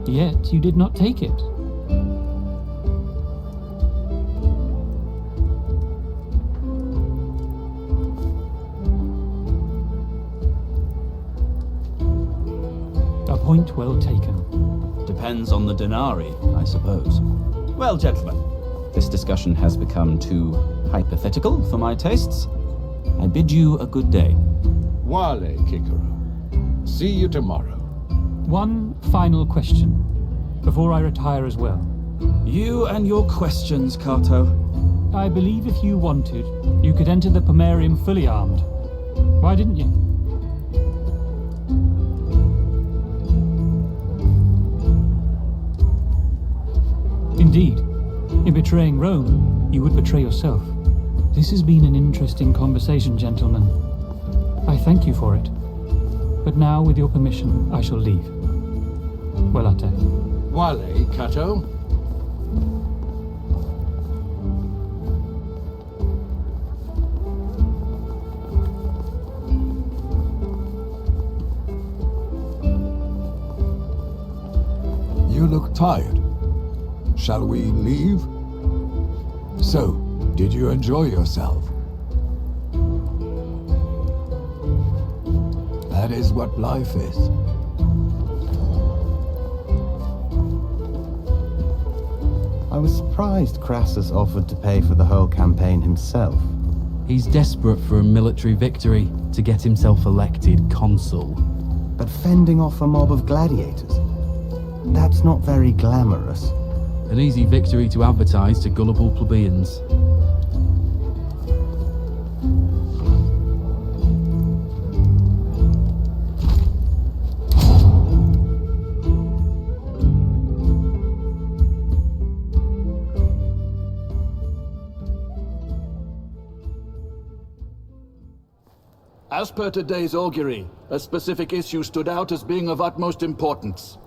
Yet you did not take it. A point well taken. Depends on the denarii, I suppose. Well, gentlemen, this discussion has become too hypothetical for my tastes. I bid you a good day. Wale, Cicero. See you tomorrow. One final question, before I retire as well. You and your questions, Cato. I believe if you wanted, you could enter the Pomerium fully armed. Why didn't you? Indeed, in betraying Rome, you would betray yourself. This has been an interesting conversation, gentlemen. I thank you for it. But now, with your permission, I shall leave. Welate. Wale, Cato. You look tired. Shall we leave? So, did you enjoy yourself? That is what life is. I was surprised Crassus offered to pay for the whole campaign himself. He's desperate for a military victory to get himself elected consul. But fending off a mob of gladiators? That's not very glamorous. An easy victory to advertise to gullible plebeians. As per today's augury, a specific issue stood out as being of utmost importance.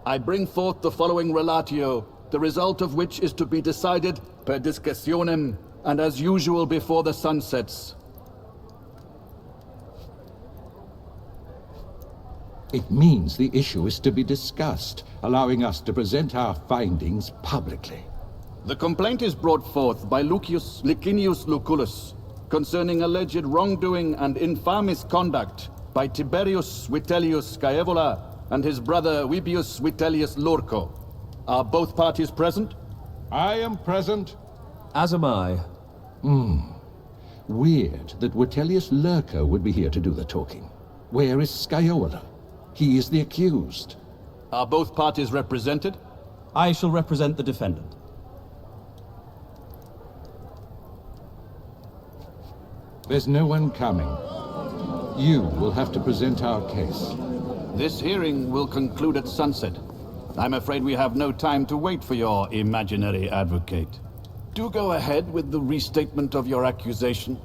I bring forth the following relatio, the result of which is to be decided per discussionem, and as usual before the sun sets. It means the issue is to be discussed, allowing us to present our findings publicly. The complaint is brought forth by Lucius Licinius Lucullus, concerning alleged wrongdoing and infamous conduct by Tiberius Vitellius Scaevola and his brother Vibius Vitellius Lurco. Are both parties present? I am present. As am I. Weird that Vitellius Lurco would be here to do the talking. Where is Scaevola? He is the accused. Are both parties represented? I shall represent the defendant. There's no one coming. You will have to present our case. This hearing will conclude at sunset. I'm afraid we have no time to wait for your imaginary advocate. Do go ahead with the restatement of your accusation.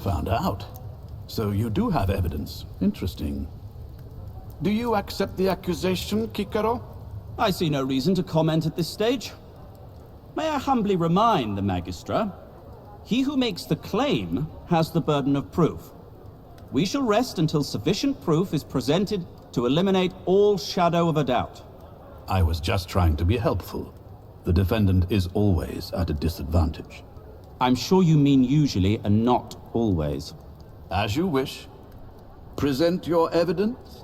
Found out. So you do have evidence. Interesting. Do you accept the accusation, Kikaro? I see no reason to comment at this stage. May I humbly remind the Magistra, he who makes the claim has the burden of proof. We shall rest until sufficient proof is presented to eliminate all shadow of a doubt. I was just trying to be helpful. The defendant is always at a disadvantage. I'm sure you mean usually and not always. As you wish. Present your evidence.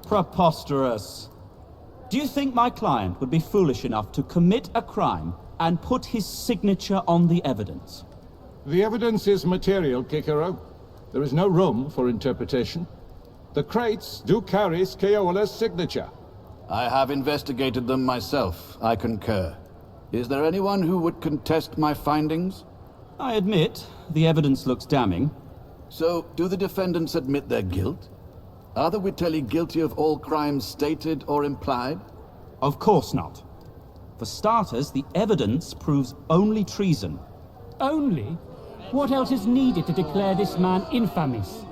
Preposterous. Do you think my client would be foolish enough to commit a crime and put his signature on the evidence? The evidence is material, Kikaro. There is no room for interpretation. The crates do carry Scaeola's signature. I have investigated them myself. I concur. Is there anyone who would contest my findings? I admit, the evidence looks damning. So, do the defendants admit their guilt? Are the Witelli guilty of all crimes stated or implied? Of course not. For starters, the evidence proves only treason. Only? What else is needed to declare this man infamous?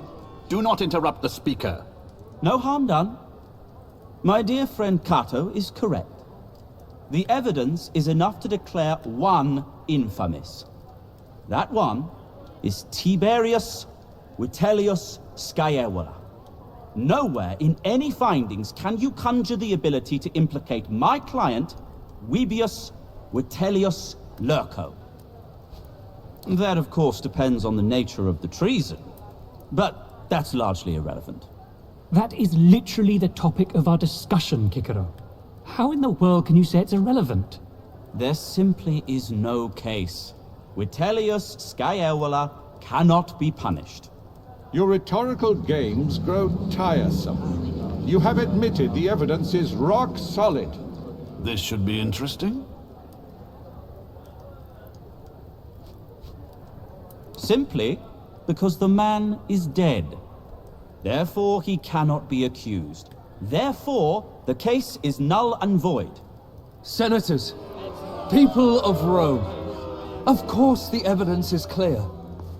Do not interrupt the speaker. No harm done. My dear friend Kato is correct. The evidence is enough to declare one infamous. That one is Tiberius Vitellius Scaeola. Nowhere in any findings can you conjure the ability to implicate my client, Webius Vitellius Lurco. That, of course, depends on the nature of the treason, but that's largely irrelevant. That is literally the topic of our discussion, Kikaro. How in the world can you say it's irrelevant? There simply is no case. Vitellius Scaeola cannot be punished. Your rhetorical games grow tiresome. You have admitted the evidence is rock solid. This should be interesting. Simply because the man is dead. Therefore, he cannot be accused. Therefore, the case is null and void. Senators, people of Rome, of course the evidence is clear.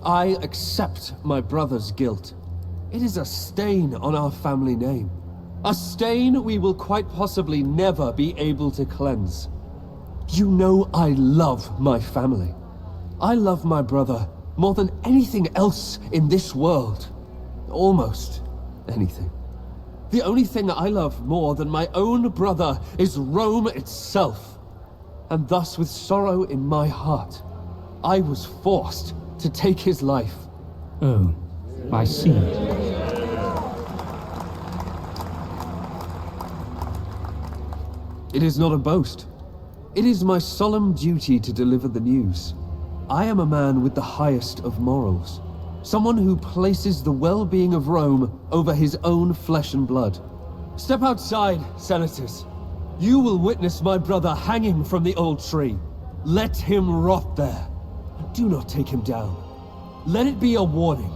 I accept my brother's guilt. It is a stain on our family name. A stain we will quite possibly never be able to cleanse. You know I love my family. I love my brother more than anything else in this world. Almost anything. The only thing I love more than my own brother is Rome itself. And thus, with sorrow in my heart, I was forced to take his life. Oh, I see. It is not a boast. It is my solemn duty to deliver the news. I am a man with the highest of morals. Someone who places the well-being of Rome over his own flesh and blood. Step outside, senators. You will witness my brother hanging from the old tree. Let him rot there. Do not take him down. Let it be a warning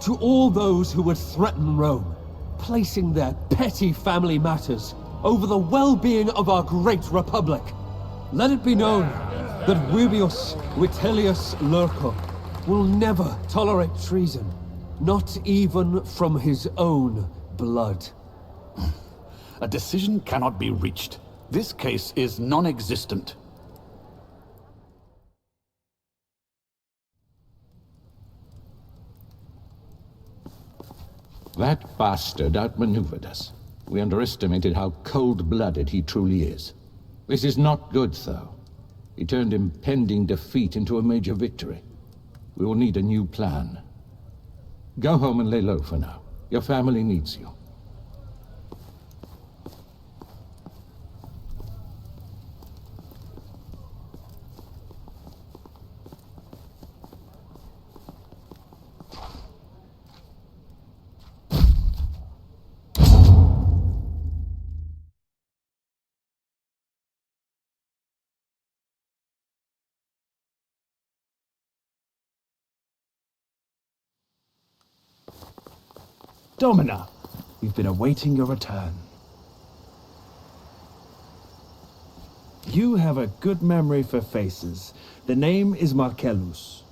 to all those who would threaten Rome, placing their petty family matters over the well-being of our great republic. Let it be known that Webius Vitellius Lurco will never tolerate treason, not even from his own blood. A decision cannot be reached. This case is non-existent. That bastard outmaneuvered us. We underestimated how cold-blooded he truly is. This is not good, though. He turned impending defeat into a major victory. We will need a new plan. Go home and lay low for now. Your family needs you. Domina, we've been awaiting your return. You have a good memory for faces. The name is Marcellus.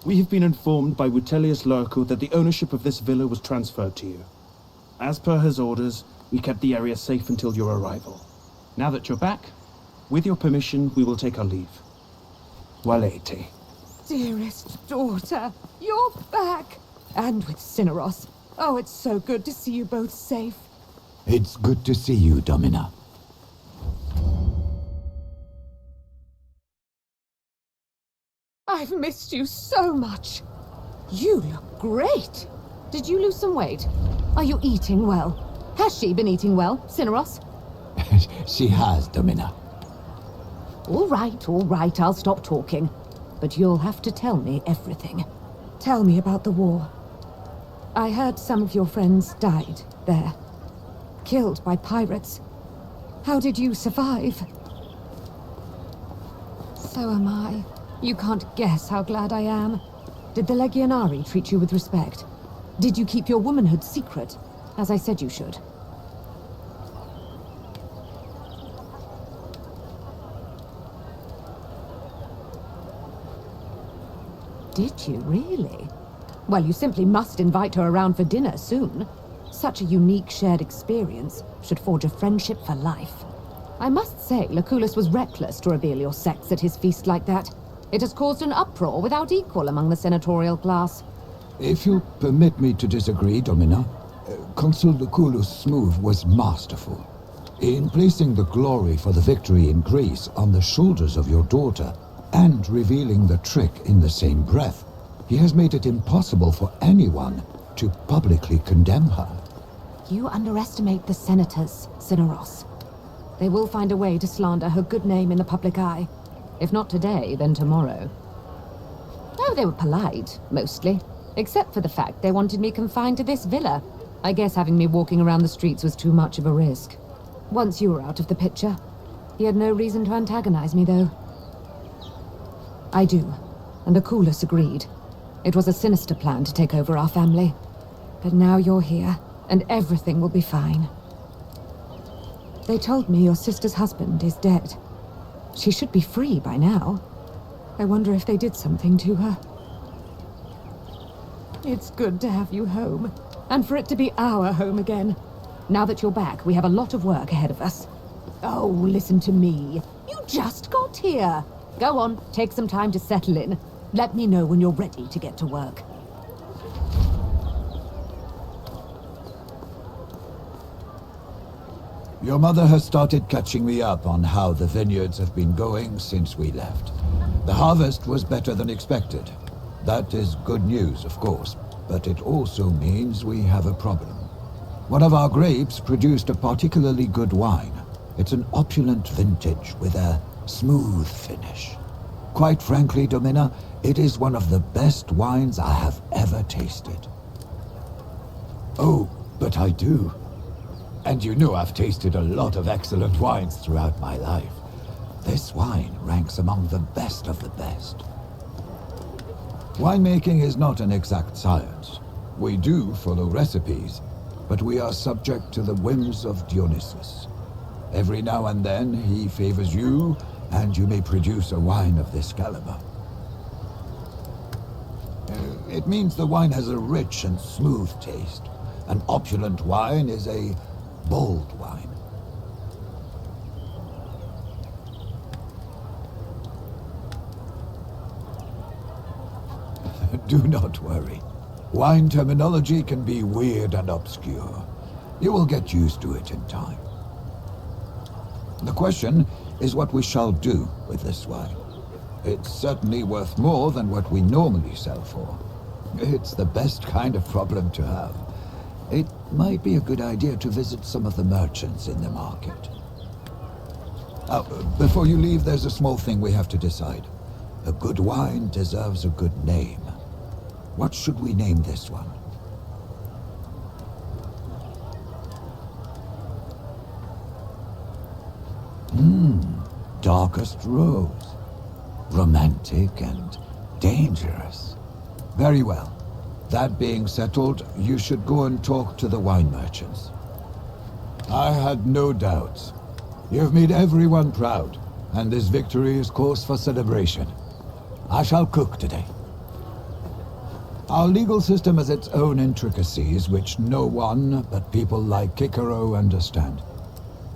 We have been informed by Vitellius Lurko that the ownership of this villa was transferred to you. As per his orders, we kept the area safe until your arrival. Now that you're back, with your permission, we will take our leave. Walete. Dearest daughter, you're back! And with Cineros. Oh, it's so good to see you both safe. It's good to see you, Domina. I've missed you so much. You look great. Did you lose some weight? Are you eating well? Has she been eating well, Cineros? She has, Domina. All right, I'll stop talking. But you'll have to tell me everything. Tell me about the war. I heard some of your friends died there. Killed by pirates. How did you survive? So am I. You can't guess how glad I am. Did the Legionari treat you with respect? Did you keep your womanhood secret, as I said you should? Did you really? Well, you simply must invite her around for dinner soon. Such a unique shared experience should forge a friendship for life. I must say, Lucullus was reckless to reveal your sex at his feast like that. It has caused an uproar without equal among the senatorial class. If you permit me to disagree, Domina, Consul Lucullus' move was masterful. In placing the glory for the victory in Greece on the shoulders of your daughter, and revealing the trick in the same breath, he has made it impossible for anyone to publicly condemn her. You underestimate the senators, Cineros. They will find a way to slander her good name in the public eye. If not today, then tomorrow. Oh, they were polite, mostly. Except for the fact they wanted me confined to this villa. I guess having me walking around the streets was too much of a risk. Once you were out of the picture, he had no reason to antagonize me, though. I do, and Lucullus agreed. It was a sinister plan to take over our family. But now you're here, and everything will be fine. They told me your sister's husband is dead. She should be free by now. I wonder if they did something to her. It's good to have you home, and for it to be our home again. Now that you're back, we have a lot of work ahead of us. Oh, listen to me. You just got here. Go on, take some time to settle in. Let me know when you're ready to get to work. Your mother has started catching me up on how the vineyards have been going since we left. The harvest was better than expected. That is good news, of course, but it also means we have a problem. One of our grapes produced a particularly good wine. It's an opulent vintage with a smooth finish. Quite frankly, Domina, it is one of the best wines I have ever tasted. Oh, but I do. And you know I've tasted a lot of excellent wines throughout my life. This wine ranks among the best of the best. Winemaking is not an exact science. We do follow recipes, but we are subject to the whims of Dionysus. Every now and then he favors you, and you may produce a wine of this caliber. It means the wine has a rich and smooth taste. An opulent wine is a bold wine. Do not worry. Wine terminology can be weird and obscure. You will get used to it in time. The question is what we shall do with this wine. It's certainly worth more than what we normally sell for. It's the best kind of problem to have. It might be a good idea to visit some of the merchants in the market. Before you leave, there's a small thing we have to decide. A good wine deserves a good name. What should we name this one? Darkest Rose. Romantic and dangerous. Very well. That being settled, you should go and talk to the wine merchants. I had no doubts. You've made everyone proud, and this victory is cause for celebration. I shall cook today. Our legal system has its own intricacies, which no one but people like Kikaro understand.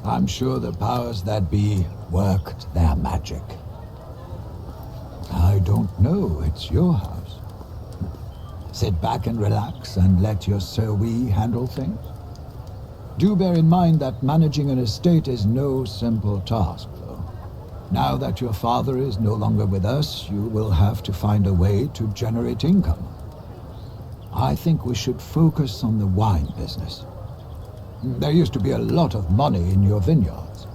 I'm sure the powers that be worked their magic. I don't know, it's your house. Sit back and relax and let your Sir-We handle things. Do bear in mind that managing an estate is no simple task, though. Now that your father is no longer with us, you will have to find a way to generate income. I think we should focus on the wine business. There used to be a lot of money in your vineyards.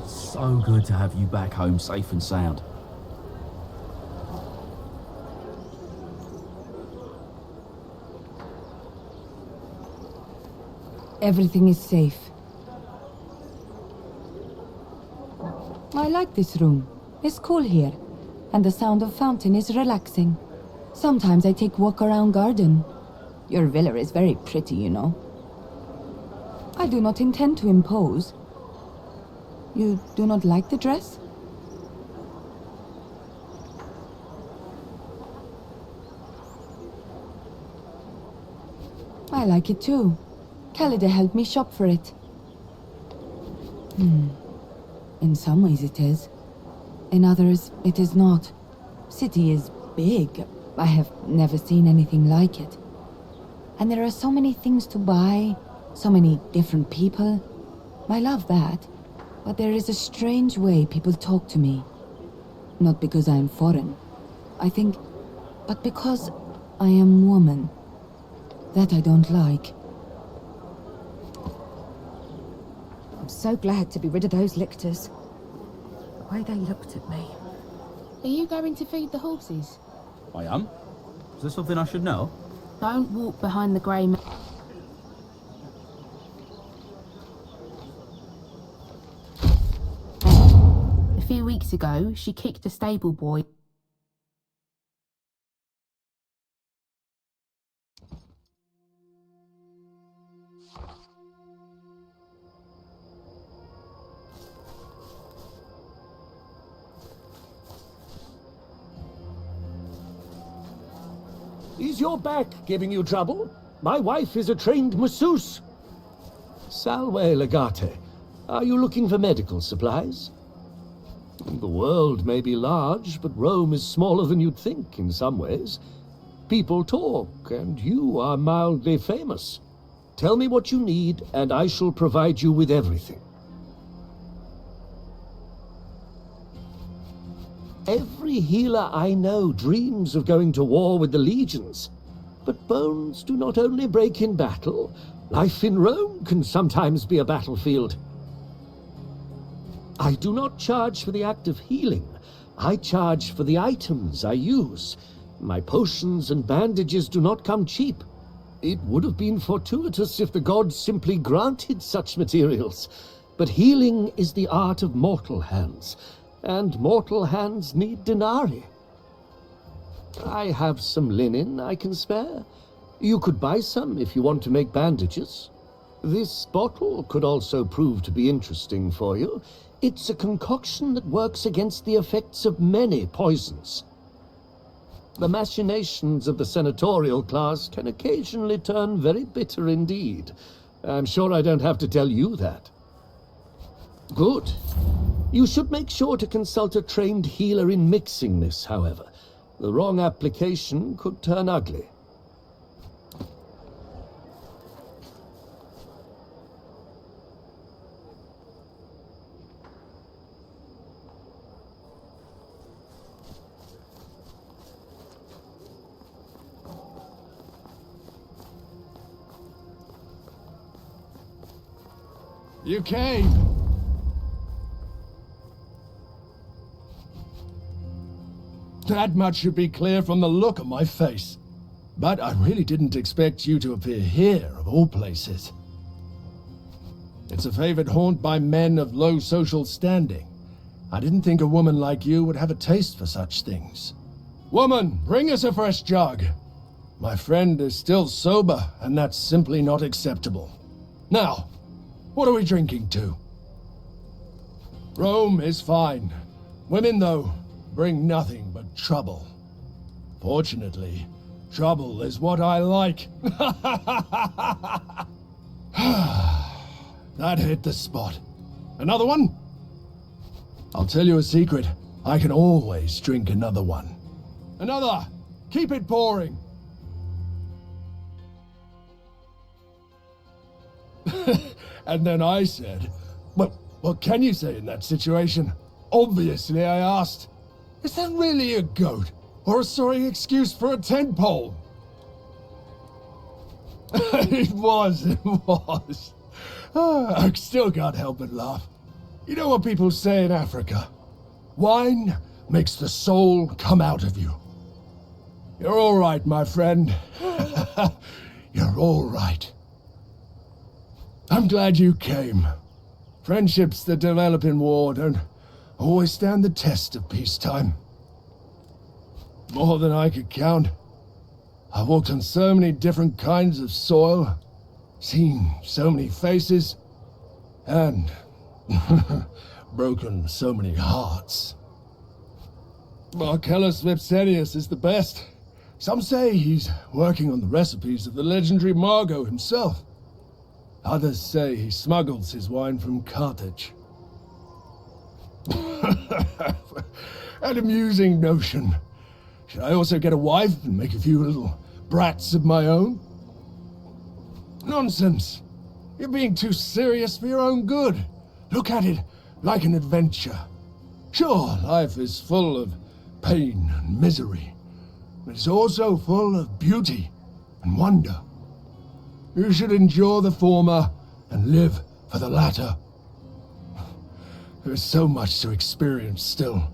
So good to have you back home safe and sound. Everything is safe. I like this room. It's cool here, and the sound of fountain is relaxing. Sometimes I take walk around garden. Your villa is very pretty, you know. I do not intend to impose. You do not like the dress? I I like it too. Calida helped me shop for it. In some ways it is. In others, it is not. City is big. I have never seen anything like it. And there are so many things to buy, so many different people. I love that. But there is a strange way people talk to me. Not because I am foreign, I think, but because I am woman. That I don't like. I'm so glad to be rid of those lictors. The way they looked at me. Are you going to feed the horses? I am. Is this something I should know? Don't walk behind the grey man. A few weeks ago, she kicked a stable boy. Is your back giving you trouble? My wife is a trained masseuse. Salve legate. Are you looking for medical supplies? The world may be large, but Rome is smaller than you'd think in some ways. People talk, and you are mildly famous. Tell me what you need, and I shall provide you with everything. Every healer I know dreams of going to war with the legions. But bones do not only break in battle. Life in Rome can sometimes be a battlefield. I do not charge for the act of healing. I charge for the items I use. My potions and bandages do not come cheap. It would have been fortuitous if the gods simply granted such materials. But healing is the art of mortal hands. And mortal hands need denarii. I have some linen I can spare. You could buy some if you want to make bandages. This bottle could also prove to be interesting for you. It's a concoction that works against the effects of many poisons. The machinations of the senatorial class can occasionally turn very bitter indeed. I'm sure I don't have to tell you that. Good. You should make sure to consult a trained healer in mixing this, however. The wrong application could turn ugly. You came! That much should be clear from the look on my face. But I really didn't expect you to appear here, of all places. It's a favored haunt by men of low social standing. I didn't think a woman like you would have a taste for such things. Woman, bring us a fresh jug. My friend is still sober, and that's simply not acceptable. Now, what are we drinking to? Rome is fine. Women, though, bring nothing but trouble. Fortunately, trouble is what I like. That hit the spot. Another one? I'll tell you a secret. I can always drink another one. Another! Keep it pouring! And then I said, well, what can you say in that situation? Obviously, I asked, is that really a goat? Or a sorry excuse for a tent pole? It was. I still can't help but laugh. You know what people say in Africa? Wine makes the soul come out of you. You're all right, my friend. You're all right. I'm glad you came. Friendships that develop in war don't always stand the test of peacetime. More than I could count. I've walked on so many different kinds of soil, seen so many faces, and broken so many hearts. Marcellus Vipsenius is the best. Some say he's working on the recipes of the legendary Margot himself. Others say he smuggles his wine from Carthage. An amusing notion. Should I also get a wife and make a few little brats of my own? Nonsense. You're being too serious for your own good. Look at it like an adventure. Sure, life is full of pain and misery, but it's also full of beauty and wonder. You should endure the former and live for the latter. There's so much to experience still.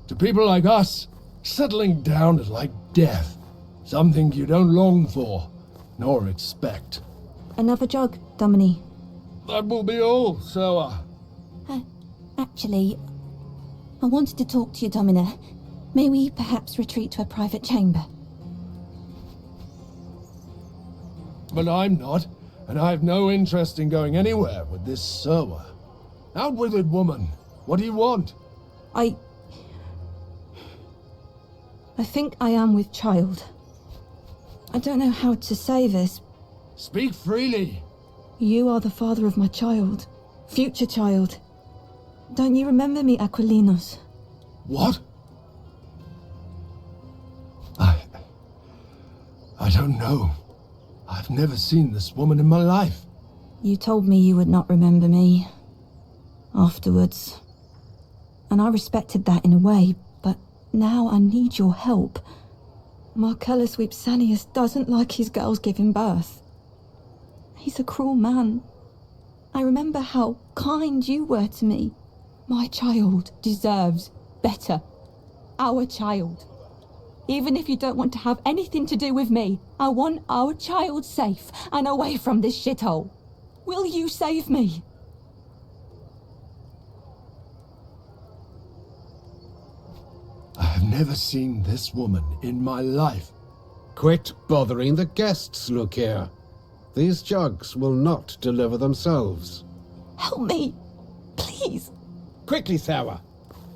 To people like us, settling down is like death. Something you don't long for, nor expect. Another jug, Domini. That will be all, Soa. Actually, I wanted to talk to you, Domina. May we perhaps retreat to a private chamber? But I'm not, and I have no interest in going anywhere with this Soa. Out with it, woman. What do you want? I think I am with child. I don't know how to say this. Speak freely. You are the father of my child. Future child. Don't you remember me, Aquilinos? What? I don't know. I've never seen this woman in my life. You told me you would not remember me. Afterwards. And I respected that in a way, but now I need your help. Marcellus Vipsanius doesn't like his girls giving birth. He's a cruel man. I remember how kind you were to me. My child deserves better. Our child. Even if you don't want to have anything to do with me, I want our child safe and away from this shithole. Will you save me? I have never seen this woman in my life. Quit bothering the guests, look here. These jugs will not deliver themselves. Help me, please. Quickly, Sarah.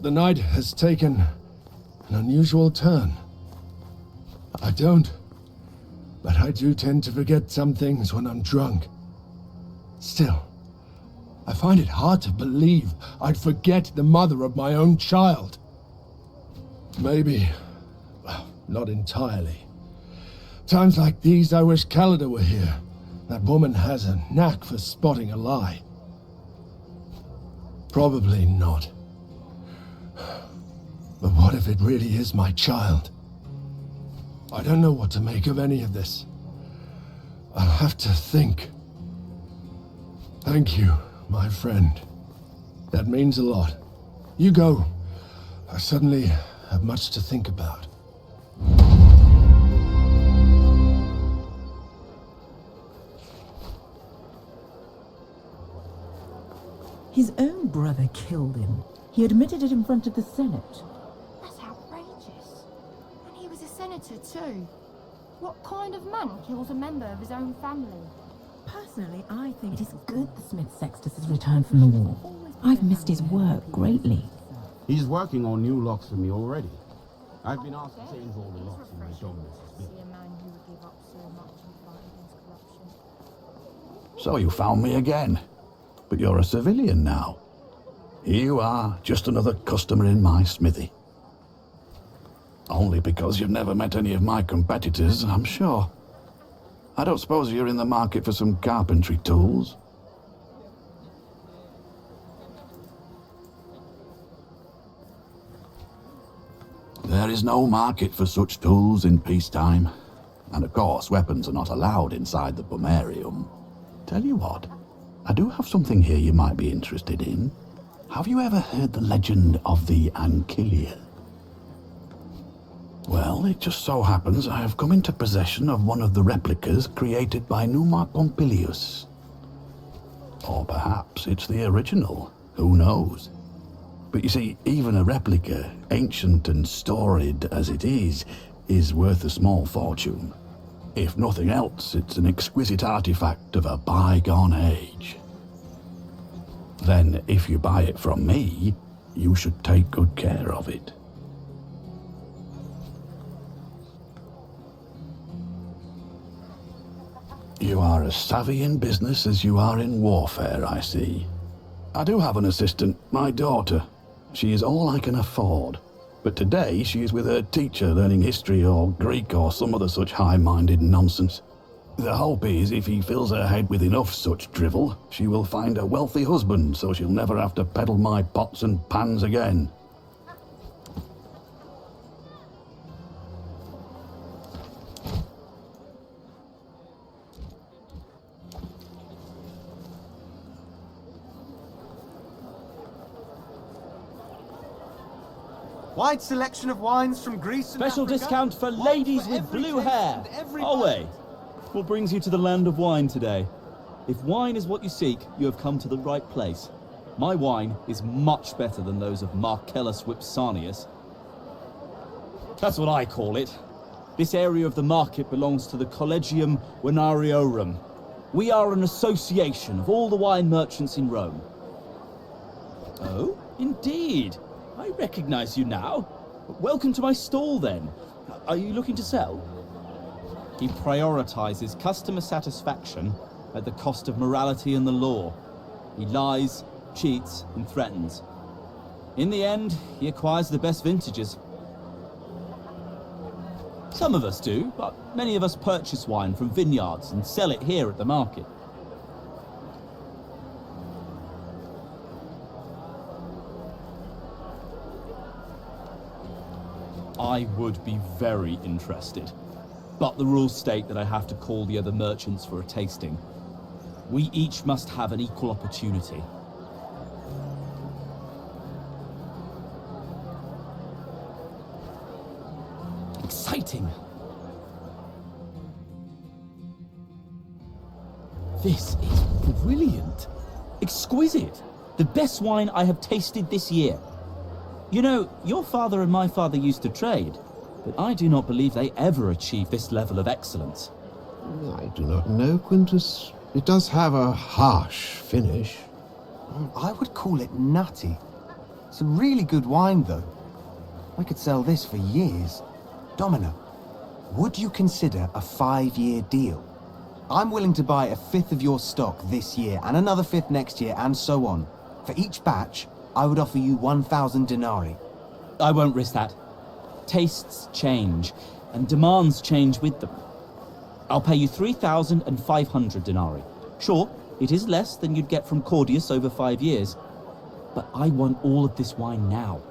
The night has taken an unusual turn. I don't, but I do tend to forget some things when I'm drunk. Still, I find it hard to believe I'd forget the mother of my own child. Maybe, well, not entirely. Times like these I wish Callida were here. That woman has a knack for spotting a lie. Probably not. But what if it really is my child? I don't know what to make of any of this. I'll have to think. Thank you, my friend. That means a lot. You go. I suddenly have much to think about. His own brother killed him. He admitted it in front of the Senate. That's outrageous. And he was a senator too. What kind of man kills a member of his own family? Personally, I think it is good the Smith Sextus has returned from the war. I've missed his work greatly. He's working on new locks for me already. I've been asked to change all the locks in my Dominus' built. So you found me again. But you're a civilian now. Here you are, just another customer in my smithy. Only because you've never met any of my competitors, I'm sure. I don't suppose you're in the market for some carpentry tools? There is no market for such tools in peacetime. And of course, weapons are not allowed inside the pomerium. Tell you what, I do have something here you might be interested in. Have you ever heard the legend of the Ankylia? Well, it just so happens I have come into possession of one of the replicas created by Numa Pompilius. Or perhaps it's the original, who knows? But you see, even a replica, ancient and storied as it is worth a small fortune. If nothing else, it's an exquisite artifact of a bygone age. Then, if you buy it from me, you should take good care of it. You are as savvy in business as you are in warfare, I see. I do have an assistant, my daughter. She is all I can afford. But today she is with her teacher learning history or Greek or some other such high-minded nonsense. The hope is if he fills her head with enough such drivel, she will find a wealthy husband so she'll never have to peddle my pots and pans again. Wide selection of wines from Greece and Special Africa. discount for Wines ladies for with every blue taste hair. and every Oh budget. wait, what brings you to the land of wine today? If wine is what you seek, you have come to the right place. My wine is much better than those of Marcellus Vipsanius. That's what I call it. This area of the market belongs to the Collegium Venariorum. We are an association of all the wine merchants in Rome. Oh, indeed. I recognize you now. Welcome to my stall, then. Are you looking to sell? He prioritizes customer satisfaction at the cost of morality and the law. He lies, cheats, and threatens. In the end, he acquires the best vintages. Some of us do, but many of us purchase wine from vineyards and sell it here at the market. I would be very interested, but the rules state that I have to call the other merchants for a tasting. We each must have an equal opportunity. Exciting! This is brilliant! Exquisite! The best wine I have tasted this year. You know, your father and my father used to trade, but I do not believe they ever achieved this level of excellence. I do not know, Quintus. It does have a harsh finish. I would call it nutty. Some really good wine, though. I could sell this for years. Domino, would you consider a 5-year deal? I'm willing to buy a 5th of your stock this year, and another 5th next year, and so on. For each batch, I would offer you 1,000 denarii. I won't risk that. Tastes change, and demands change with them. I'll pay you 3,500 denarii. Sure, it is less than you'd get from Claudius over 5 years, but I want all of this wine now.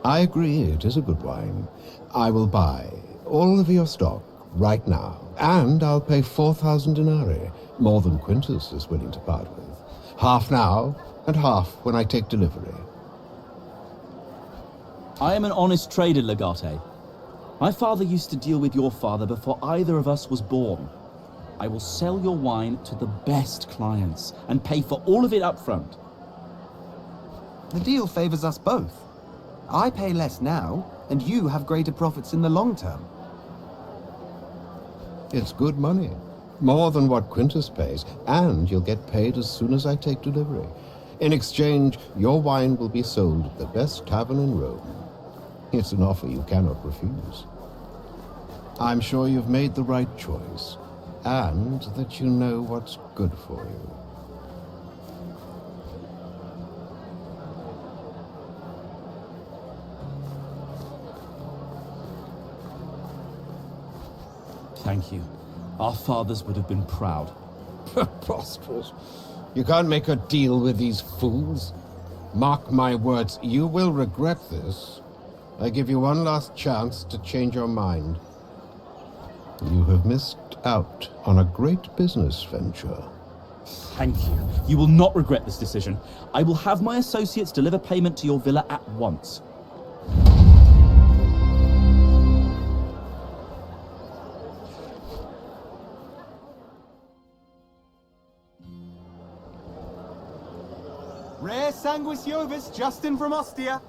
I agree, it is a good wine. I will buy all of your stock right now, and I'll pay 4,000 denarii, more than Quintus is willing to part with. Half now, and half when I take delivery. I am an honest trader, Legate. My father used to deal with your father before either of us was born. I will sell your wine to the best clients and pay for all of it up front. The deal favors us both. I pay less now, and you have greater profits in the long term. It's good money. More than what Quintus pays, and you'll get paid as soon as I take delivery. In exchange, your wine will be sold at the best tavern in Rome. It's an offer you cannot refuse. I'm sure you've made the right choice, and that you know what's good for you. Thank you. Our fathers would have been proud. Preposterous. You can't make a deal with these fools. Mark my words, you will regret this. I give you one last chance to change your mind. You have missed out on a great business venture. Thank you. You will not regret this decision. I will have my associates deliver payment to your villa at once. Rare Sanguis Jovis, just in from Ostia.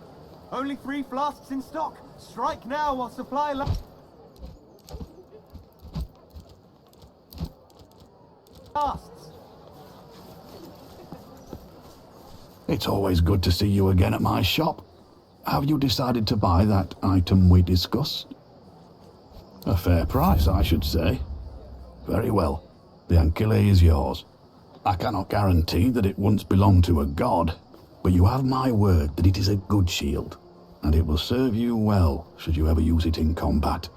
Only 3 flasks in stock. Strike now while supply lasts. It's always good to see you again at my shop. Have you decided to buy that item we discussed? A fair price, I should say. Very well. The Ankyle is yours. I cannot guarantee that it once belonged to a god, but you have my word that it is a good shield, and it will serve you well should you ever use it in combat.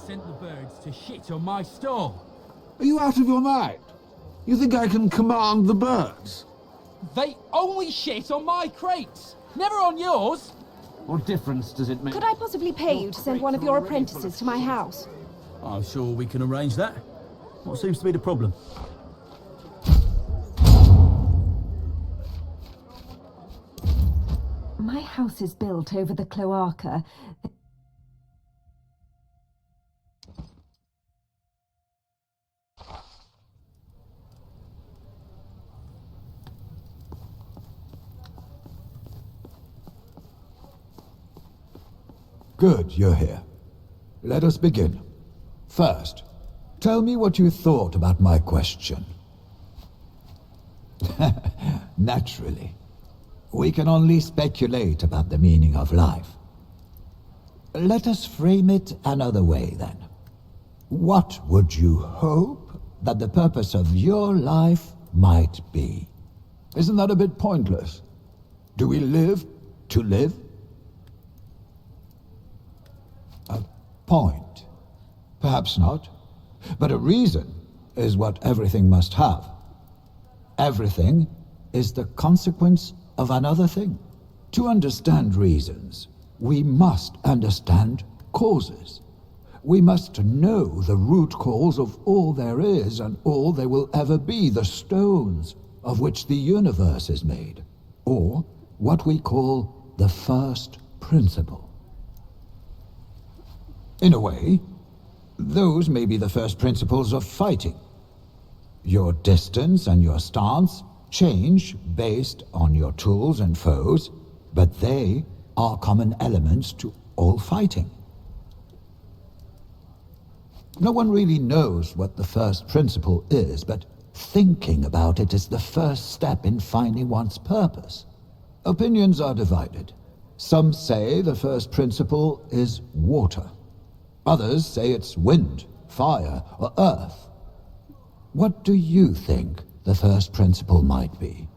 Sent the birds to shit on my stall. Are you out of your mind? You think I can command the birds? They only shit on my crates, never on yours. What difference does it make? Could I possibly pay you to send one of your apprentices to my house? I'm sure we can arrange that. What seems to be the problem? My house is built over the cloaca. Good, you're here. Let us begin. First, tell me what you thought about my question. Naturally. We can only speculate about the meaning of life. Let us frame it another way, then. What would you hope that the purpose of your life might be? Isn't that a bit pointless? Do we live to live? A point? Perhaps not. But a reason is what everything must have. Everything is the consequence of another thing. To understand reasons, we must understand causes. We must know the root cause of all there is and all there will ever be, the stones of which the universe is made, or what we call the first principle. In a way, those may be the first principles of fighting. Your distance and your stance change based on your tools and foes, but they are common elements to all fighting. No one really knows what the first principle is, but thinking about it is the first step in finding one's purpose. Opinions are divided. Some say the first principle is water. Others say it's wind, fire, or earth. What do you think the first principle might be?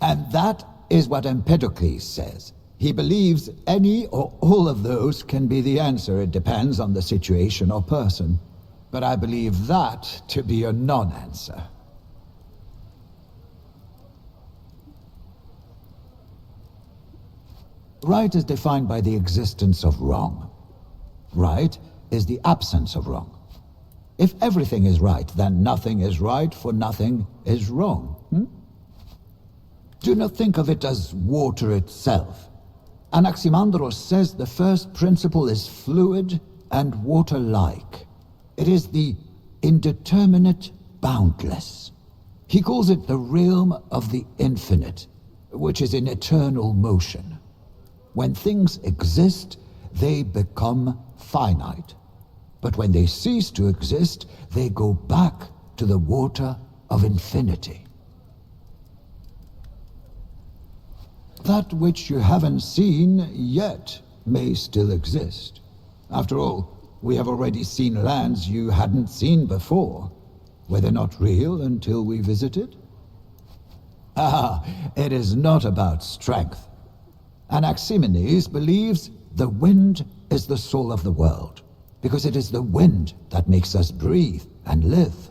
And that is what Empedocles says. He believes any or all of those can be the answer. It depends on the situation or person. But I believe that to be a non-answer. Right is defined by the existence of wrong. Right is the absence of wrong. If everything is right, then nothing is right, for nothing is wrong. Do not think of it as water itself. Anaximandros says the first principle is fluid and water-like. It is the indeterminate boundless. He calls it the realm of the infinite, which is in eternal motion. When things exist, they become finite. But when they cease to exist, they go back to the water of infinity. That which you haven't seen yet may still exist. After all, we have already seen lands you hadn't seen before. Were they not real until we visited? Ah, it is not about strength. Anaximenes believes the wind is the soul of the world, because it is the wind that makes us breathe and live.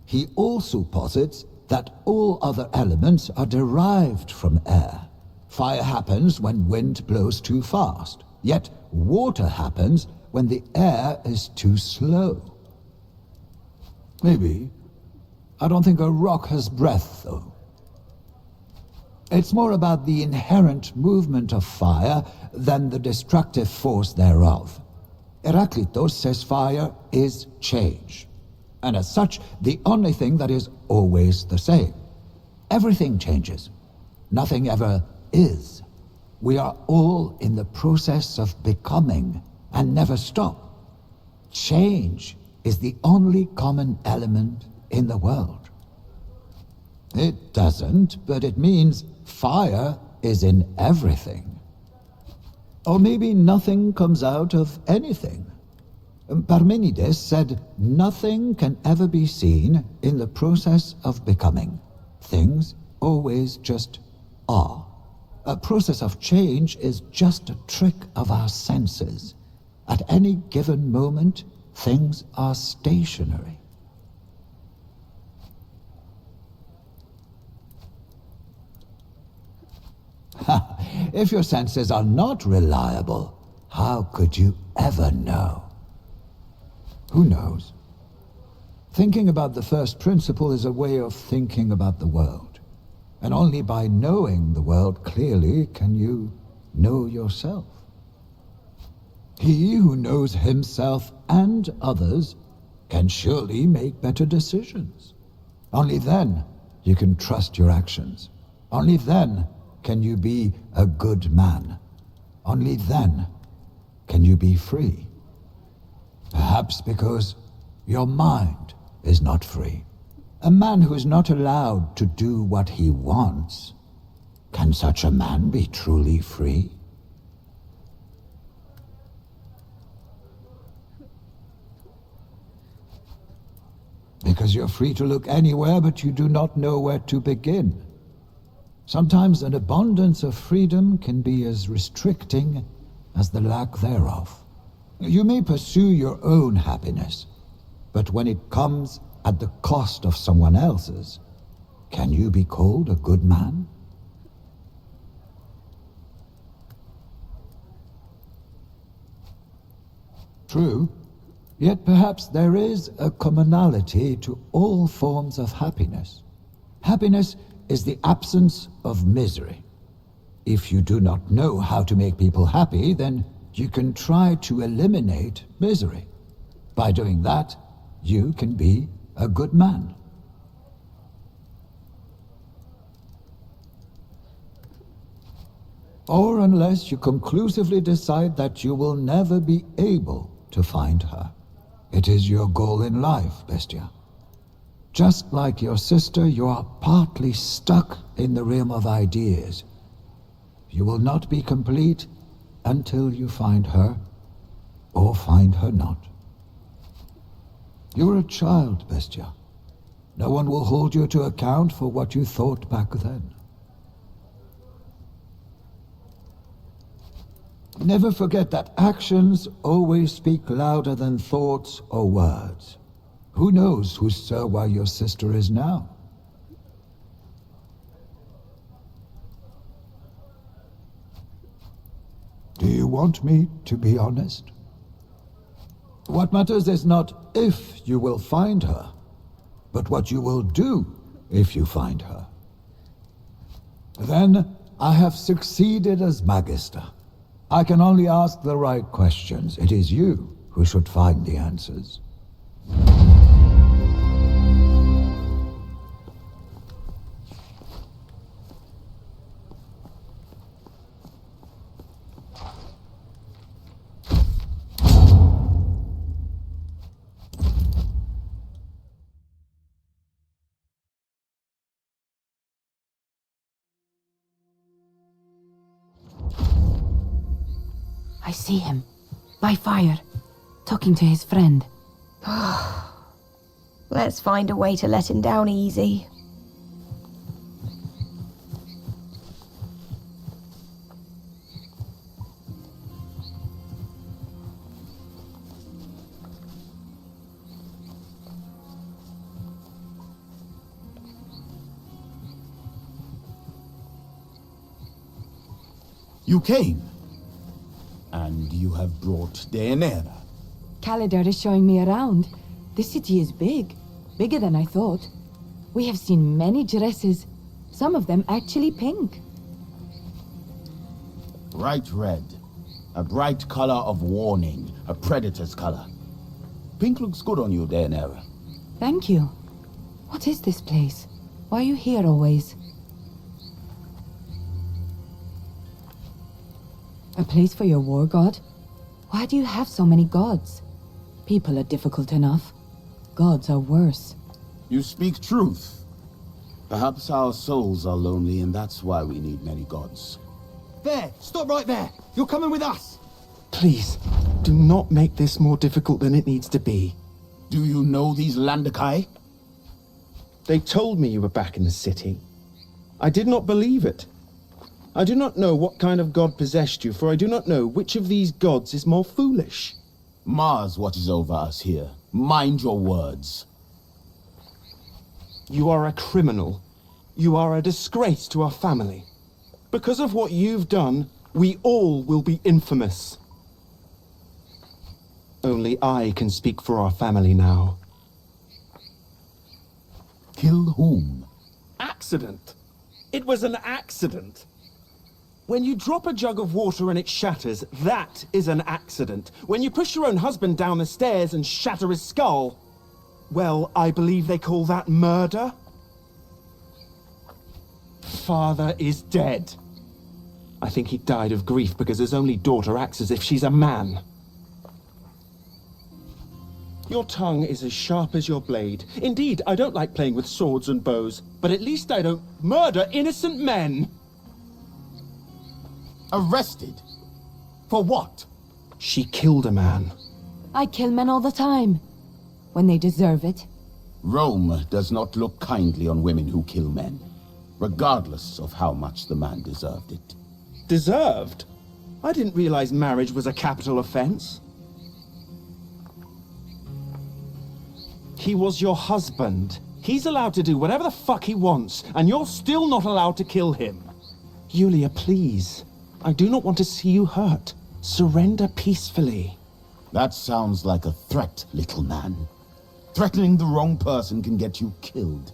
He also posits that all other elements are derived from air. Fire happens when wind blows too fast, yet water happens when the air is too slow. Maybe. I don't think a rock has breath, though. It's more about the inherent movement of fire than the destructive force thereof. Heraclitus says fire is change, and as such, the only thing that is always the same. Everything changes. Nothing ever is. We are all in the process of becoming, and never stop. Change is the only common element in the world. It doesn't, but it means fire is in everything. Or maybe nothing comes out of anything. Parmenides said nothing can ever be seen in the process of becoming. Things always just are. A process of change is just a trick of our senses. At any given moment, things are stationary. If your senses are not reliable, how could you ever know? Who knows? Thinking about the first principle is a way of thinking about the world. And only by knowing the world clearly can you know yourself. He who knows himself and others can surely make better decisions. Only then you can trust your actions. Only then can you be a good man. Only then can you be free. Perhaps because your mind is not free. A man who is not allowed to do what he wants, can such a man be truly free? Because you're free to look anywhere, but you do not know where to begin. Sometimes an abundance of freedom can be as restricting as the lack thereof. You may pursue your own happiness, but when it comes at the cost of someone else's, can you be called a good man? True, yet perhaps there is a commonality to all forms of happiness. Happiness is the absence of misery. If you do not know how to make people happy, then you can try to eliminate misery. By doing that, you can be a good man. Or unless you conclusively decide that you will never be able to find her. It is your goal in life, Bestia. Just like your sister, you are partly stuck in the realm of ideas. You will not be complete until you find her, or find her not. You are a child, Bestia. No one will hold you to account for what you thought back then. Never forget that actions always speak louder than thoughts or words. Who knows whose Serwa your sister is now? Do you want me to be honest? What matters is not if you will find her, but what you will do if you find her. Then I have succeeded as Magister. I can only ask the right questions. It is you who should find the answers. I see him. By fire. Talking to his friend. Let's find a way to let him down easy. You came. And you have brought Deanera. Calidar is showing me around. This city is big. Bigger than I thought. We have seen many dresses. Some of them actually pink. Bright red. A bright color of warning. A predator's color. Pink looks good on you, Deanera. Thank you. What is this place? Why are you here always? A place for your war god? Why do you have so many gods? People are difficult enough. Gods are worse. You speak truth. Perhaps our souls are lonely and that's why we need many gods. There! Stop right there! You're coming with us! Please, do not make this more difficult than it needs to be. Do you know these Landakai? They told me you were back in the city. I did not believe it. I do not know what kind of god possessed you, for I do not know which of these gods is more foolish. Mars watches over us here. Mind your words. You are a criminal. You are a disgrace to our family. Because of what you've done, we all will be infamous. Only I can speak for our family now. Kill whom? Accident. It was an accident. When you drop a jug of water and it shatters, that is an accident. When you push your own husband down the stairs and shatter his skull, well, I believe they call that murder. Father is dead. I think he died of grief because his only daughter acts as if she's a man. Your tongue is as sharp as your blade. Indeed, I don't like playing with swords and bows, but at least I don't murder innocent men. Arrested? For what? She killed a man. I kill men all the time. When they deserve it. Rome does not look kindly on women who kill men, regardless of how much the man deserved it. Deserved? I didn't realize marriage was a capital offense. He was your husband. He's allowed to do whatever the fuck he wants, and you're still not allowed to kill him. Yulia, please. I do not want to see you hurt. Surrender peacefully. That sounds like a threat, little man. Threatening the wrong person can get you killed.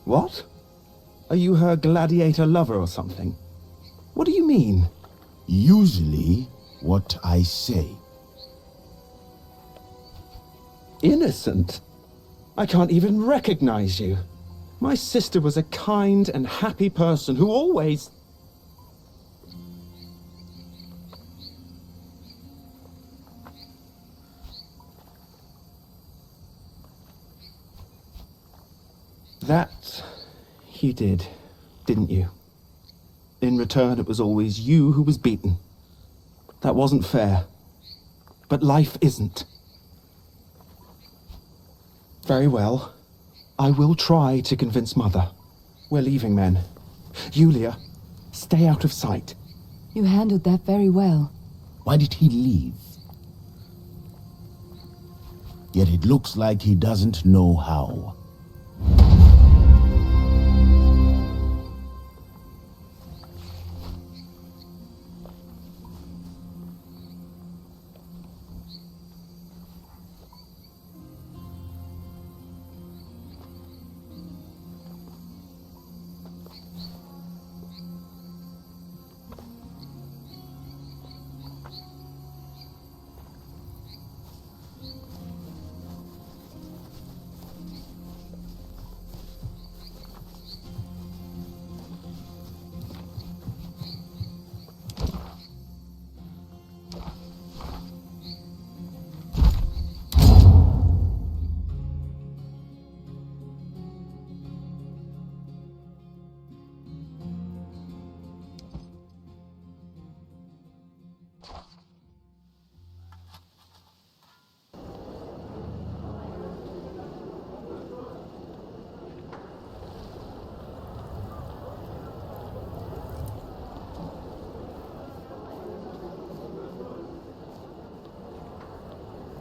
What? Are you her gladiator lover or something? What do you mean? Usually, what I say. Innocent? I can't even recognize you. My sister was a kind and happy person who always... That you did, didn't you? In return, it was always you who was beaten. That wasn't fair. But life isn't. Very well. I will try to convince Mother. We're leaving, men. Yulia, stay out of sight. You handled that very well. Why did he leave? Yet it looks like he doesn't know how.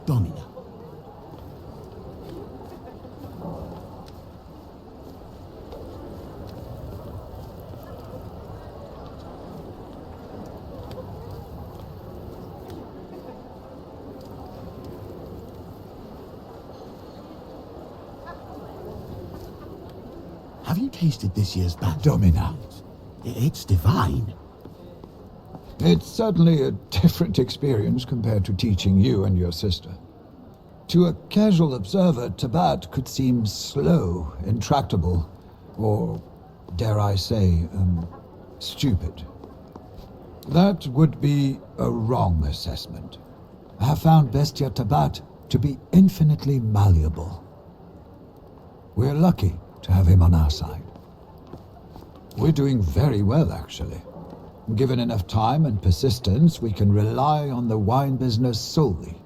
Domina. Have you tasted this year's batch? Domina. It's divine. It's certainly a different experience compared to teaching you and your sister. To a casual observer, Tabat could seem slow, intractable, or, dare I say, stupid. That would be a wrong assessment. I have found Bestia Tabat to be infinitely malleable. We're lucky to have him on our side. We're doing very well, actually. Given enough time and persistence, we can rely on the wine business solely.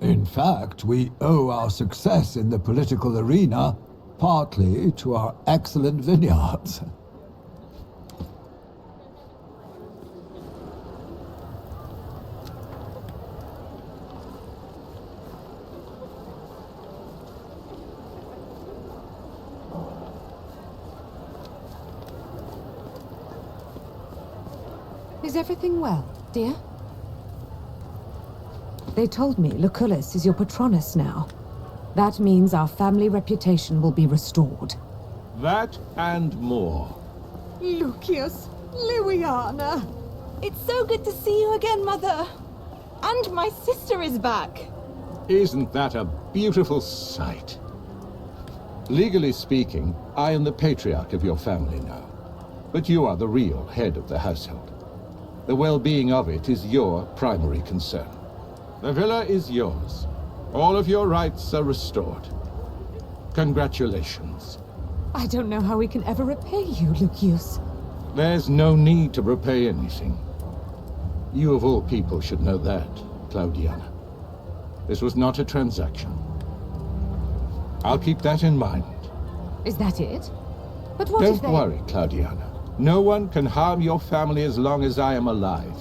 In fact, we owe our success in the political arena partly to our excellent vineyards. Is everything well, dear? They told me Lucullus is your patronus now. That means our family reputation will be restored. That and more. Lucius, Louiana. It's so good to see you again, Mother. And my sister is back. Isn't that a beautiful sight? Legally speaking, I am the patriarch of your family now. But you are the real head of the household. The well-being of it is your primary concern. The villa is yours. All of your rights are restored. Congratulations. I don't know how we can ever repay you, Lucius. There's no need to repay anything. You of all people should know that, Claudiana. This was not a transaction. I'll keep that in mind. Is that it? But what if they... Don't worry, Claudiana. No one can harm your family as long as I am alive.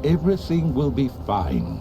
Everything will be fine.